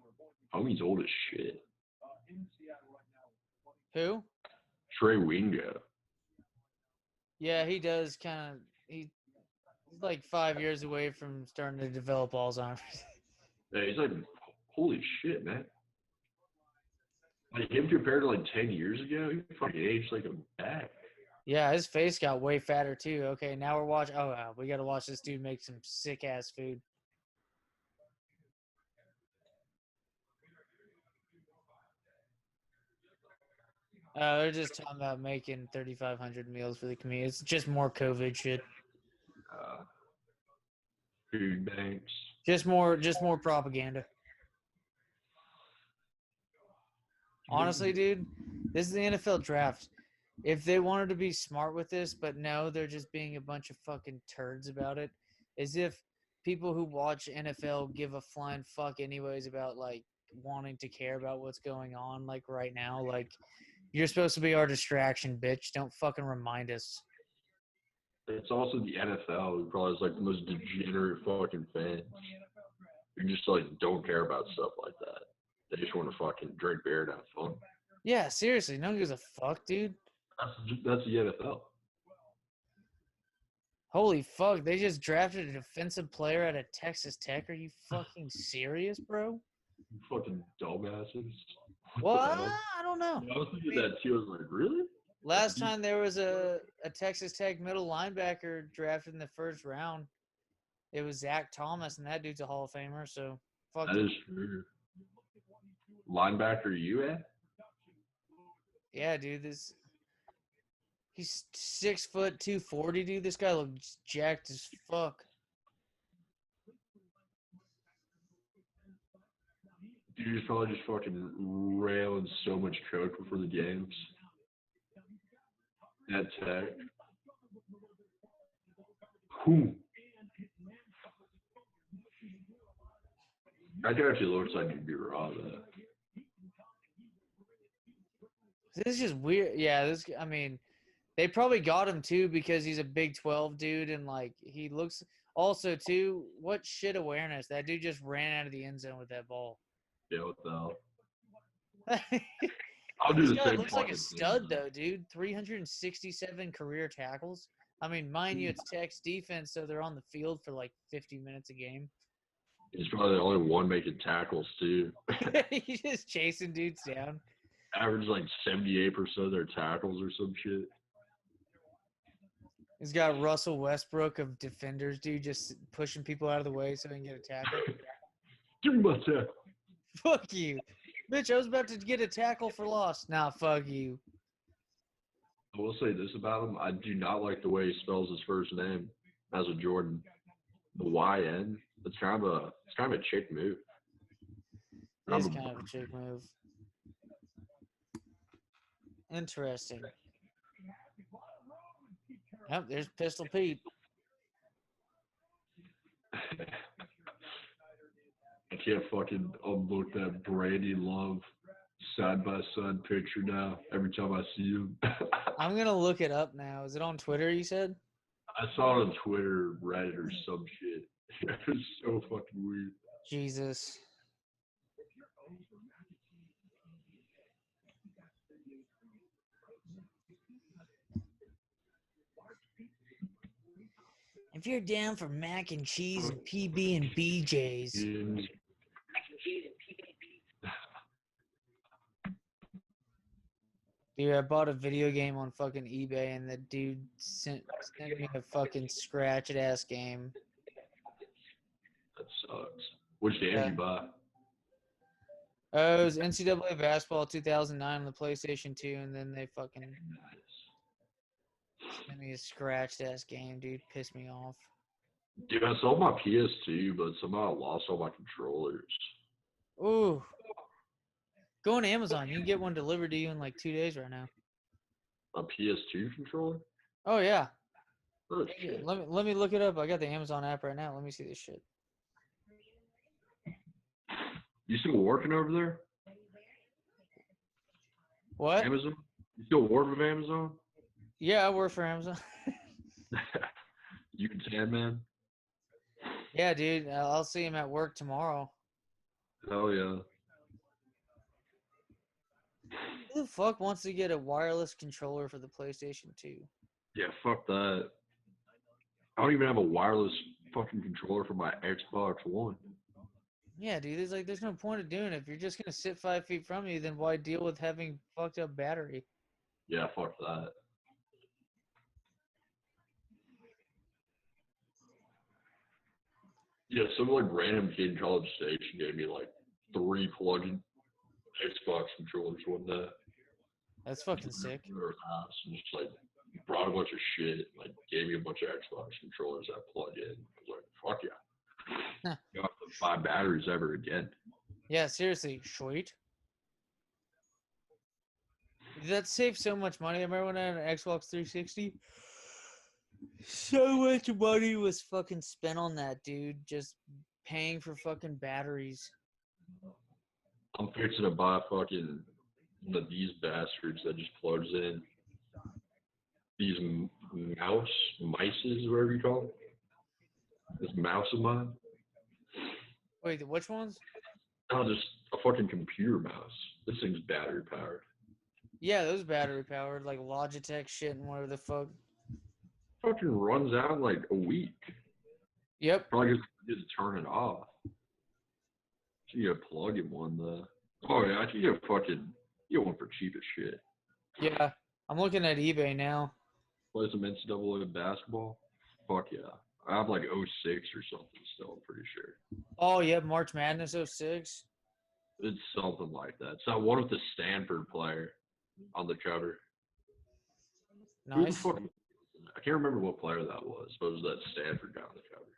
Speaker 2: Homie's old as shit.
Speaker 1: Who?
Speaker 2: Trey Wingo.
Speaker 1: Yeah, he does kind of. He's like 5 years away from starting to develop Alzheimer's.
Speaker 2: Yeah, he's like, holy shit, man. Like him compared to like 10 years ago, he fucking aged like a bag.
Speaker 1: Yeah, his face got way fatter too. Okay, now we're watching. Oh, wow, we got to watch this dude make some sick ass food. They're just talking about making 3,500 meals for the community. It's just more COVID shit.
Speaker 2: Food banks.
Speaker 1: Just more propaganda. Honestly, dude, this is the NFL draft. If they wanted to be smart with this, but no, they're just being a bunch of fucking turds about it. As if people who watch NFL give a flying fuck anyways about, like, wanting to care about what's going on, like, right now. Like, you're supposed to be our distraction, bitch. Don't fucking remind us.
Speaker 2: It's also the NFL, who probably is like the most degenerate fucking fans. Who just like don't care about stuff like that. They just want to fucking drink beer and have fun.
Speaker 1: Yeah, seriously, no one gives a fuck, dude.
Speaker 2: That's the NFL.
Speaker 1: Holy fuck, they just drafted a defensive player out of Texas Tech. Are you fucking serious, bro?
Speaker 2: You fucking dumbasses.
Speaker 1: What?
Speaker 2: The hell?
Speaker 1: I don't know.
Speaker 2: I was thinking that too. I was like, really?
Speaker 1: Last time there was a Texas Tech middle linebacker drafted in the first round. It was Zach Thomas, and that dude's a Hall of Famer, so fuck
Speaker 2: That
Speaker 1: it.
Speaker 2: is true. Linebacker, you at?
Speaker 1: Yeah, dude, he's 6 foot 240, dude. This guy looks jacked as fuck.
Speaker 2: Dude, he's probably just fucking railing so much coke before the games. That Tech. Whew. That guy actually looks like he'd be raw, though.
Speaker 1: This is just weird. Yeah, I mean, they probably got him too because he's a Big 12 dude, and like he looks. Also, too, what shit awareness? That dude just ran out of the end zone with that ball.
Speaker 2: Yeah, what the hell?
Speaker 1: I'll
Speaker 2: do
Speaker 1: this
Speaker 2: the
Speaker 1: guy
Speaker 2: same
Speaker 1: looks like a
Speaker 2: fucking
Speaker 1: stud,
Speaker 2: thing.
Speaker 1: though, dude. 367 career tackles. I mean, mind you, it's Tech's defense, so they're on the field for like 50 minutes a game.
Speaker 2: He's probably the only one making tackles, too.
Speaker 1: He's just chasing dudes down.
Speaker 2: Average like 78% of their tackles or some shit.
Speaker 1: He's got Russell Westbrook of defenders, dude, just pushing people out of the way so he can get a tackle.
Speaker 2: Give me my tackle.
Speaker 1: Fuck you. Bitch, I was about to get a tackle for loss. Nah, fuck you.
Speaker 2: I will say this about him. I do not like the way he spells his first name as a Jordan. The YN. It's kind of a chick move.
Speaker 1: It is kind of a chick move. Interesting. Yep, there's Pistol Pete.
Speaker 2: I can't fucking unlook that Brandy Love side-by-side picture now every time I see him.
Speaker 1: I'm going to look it up now. Is it on Twitter, you said?
Speaker 2: I saw it on Twitter, Reddit, or some shit. It was so fucking weird.
Speaker 1: Jesus. If you're down for mac and cheese and PB and BJ's. Dude, I bought a video game on fucking eBay, and the dude sent me a fucking scratched-ass game.
Speaker 2: That sucks. Which game did you buy?
Speaker 1: It was NCAA Basketball 2009 on the PlayStation 2, and then they fucking sent me a scratched-ass game, dude. Pissed me off.
Speaker 2: Dude, I sold my PS2, but somehow I lost all my controllers.
Speaker 1: Ooh. Go on Amazon. You can get one delivered to you in like 2 days right now.
Speaker 2: A PS2 controller?
Speaker 1: Oh, yeah.
Speaker 2: Oh, shit.
Speaker 1: Let me look it up. I got the Amazon app right now. Let me see this shit.
Speaker 2: You still working over there?
Speaker 1: What?
Speaker 2: Amazon? You still work with Amazon?
Speaker 1: Yeah, I work for Amazon.
Speaker 2: You can tan, man?
Speaker 1: Yeah, dude. I'll see him at work tomorrow.
Speaker 2: Hell yeah.
Speaker 1: Who the fuck wants to get a wireless controller for the PlayStation 2?
Speaker 2: Yeah, fuck that. I don't even have a wireless fucking controller for my Xbox One.
Speaker 1: Yeah, dude. There's no point of doing it. If you're just gonna sit 5 feet from you, then why deal with having fucked up battery?
Speaker 2: Yeah, fuck that. Yeah, some like random kid in College Station gave me like 3 plug-in Xbox controllers one day.
Speaker 1: That's fucking sick.
Speaker 2: And just like brought a bunch of shit, like gave me a bunch of Xbox controllers that plug in. I was like, fuck yeah.
Speaker 1: Huh.
Speaker 2: You don't have to buy batteries ever again.
Speaker 1: Yeah, seriously, sweet. That saved so much money. I remember when I had an Xbox 360. So much money was fucking spent on that, dude. Just paying for fucking batteries.
Speaker 2: I'm fixing to buy fucking one of these bastards that just plugs in. These mices, whatever you call them. This mouse of mine.
Speaker 1: Wait, which ones?
Speaker 2: Oh, just a fucking computer mouse. This thing's battery powered.
Speaker 1: Yeah, those battery powered, like Logitech shit and whatever the fuck.
Speaker 2: Fucking runs out in like a week.
Speaker 1: Yep.
Speaker 2: Probably just turn it off. So you gotta plug in one though. Oh yeah, I think you get one for cheap as shit.
Speaker 1: Yeah, I'm looking at eBay now.
Speaker 2: Play some NCAA basketball. Fuck yeah. I have like 06 or something still, I'm pretty sure.
Speaker 1: Oh, yeah, March Madness 06.
Speaker 2: It's something like that. It's that one with the Stanford player on the cover. Who the
Speaker 1: Nice.
Speaker 2: fuck? I can't remember what player that was, but it was that Stanford guy on the cover.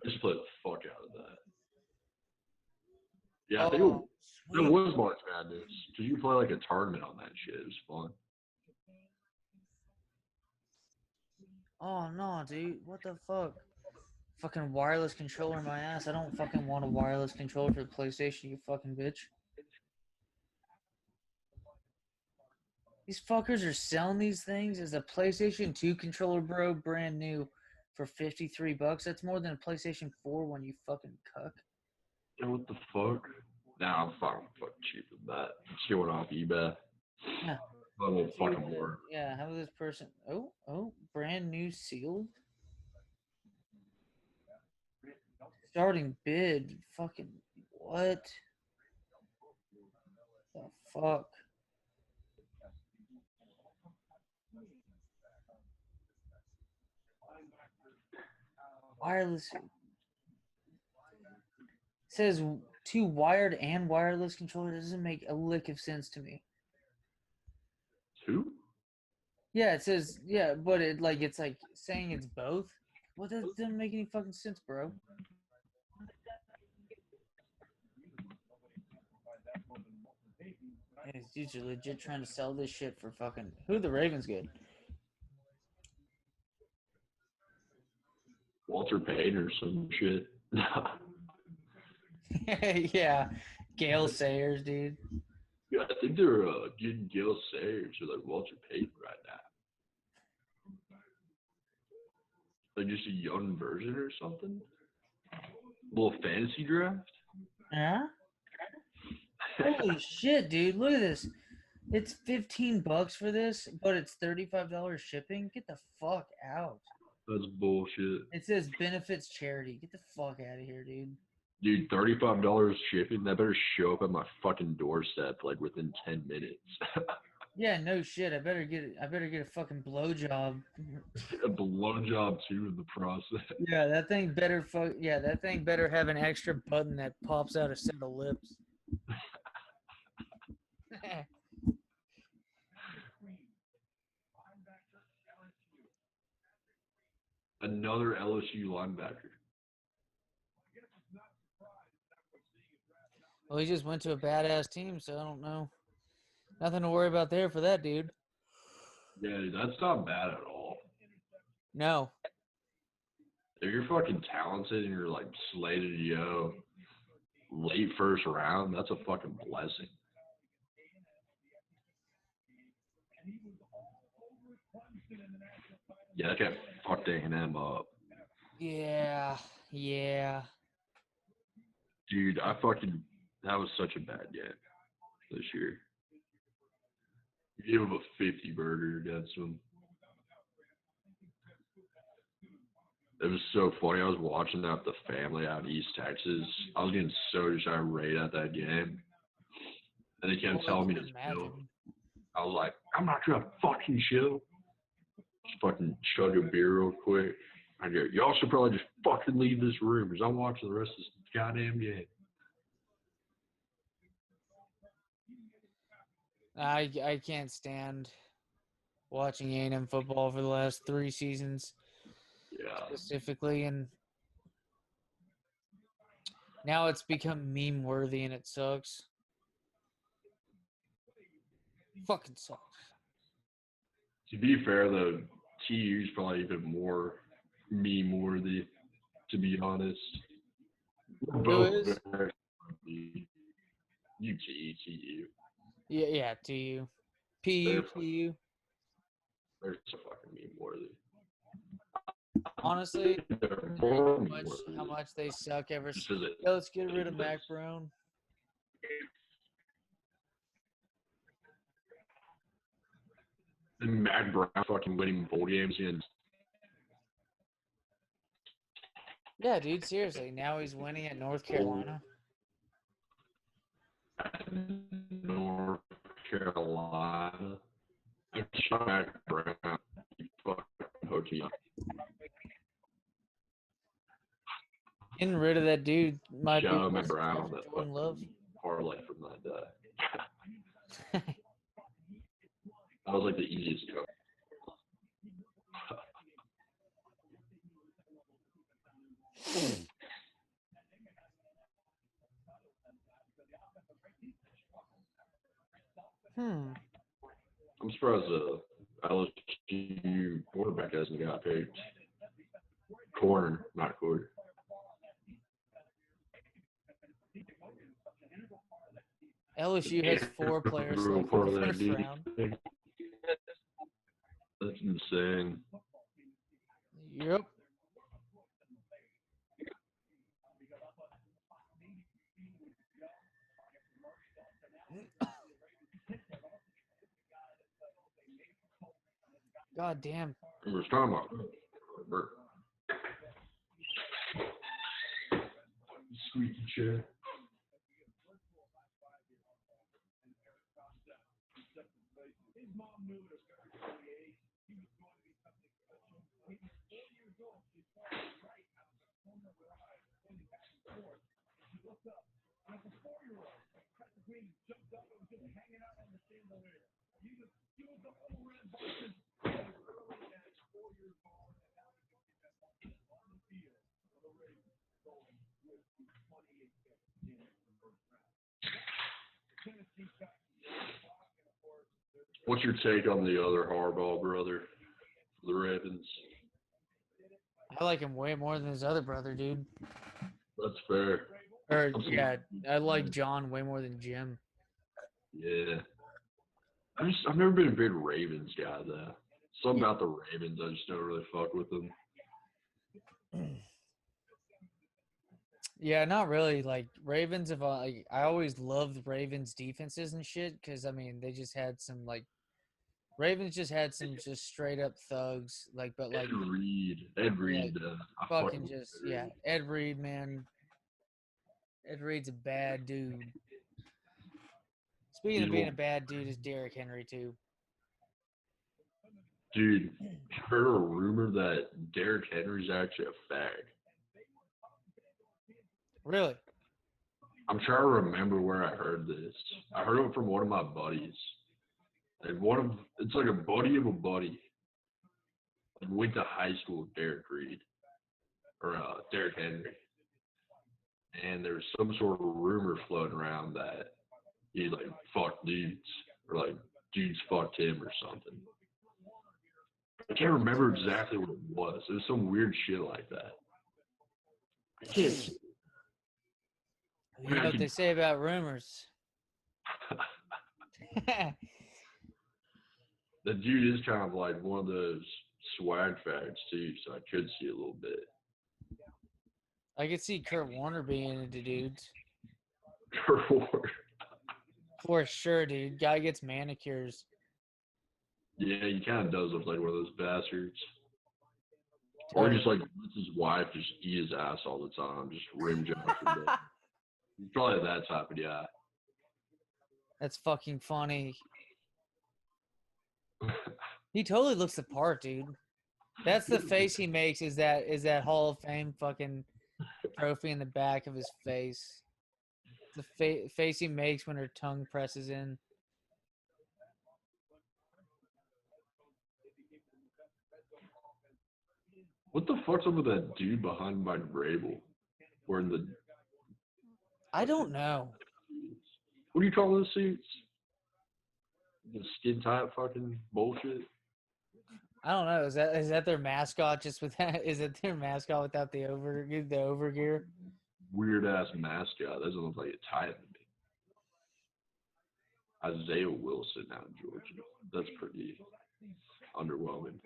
Speaker 2: I just played the fuck out of that. Yeah, I think it
Speaker 1: sweet.
Speaker 2: was March Madness. Cause you play like a tournament on that shit. It was fun.
Speaker 1: Oh, no, dude. What the fuck? Fucking wireless controller in my ass. I don't fucking want a wireless controller for the PlayStation, you fucking bitch. These fuckers are selling these things as a PlayStation 2 controller, bro, brand new for $53. That's more than a PlayStation 4 one, you fucking cuck.
Speaker 2: Yeah, what the fuck? Nah, I'm fucking cheap with that. It's going off eBay.
Speaker 1: Yeah.
Speaker 2: That won't fucking work.
Speaker 1: Yeah, how about this person? Oh, brand new sealed. Starting bid. Fucking what? The fuck? Wireless. It says two wired and wireless controller. Doesn't make a lick of sense to me.
Speaker 2: Two?
Speaker 1: Yeah, it says yeah, but it's like saying it's both. Well, that doesn't make any fucking sense, bro. Yeah, these dudes are legit trying to sell this shit for fucking. Who the Ravens good?
Speaker 2: Walter Payton or some shit.
Speaker 1: Yeah, Gale Sayers, dude.
Speaker 2: Yeah, I think they're getting Gale Sayers or like Walter Payton right now. Like just a young version or something. A little fantasy draft.
Speaker 1: Yeah. Holy shit, dude! Look at this. It's $15 for this, but it's $35 shipping. Get the fuck out.
Speaker 2: That's bullshit.
Speaker 1: It says benefits charity. Get the fuck out of here, dude.
Speaker 2: Dude, $35 shipping, that better show up at my fucking doorstep like within 10 minutes.
Speaker 1: Yeah, no shit. I better get a fucking blowjob.
Speaker 2: A blowjob too in the process.
Speaker 1: Yeah, that thing better have an extra button that pops out a set of lips.
Speaker 2: Another LSU linebacker.
Speaker 1: Well, he just went to a badass team, so I don't know. Nothing to worry about there for that dude.
Speaker 2: Yeah, dude, that's not bad at all.
Speaker 1: No.
Speaker 2: If you're fucking talented and you're like slated to go late first round, that's a fucking blessing. Yeah, that guy fucked A&M up.
Speaker 1: Yeah.
Speaker 2: Dude, that was such a bad game this year. You gave him a 50 burger against him. It was so funny. I was watching that with the family out in East Texas. I was getting so just irate at that game. And they kept telling me to chill. I was like, I'm not gonna fucking chill. Just fucking chug a beer real quick. I go, y'all should probably just fucking leave this room because I'm watching the rest of this goddamn game.
Speaker 1: I can't stand watching A&M football for the last 3 seasons.
Speaker 2: Yeah.
Speaker 1: Specifically, and now it's become meme worthy and it sucks. Fucking sucks.
Speaker 2: To be fair though, TU's probably even more meme worthy, to be honest. We're both very UT, TU.
Speaker 1: Yeah, TU. PU.
Speaker 2: They're so fucking meme worthy.
Speaker 1: Honestly,
Speaker 2: They're
Speaker 1: how
Speaker 2: more
Speaker 1: much,
Speaker 2: worthy.
Speaker 1: how much they suck ever.
Speaker 2: Just 'cause
Speaker 1: Yo, let's get rid of Mac Brown.
Speaker 2: And Mac Brown fucking winning bowl games and
Speaker 1: Yeah, dude, seriously. Now he's winning at North Carolina.
Speaker 2: North Carolina. And Mac Brown, you fucking hokey.
Speaker 1: Getting rid of that dude might be
Speaker 2: Shout out Mac
Speaker 1: what's
Speaker 2: Brown
Speaker 1: good
Speaker 2: on
Speaker 1: for
Speaker 2: that
Speaker 1: Jordan Love.
Speaker 2: fucking parlay from that day. That was like the easiest cut. I'm surprised LSU quarterback hasn't got picked. Corner, not quarter.
Speaker 1: LSU has 4 players selected in the first round.
Speaker 2: That's insane.
Speaker 1: Yep. God damn.
Speaker 2: We're talking about squeaky chair. What's your take on the other Harbaugh brother, the Ravens?
Speaker 1: I like him way more than his other brother, dude.
Speaker 2: That's fair.
Speaker 1: Or, yeah, I like John way more than Jim.
Speaker 2: Yeah. I've never been a big Ravens guy, though. Something about the Ravens, I just don't really fuck with them.
Speaker 1: Yeah, not really. Like Ravens have like I always loved Ravens defenses and shit because I mean they just had some like Ravens just had some just straight up thugs like but like
Speaker 2: Ed Reed, I
Speaker 1: fucking just yeah Ed Reed, man. Ed Reed's a bad dude. Speaking of being a bad dude, is Derrick Henry too.
Speaker 2: Dude, heard a rumor that Derrick Henry's actually a fag.
Speaker 1: Really?
Speaker 2: I'm trying to remember where I heard this. I heard it from one of my buddies. And it's like a buddy of a buddy. Like went to high school with Derrick Reed. Or Derrick Henry. And there's some sort of rumor floating around that he like fucked dudes. Or like dudes fucked him or something. I can't remember exactly what it was. It was some weird shit like that. I can't.
Speaker 1: You know what they say about rumors.
Speaker 2: The dude is kind of like one of those swag fags too, so I could see a little bit.
Speaker 1: I could see Kurt Warner being into dudes.
Speaker 2: Kurt Warner.
Speaker 1: For sure, dude. Guy gets manicures.
Speaker 2: Yeah, he kind of does look like one of those bastards. Or just like lets his wife just eat his ass all the time, just rim job for day. He's probably that type of guy.
Speaker 1: That's fucking funny. He totally looks the part, dude. That's the face he makes. Is that Hall of Fame fucking trophy in the back of his face? The face he makes when her tongue presses in.
Speaker 2: What the fuck's up with that dude behind my Vrabel? Wearing the.
Speaker 1: I don't know.
Speaker 2: What do you call those suits? The skin tight fucking bullshit.
Speaker 1: I don't know. Is that their mascot? Just with that? Is it their mascot without the overgear?
Speaker 2: Weird ass mascot. Doesn't look like a tight to me. Isaiah Wilson out in Georgia. That's pretty. underwhelming.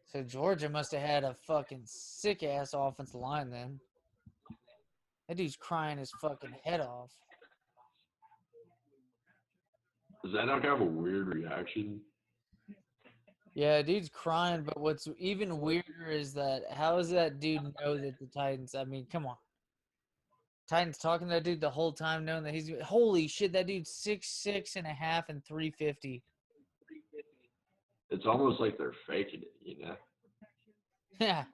Speaker 1: So Georgia must have had a fucking sick ass offensive line then. That dude's crying his fucking head off.
Speaker 2: Is that not kind of a weird reaction?
Speaker 1: Yeah, dude's crying, but what's even weirder is that how does that dude know that the Titans, I mean, come on. Titans talking to that dude the whole time knowing that he's holy shit, that dude's 6'6" and a half and 350.
Speaker 2: It's almost like they're faking it, you know?
Speaker 1: Yeah.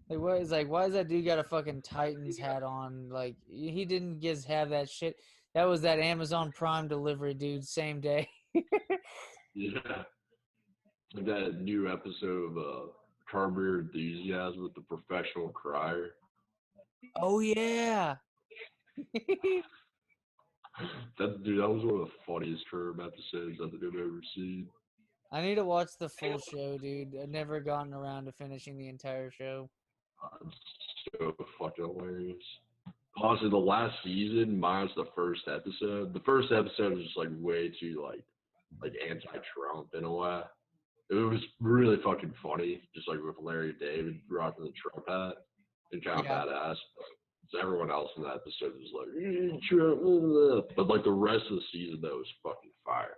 Speaker 1: Like what is like why does that dude got a fucking Titans hat on? Like he didn't just have that shit. That was that Amazon Prime delivery dude, same day.
Speaker 2: Yeah. Like that new episode of Curb Your Enthusiasm with the professional crier.
Speaker 1: Oh yeah.
Speaker 2: That was one of the funniest Curb episodes I think I've ever seen.
Speaker 1: I need to watch the full show, dude. I've never gotten around to finishing the entire show.
Speaker 2: It's so fucking hilarious. Honestly, the last season minus the first episode. The first episode was just like way too like anti-Trump in a way. It was really fucking funny, just like with Larry David rocking the Trump hat and kind of
Speaker 1: Yeah.
Speaker 2: badass. So everyone else in that episode was like, Trump, blah, blah. But like the rest of the season, though, was fucking fire.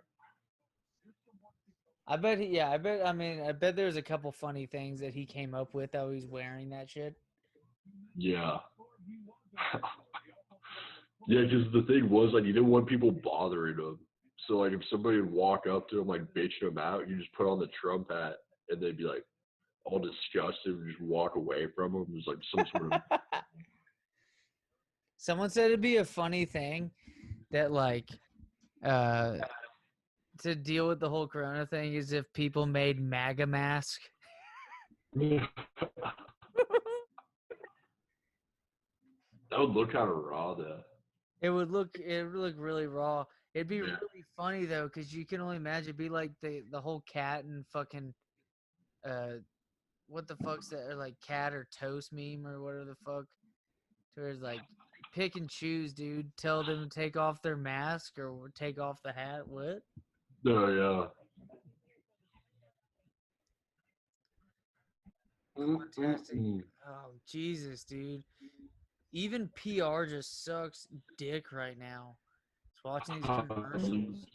Speaker 1: I bet there's a couple funny things that he came up with that he's wearing that shit.
Speaker 2: Yeah. Yeah, because the thing was, like, you didn't want people bothering him. So, like, if somebody would walk up to him, like, bitching him out, you just put on the Trump hat, and they'd be, like, all disgusted and just walk away from him. It was, like, some sort of...
Speaker 1: Someone said it'd be a funny thing that, like, to deal with the whole Corona thing is if people made MAGA mask.
Speaker 2: That would look kind of raw, though.
Speaker 1: It would look really raw. It'd be
Speaker 2: Yeah.
Speaker 1: really funny though, because you can only imagine it'd be like the whole cat and fucking what the fuck's that, or like cat or toast meme or whatever the fuck. To where it's like pick and choose, dude. Tell them to take off their mask or take off the hat. What?
Speaker 2: Oh, yeah.
Speaker 1: Fantastic. Oh Jesus, dude. Even PR just sucks dick right now. Just watching these commercials.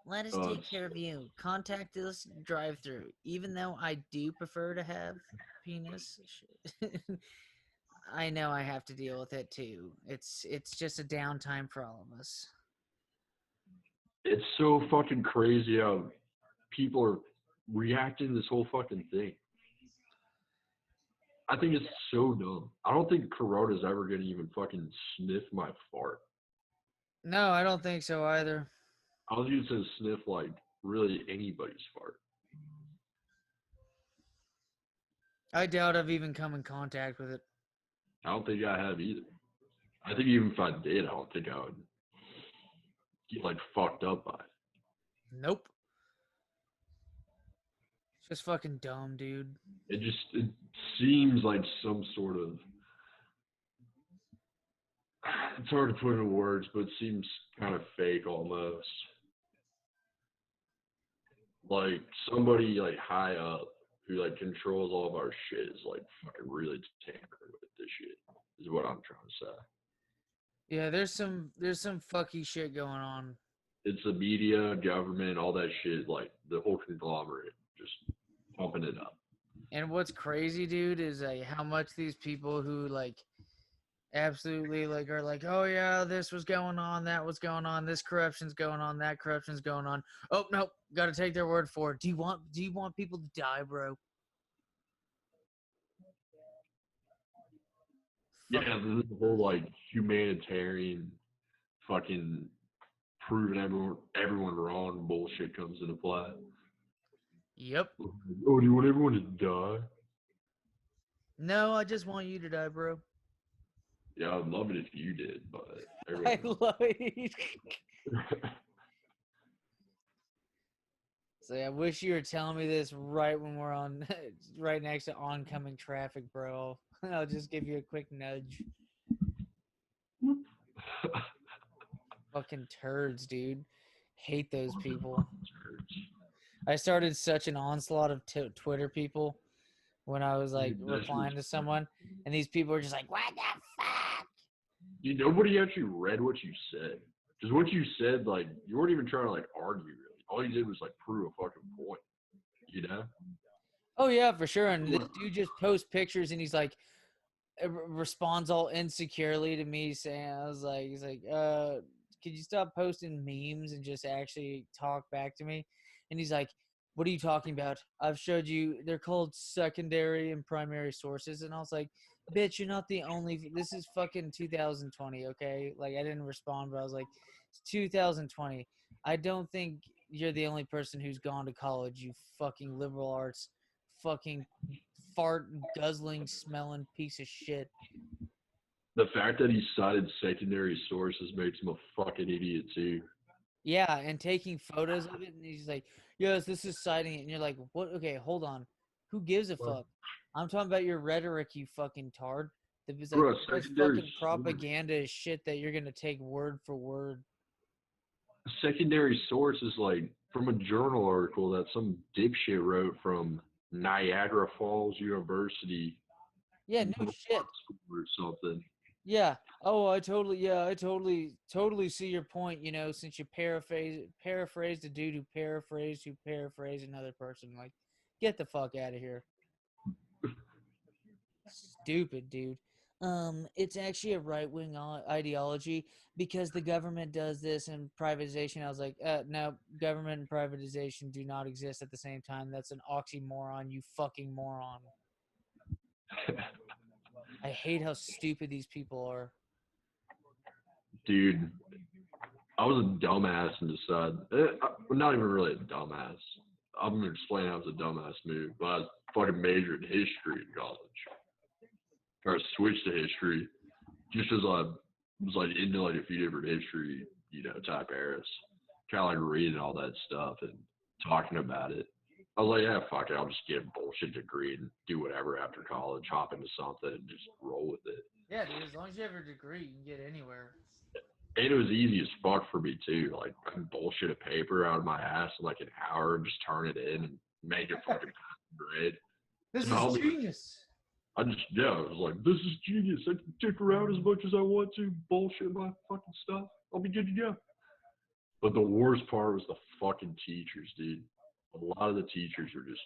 Speaker 1: Let us take care of you. Contact us drive through. Even though I do prefer to have penis, I know I have to deal with it too. It's just a downtime for all of us.
Speaker 2: It's so fucking crazy how people are reacting to this whole fucking thing. I think it's so dumb. I don't think Corona's ever gonna even fucking sniff my fart.
Speaker 1: No, I don't think so either.
Speaker 2: I was used to sniff like really anybody's fart.
Speaker 1: I doubt I've even come in contact with it.
Speaker 2: I don't think I have either. I think even if I did, I don't think I would get like fucked up by it.
Speaker 1: Nope. It's just fucking dumb, dude.
Speaker 2: It seems like some sort of, it's hard to put into words, but it seems kind of fake almost. Like somebody like high up who like controls all of our shit is like fucking really tampering with this shit, is what I'm trying to say.
Speaker 1: Yeah, there's some fucky shit going on.
Speaker 2: It's the media, government, all that shit, like the whole conglomerate just pumping it up.
Speaker 1: And what's crazy, dude, is like how much these people who like absolutely like are like, oh yeah, this was going on, that was going on, this corruption's going on, that corruption's going on. Oh no, gotta take their word for it. Do you want people to die, bro?
Speaker 2: Yeah, the whole like humanitarian fucking proving everyone wrong bullshit comes into play.
Speaker 1: Yep.
Speaker 2: Oh, do you want everyone to die?
Speaker 1: No, I just want you to die, bro.
Speaker 2: Yeah, I'd love it if you did, but
Speaker 1: I love it. So I wish you were telling me this right when we're on, right next to oncoming traffic, bro. I'll just give you a quick nudge. Fucking turds, dude. Hate those people. I started such an onslaught of Twitter people when I was like
Speaker 2: Dude, that shit
Speaker 1: replying to
Speaker 2: was
Speaker 1: someone, and these people were just like, "What the fuck?"
Speaker 2: Dude, nobody actually read what you said. Because what you said, like, you weren't even trying to, like, argue, really. All you did was, like, prove a fucking point, you know?
Speaker 1: Oh yeah, for sure. And this dude just posts pictures, and he's like, responds all insecurely to me saying, I was like, he's like, could you stop posting memes and just actually talk back to me? And he's like, what are you talking about? I've showed you, they're called secondary and primary sources. And I was like, bitch, you're not the only, this is fucking 2020, okay? Like, I didn't respond, but I was like, it's 2020. I don't think you're the only person who's gone to college, you fucking liberal arts, fucking fart guzzling smelling piece of shit.
Speaker 2: The fact that he cited secondary sources makes him a fucking idiot, too.
Speaker 1: Yeah, and taking photos of it, and he's like, yes, this is citing it. And you're like, what? Okay, hold on. Who gives a fuck? I'm talking about your rhetoric, you fucking tard. It's like,
Speaker 2: Bro,
Speaker 1: that's fucking propaganda shit that you're going to take word for word.
Speaker 2: secondary source is, like, from a journal article that some dipshit wrote from Niagara Falls University.
Speaker 1: Yeah, no shit.
Speaker 2: Or something.
Speaker 1: Yeah. Oh, I totally see your point, you know, since you paraphrased a dude who paraphrased another person. Like, get the fuck out of here. Stupid, dude. It's actually a right-wing ideology because the government does this and privatization. I was like, no, government and privatization do not exist at the same time. That's an oxymoron, you fucking moron. I hate how stupid these people are.
Speaker 2: Dude, I was a dumbass and decided, not even really a dumbass. I'm going to explain how it was a dumbass move, but I was fucking majored in history in college. Or I switched to history just as I was like into like a few different history, you know, type eras. Kind of like reading all that stuff and talking about it. I was like, yeah, fuck it. I'll just get a bullshit degree and do whatever after college, hop into something and just roll with it.
Speaker 1: Yeah, dude, as long as you have a degree, you can get anywhere.
Speaker 2: And it was easy as fuck for me too. Like I can bullshit a paper out of my ass in like an hour and just turn it in and make it fucking grade.
Speaker 1: This
Speaker 2: So
Speaker 1: is genius.
Speaker 2: I was like, this is genius. I can dick around as much as I want to, bullshit my fucking stuff. I'll be good to go. But the worst part was the fucking teachers, dude. A lot of the teachers were just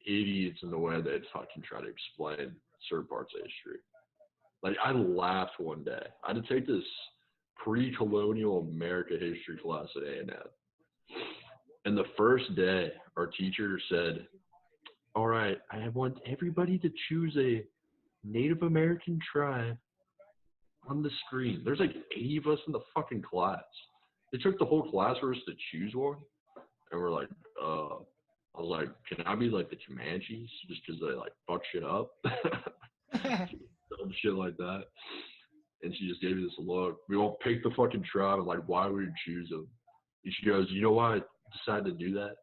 Speaker 2: idiots in the way they fucking try to explain certain parts of history. Like I laughed one day. I had to take this pre-colonial America history class at A&M. And the first day, our teacher said, all right, I want everybody to choose a Native American tribe on the screen. There's like 80 of us in the fucking class. They took the whole class for us to choose one. And we're like, I was like, can I be like the Comanches just because they like fuck shit up? Dumb shit like that. And she just gave me this look. We all picked the fucking tribe and like, why would you choose them? And she goes, you know why I decided to do that?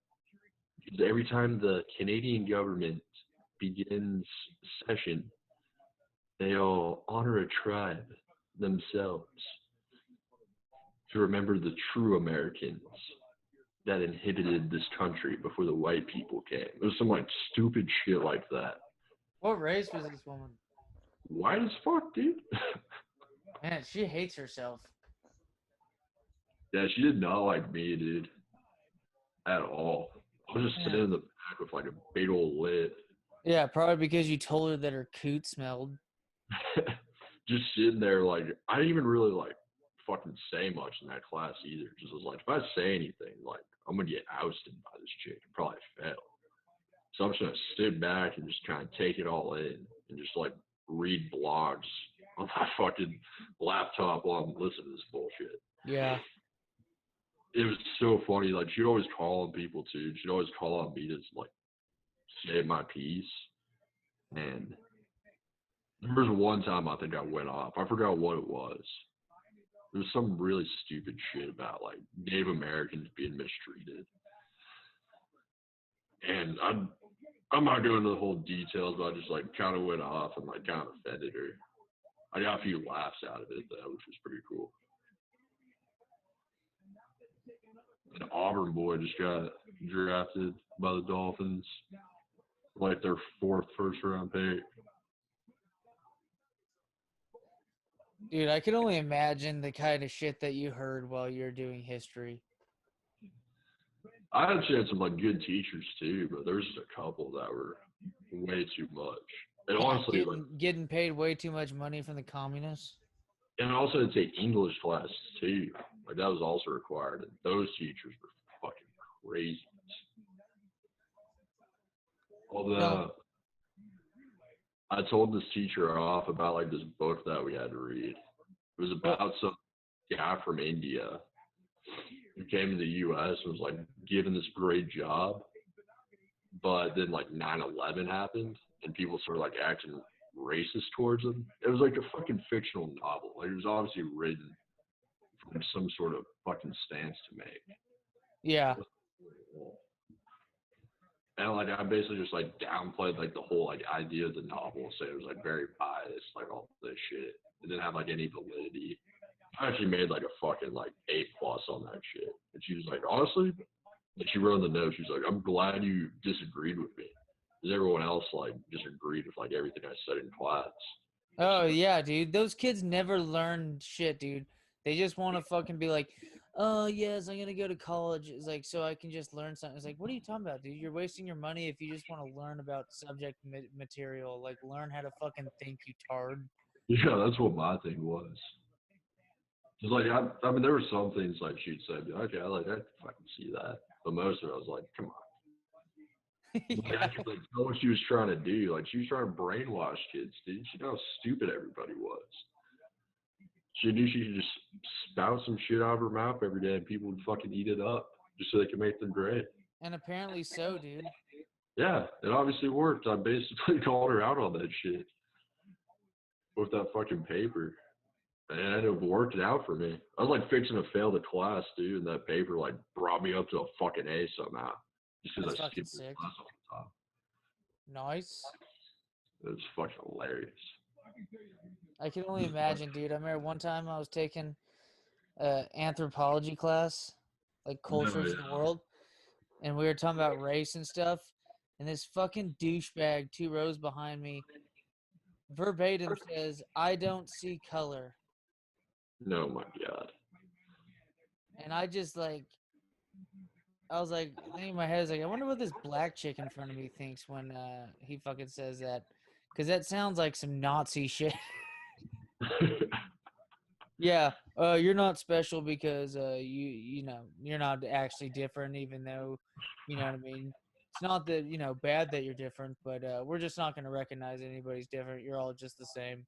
Speaker 2: Because every time the Canadian government begins session, they'll honor a tribe themselves to remember the true Americans that inhabited this country before the white people came. It was some like stupid shit like that.
Speaker 1: What race was this woman?
Speaker 2: White as fuck, dude.
Speaker 1: Man, she hates herself.
Speaker 2: Yeah, she did not like me, dude. At all. I was just sitting in the back with like a big old lid.
Speaker 1: Yeah, probably because you told her that her coot smelled.
Speaker 2: Just sitting there like I didn't even really like fucking say much in that class either. Just was like if I say anything, like I'm gonna get ousted by this chick and probably fail. So I'm just gonna sit back and just kind of take it all in and just like read blogs on my fucking laptop while I'm listening to this bullshit.
Speaker 1: Yeah.
Speaker 2: It was so funny. Like she'd always call on people too. She'd always call on me to like say my piece. And there was one time I think I went off. I forgot what it was. There was some really stupid shit about like Native Americans being mistreated. And I'm not going into the whole details, but I just like kind of went off and like kind of offended her. I got a few laughs out of it though, which was pretty cool. An Auburn boy just got drafted by the Dolphins, like their fourth first-round pick.
Speaker 1: Dude, I can only imagine the kind of shit that you heard while you're doing history.
Speaker 2: I actually had some like good teachers too, but there's just a couple that were way too much. And
Speaker 1: Yeah,
Speaker 2: honestly, like,
Speaker 1: getting paid way too much money from the communists.
Speaker 2: and also to take English classes too. Like that was also required, and those teachers were fucking crazy. Although I told this teacher off about like this book that we had to read. It was about some guy from India who came to the U.S. and was like given this great job, but then like 9/11 happened and people started like acting racist towards him. It was like a fucking fictional novel. Like it was obviously written from some sort of fucking stance to make.
Speaker 1: Yeah.
Speaker 2: And like I basically just like downplayed like the whole like idea of the novel, say it was like very biased, like all this shit. It didn't have like any validity. I actually made like a fucking like A+ on that shit. And she was like, honestly, like she wrote in the note, she's like, I'm glad you disagreed with me. Because everyone else like disagreed with like everything I said in class.
Speaker 1: Oh yeah, dude. Those kids never learn shit, dude. They just want to fucking be like, oh yes, I'm gonna go to college. It's like so I can just learn something. It's like, what are you talking about, dude? You're wasting your money if you just want to learn about subject material. Like, learn how to fucking think, you tard.
Speaker 2: Yeah, that's what my thing was. Just like I mean, there were some things like she'd say, okay, I fucking see that, but most of it I was like, come on. Like, I could like tell what she was trying to do. Like she was trying to brainwash kids, dude. She knew how stupid everybody was. She knew she could just spout some shit out of her mouth every day and people would fucking eat it up just so they could make them great.
Speaker 1: And apparently so, dude.
Speaker 2: Yeah, it obviously worked. I basically called her out on that shit with that fucking paper. And it worked out for me. I was like fixing to fail the class, dude, and that paper like brought me up to a fucking A somehow. Just because
Speaker 1: That's
Speaker 2: I
Speaker 1: fucking
Speaker 2: skipped the
Speaker 1: sick.
Speaker 2: class all the time.
Speaker 1: Nice.
Speaker 2: It was fucking hilarious.
Speaker 1: I can only imagine, dude. I remember one time I was taking anthropology class, like cultures of the world, and we were talking about race and stuff. And this fucking douchebag 2 rows behind me verbatim says, "I don't see color."
Speaker 2: No, my God.
Speaker 1: And I just like, I was like, thinking in my head, I was like, I wonder what this black chick in front of me thinks when he fucking says that, because that sounds like some Nazi shit. Yeah, you're not special because you know you're not actually different, even though, you know what I mean. It's not that bad that you're different, but we're just not gonna recognize anybody's different. You're all just the same.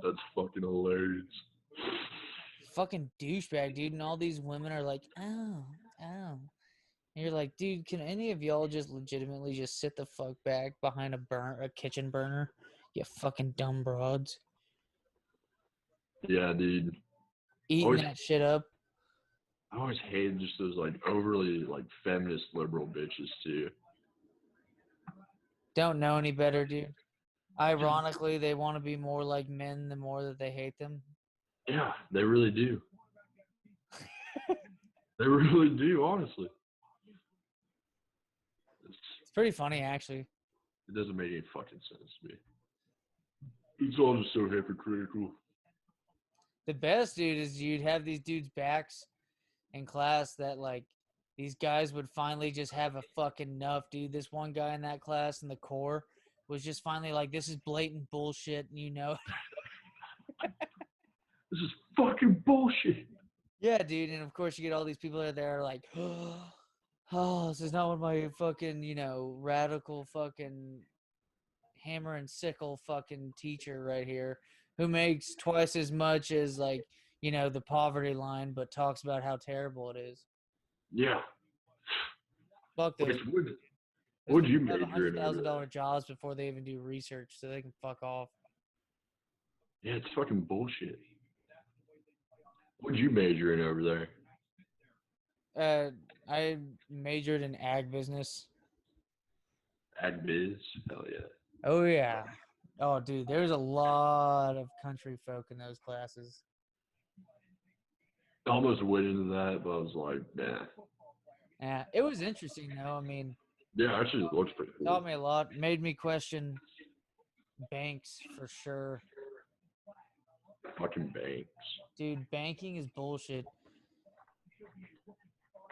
Speaker 2: That's fucking hilarious.
Speaker 1: Fucking douchebag, dude. And all these women are like, oh, oh. And you're like, dude, can any of y'all just legitimately just sit the fuck back behind a kitchen burner? You fucking dumb broads.
Speaker 2: Yeah, dude.
Speaker 1: Eating that shit up.
Speaker 2: I always hated just those like overly like feminist liberal bitches too.
Speaker 1: Don't know any better, dude. Ironically, they want to be more like men the more that they hate them.
Speaker 2: Yeah, they really do. They really do, honestly.
Speaker 1: It's pretty funny, actually.
Speaker 2: It doesn't make any fucking sense to me. It's all just so hypocritical.
Speaker 1: The best, dude, is you'd have these dudes' backs in class that, like, these guys would finally just have a fucking enough, dude. This one guy in that class in the core was just finally like, this is blatant bullshit, and you know.
Speaker 2: This is fucking bullshit.
Speaker 1: Yeah, dude, and of course you get all these people that are like, oh, this is not what my fucking, radical fucking hammer and sickle fucking teacher right here who makes twice as much as like, the poverty line, but talks about how terrible it is.
Speaker 2: Yeah.
Speaker 1: Fuck those.
Speaker 2: What'd you
Speaker 1: Have
Speaker 2: major in over there?
Speaker 1: $100,000 jobs before they even do research, so they can fuck off.
Speaker 2: Yeah, it's fucking bullshit. What'd you major in over there?
Speaker 1: I majored in ag business.
Speaker 2: Ag biz. Hell yeah.
Speaker 1: Oh yeah. Oh dude, there's a lot of country folk in those classes.
Speaker 2: I almost went into that, but I was like, nah.
Speaker 1: Yeah, it was interesting though. I mean,
Speaker 2: Yeah, actually, it looks pretty cool.
Speaker 1: taught me a lot. Made me question banks for sure.
Speaker 2: Fucking banks.
Speaker 1: Dude, banking is bullshit.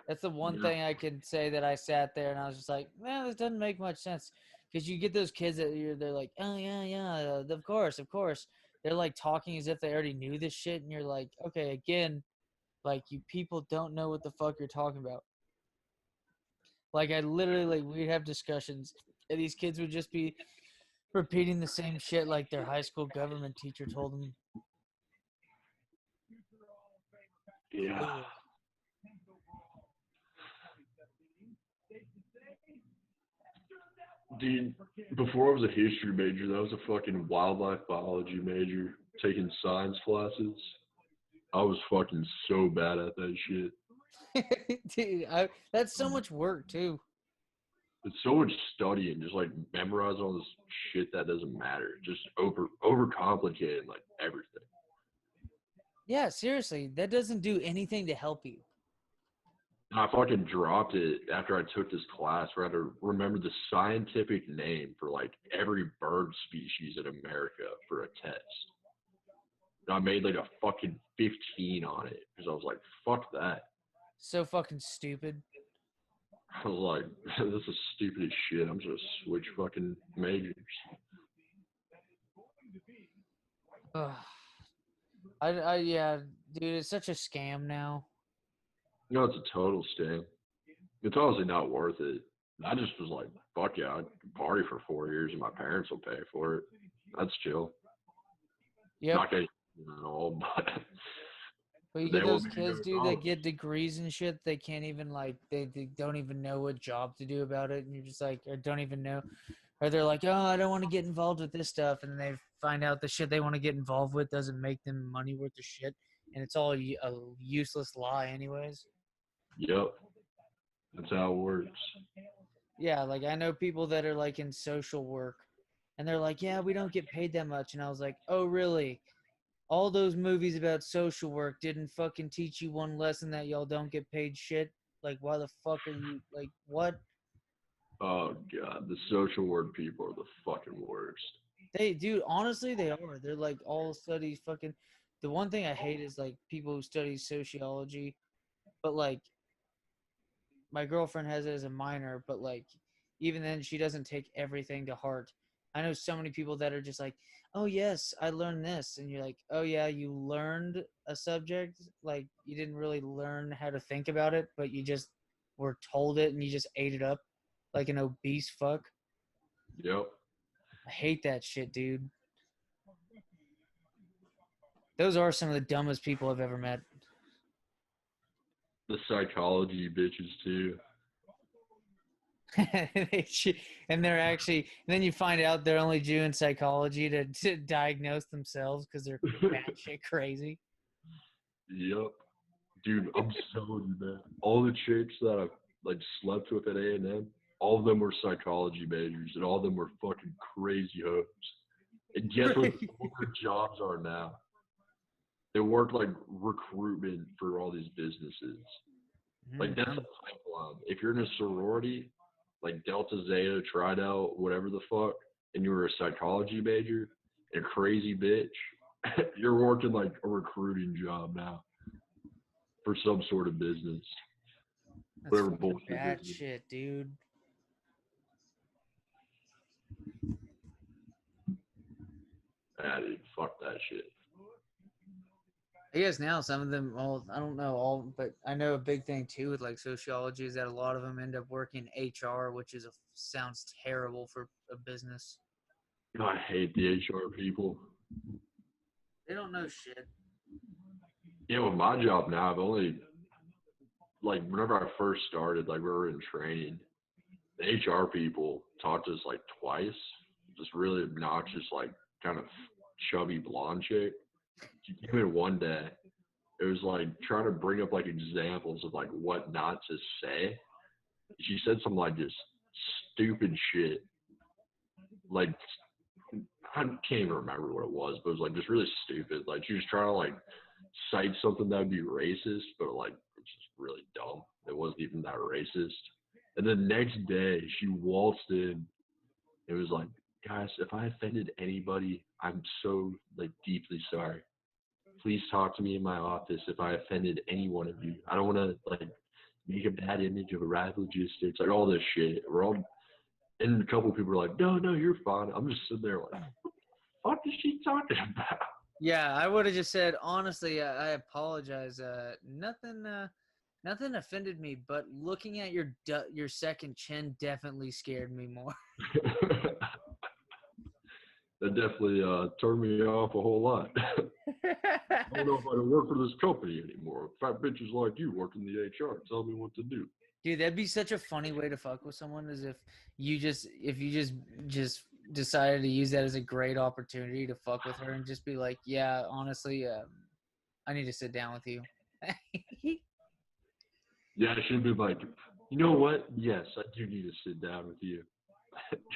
Speaker 1: That's the one
Speaker 2: Yeah.
Speaker 1: thing I could say that I sat there and I was just like, man, this doesn't make much sense. Because you get those kids they're like, oh yeah, yeah, of course, of course. They're like talking as if they already knew this shit, and you're like, okay, again, like you people don't know what the fuck you're talking about. Like I literally like we'd have discussions, and these kids would just be repeating the same shit like their high school government teacher told them.
Speaker 2: Yeah.
Speaker 1: Ugh.
Speaker 2: Dude, before I was a history major, that was a fucking wildlife biology major, taking science classes. I was fucking so bad at that shit.
Speaker 1: Dude, that's so much work too.
Speaker 2: It's so much studying, just like memorize all this shit that doesn't matter. Just overcomplicating like everything.
Speaker 1: Yeah, seriously, that doesn't do anything to help you.
Speaker 2: And I fucking dropped it after I took this class where I had to remember the scientific name for like every bird species in America for a test. And I made like a fucking 15 on it because I was like, fuck that.
Speaker 1: So fucking stupid.
Speaker 2: I was like, this is stupid as shit. I'm just gonna switch fucking majors.
Speaker 1: Ugh. Yeah, dude, it's such a scam now.
Speaker 2: You know, it's a total scam. It's honestly not worth it. I just was like, fuck yeah, I can party for 4 years and my parents will pay for it. That's chill.
Speaker 1: Yep.
Speaker 2: Not getting at all,
Speaker 1: But you
Speaker 2: they
Speaker 1: get
Speaker 2: want
Speaker 1: those
Speaker 2: me to go
Speaker 1: kids,
Speaker 2: to
Speaker 1: dude, that
Speaker 2: college.
Speaker 1: get degrees and shit. They can't even like they don't even know what job to do about it, and you're just like, or don't even know, or they're like, oh, I don't want to get involved with this stuff, and then they find out the shit they want to get involved with doesn't make them money worth of shit, and it's all a useless lie, anyways.
Speaker 2: Yep, that's how it works.
Speaker 1: Yeah, like I know people that are like in social work, and they're like, yeah, we don't get paid that much, and I was like, oh, really? All those movies about social work didn't fucking teach you one lesson that y'all don't get paid shit? Like, why the fuck are you, like, what?
Speaker 2: Oh god, the social work people are the fucking worst.
Speaker 1: Dude, honestly, they are. They're like all studies fucking. The one thing I hate is like people who study sociology, but like my girlfriend has it as a minor, but like even then she doesn't take everything to heart. I know so many people that are just like, "Oh yes, I learned this." And you're like, "Oh yeah, you learned a subject, like you didn't really learn how to think about it, but you just were told it and you just ate it up like an obese fuck."
Speaker 2: Yep.
Speaker 1: I hate that shit, dude. Those are some of the dumbest people I've ever met.
Speaker 2: The psychology bitches too.
Speaker 1: And they're actually, and then you find out they're only doing psychology to diagnose themselves because they're batshit crazy.
Speaker 2: Yep. Dude, I'm so mad. All the chicks that I've like slept with at A&M, all of them were psychology majors, and all of them were fucking crazy hoes. And guess what their jobs are now? They work like recruitment for all these businesses. Like that's a pipeline. If you're in a sorority, like Delta Zeta, Tridel, whatever the fuck, and you're a psychology major and a crazy bitch, you're working like a recruiting job now for some sort of business.
Speaker 1: That's
Speaker 2: Whatever
Speaker 1: fucking
Speaker 2: bullshit
Speaker 1: bad
Speaker 2: business.
Speaker 1: shit, dude.
Speaker 2: Ah, dude, fuck that shit.
Speaker 1: I guess now some of them, all I don't know all, but I know a big thing too with like sociology is that a lot of them end up working HR, which is sounds terrible for a business.
Speaker 2: I hate the HR people.
Speaker 1: They don't know shit.
Speaker 2: Yeah, with my job now, I've only like whenever I first started, like we were in training, the HR people talked to us like twice. Just really obnoxious, like kind of chubby blonde chick. She came in one day. It was like trying to bring up like examples of like what not to say. She said some like just stupid shit. like I can't even remember what it was, but it was like just really stupid. Like she was trying to like cite something that would be racist, but like it's just really dumb. It wasn't even that racist. And the next day she waltzed in. It was like, guys, if I offended anybody, I'm so like deeply sorry. Please talk to me in my office if I offended any one of you. I don't want to like make a bad image of Arrive Logistics, like all this shit. We're all, and a couple of people are like, no, no, you're fine. I'm just sitting there like, what is she talking about?
Speaker 1: Yeah, I would have just said honestly, I apologize. Nothing offended me, but looking at your second chin definitely scared me more.
Speaker 2: That definitely turned me off a whole lot. I don't know if I can work for this company anymore. Fat bitches like you work in the HR, tell me what to do.
Speaker 1: Dude, that'd be such a funny way to fuck with someone, is if you just decided to use that as a great opportunity to fuck with her and just be like, yeah, honestly, I need to sit down with you.
Speaker 2: Yeah, I should be like, you know what? Yes, I do need to sit down with you.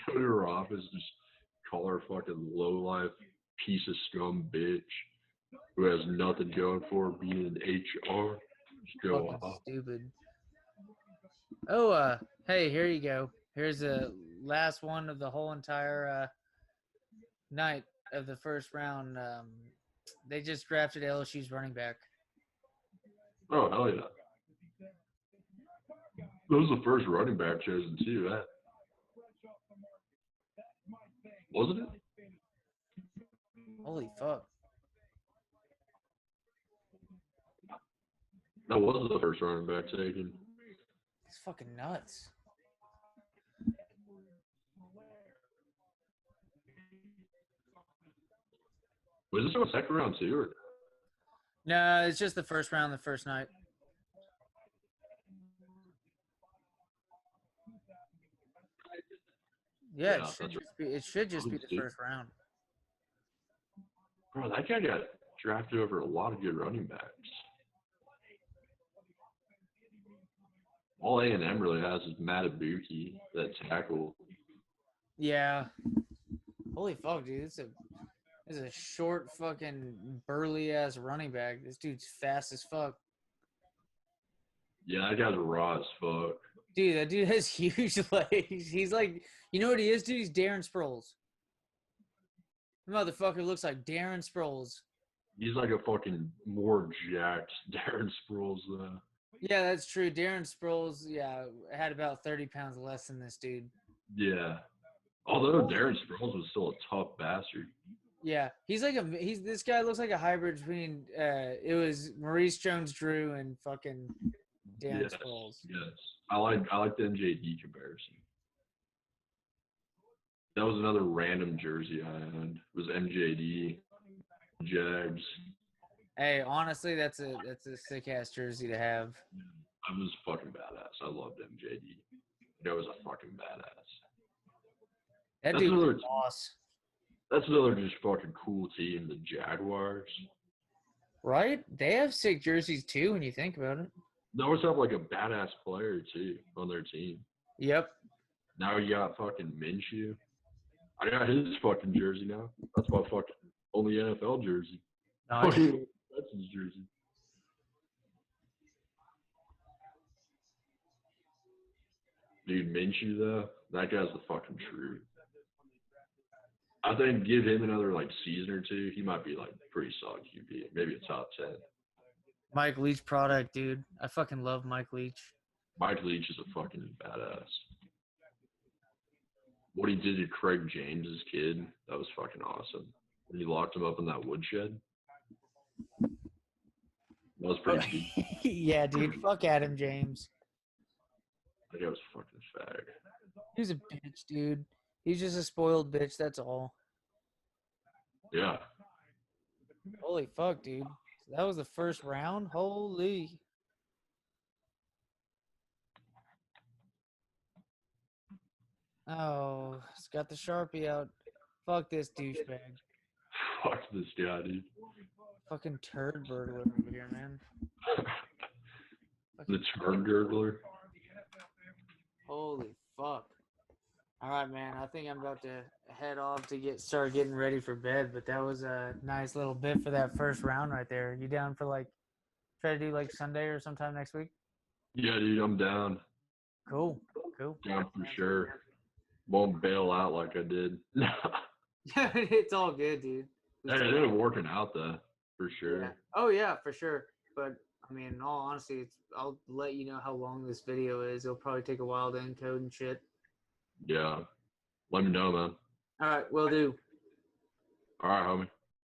Speaker 2: Go to her office, just call her fucking low life piece of scum bitch who has nothing going for her being in HR. Just go
Speaker 1: Fucking
Speaker 2: off.
Speaker 1: stupid. Oh, hey, here you go. Here's the last one of the whole entire night of the first round. They just drafted LSU's running back.
Speaker 2: Oh hell yeah! That was the first running back chosen too. That wasn't it?
Speaker 1: Holy fuck.
Speaker 2: That was the first running back taken.
Speaker 1: It's fucking nuts.
Speaker 2: Was this on second round too? Or?
Speaker 1: No, it's just the first round, the first night. Yeah, it should just be the first round.
Speaker 2: Bro, that guy got drafted over a lot of good running backs. All A&M really has is Matabuki, that tackle.
Speaker 1: Yeah. Holy fuck, dude. This is a short fucking burly ass running back. This dude's fast as fuck.
Speaker 2: Yeah, that guy's raw as fuck.
Speaker 1: Dude, that dude has huge legs. He's like, you know what he is, dude? He's Darren Sproles. The motherfucker looks like Darren Sproles.
Speaker 2: He's like a fucking more jacked Darren Sproles, though.
Speaker 1: Yeah, that's true. Darren Sproles, yeah, had about 30 pounds less than this dude.
Speaker 2: Yeah. Although Darren Sproles was still a tough bastard.
Speaker 1: Yeah, this guy looks like a hybrid between it was Maurice Jones-Drew and fucking Darren Sproles.
Speaker 2: Yes. I like the MJD comparison. That was another random jersey I had. It was MJD, Jags.
Speaker 1: Hey, honestly, that's a sick ass jersey to have.
Speaker 2: I was fucking badass. I loved MJD. That was a fucking badass.
Speaker 1: That dude was a boss.
Speaker 2: That's another just fucking cool team, the Jaguars.
Speaker 1: Right? They have sick jerseys too when you think about it.
Speaker 2: They always have like a badass player too on their team.
Speaker 1: Yep.
Speaker 2: Now you got fucking Minshew. I got his fucking jersey now. That's my fucking only NFL jersey.
Speaker 1: Nice.
Speaker 2: That's his jersey. Dude, Minshew though, that guy's the fucking truth. I think give him another like season or two, he might be like pretty solid QB, maybe a top 10.
Speaker 1: Mike Leach product, dude. I fucking love Mike Leach.
Speaker 2: Mike Leach is a fucking badass. What he did to Craig James' kid, that was fucking awesome. When he locked him up in that woodshed. That was pretty deep.
Speaker 1: Yeah, dude. Fuck Adam James.
Speaker 2: That guy was fucking fag.
Speaker 1: He was a bitch, dude. He's just a spoiled bitch, that's all.
Speaker 2: Yeah.
Speaker 1: Holy fuck, dude. So that was the first round? Holy. Oh, it's got the Sharpie out. Fuck this douchebag.
Speaker 2: Fuck this guy, dude.
Speaker 1: Fucking turd burglar over here, man.
Speaker 2: The turd gurgler.
Speaker 1: Holy fuck. All right. right, man. I think I'm about to head off to start getting ready for bed. But that was a nice little bit for that first round right there. You down for like try to do like Sunday or sometime next week?
Speaker 2: Yeah, dude, I'm down.
Speaker 1: Cool.
Speaker 2: Down for sure. Won't bail out like I did.
Speaker 1: Yeah, it's all good, dude.
Speaker 2: Hey, it ended up working out though, for sure.
Speaker 1: Yeah. Oh yeah, for sure. But I mean, in all honesty, I'll let you know how long this video is. It'll probably take a while to encode and shit.
Speaker 2: Yeah. Let me know, man.
Speaker 1: All right, will do.
Speaker 2: All right, homie.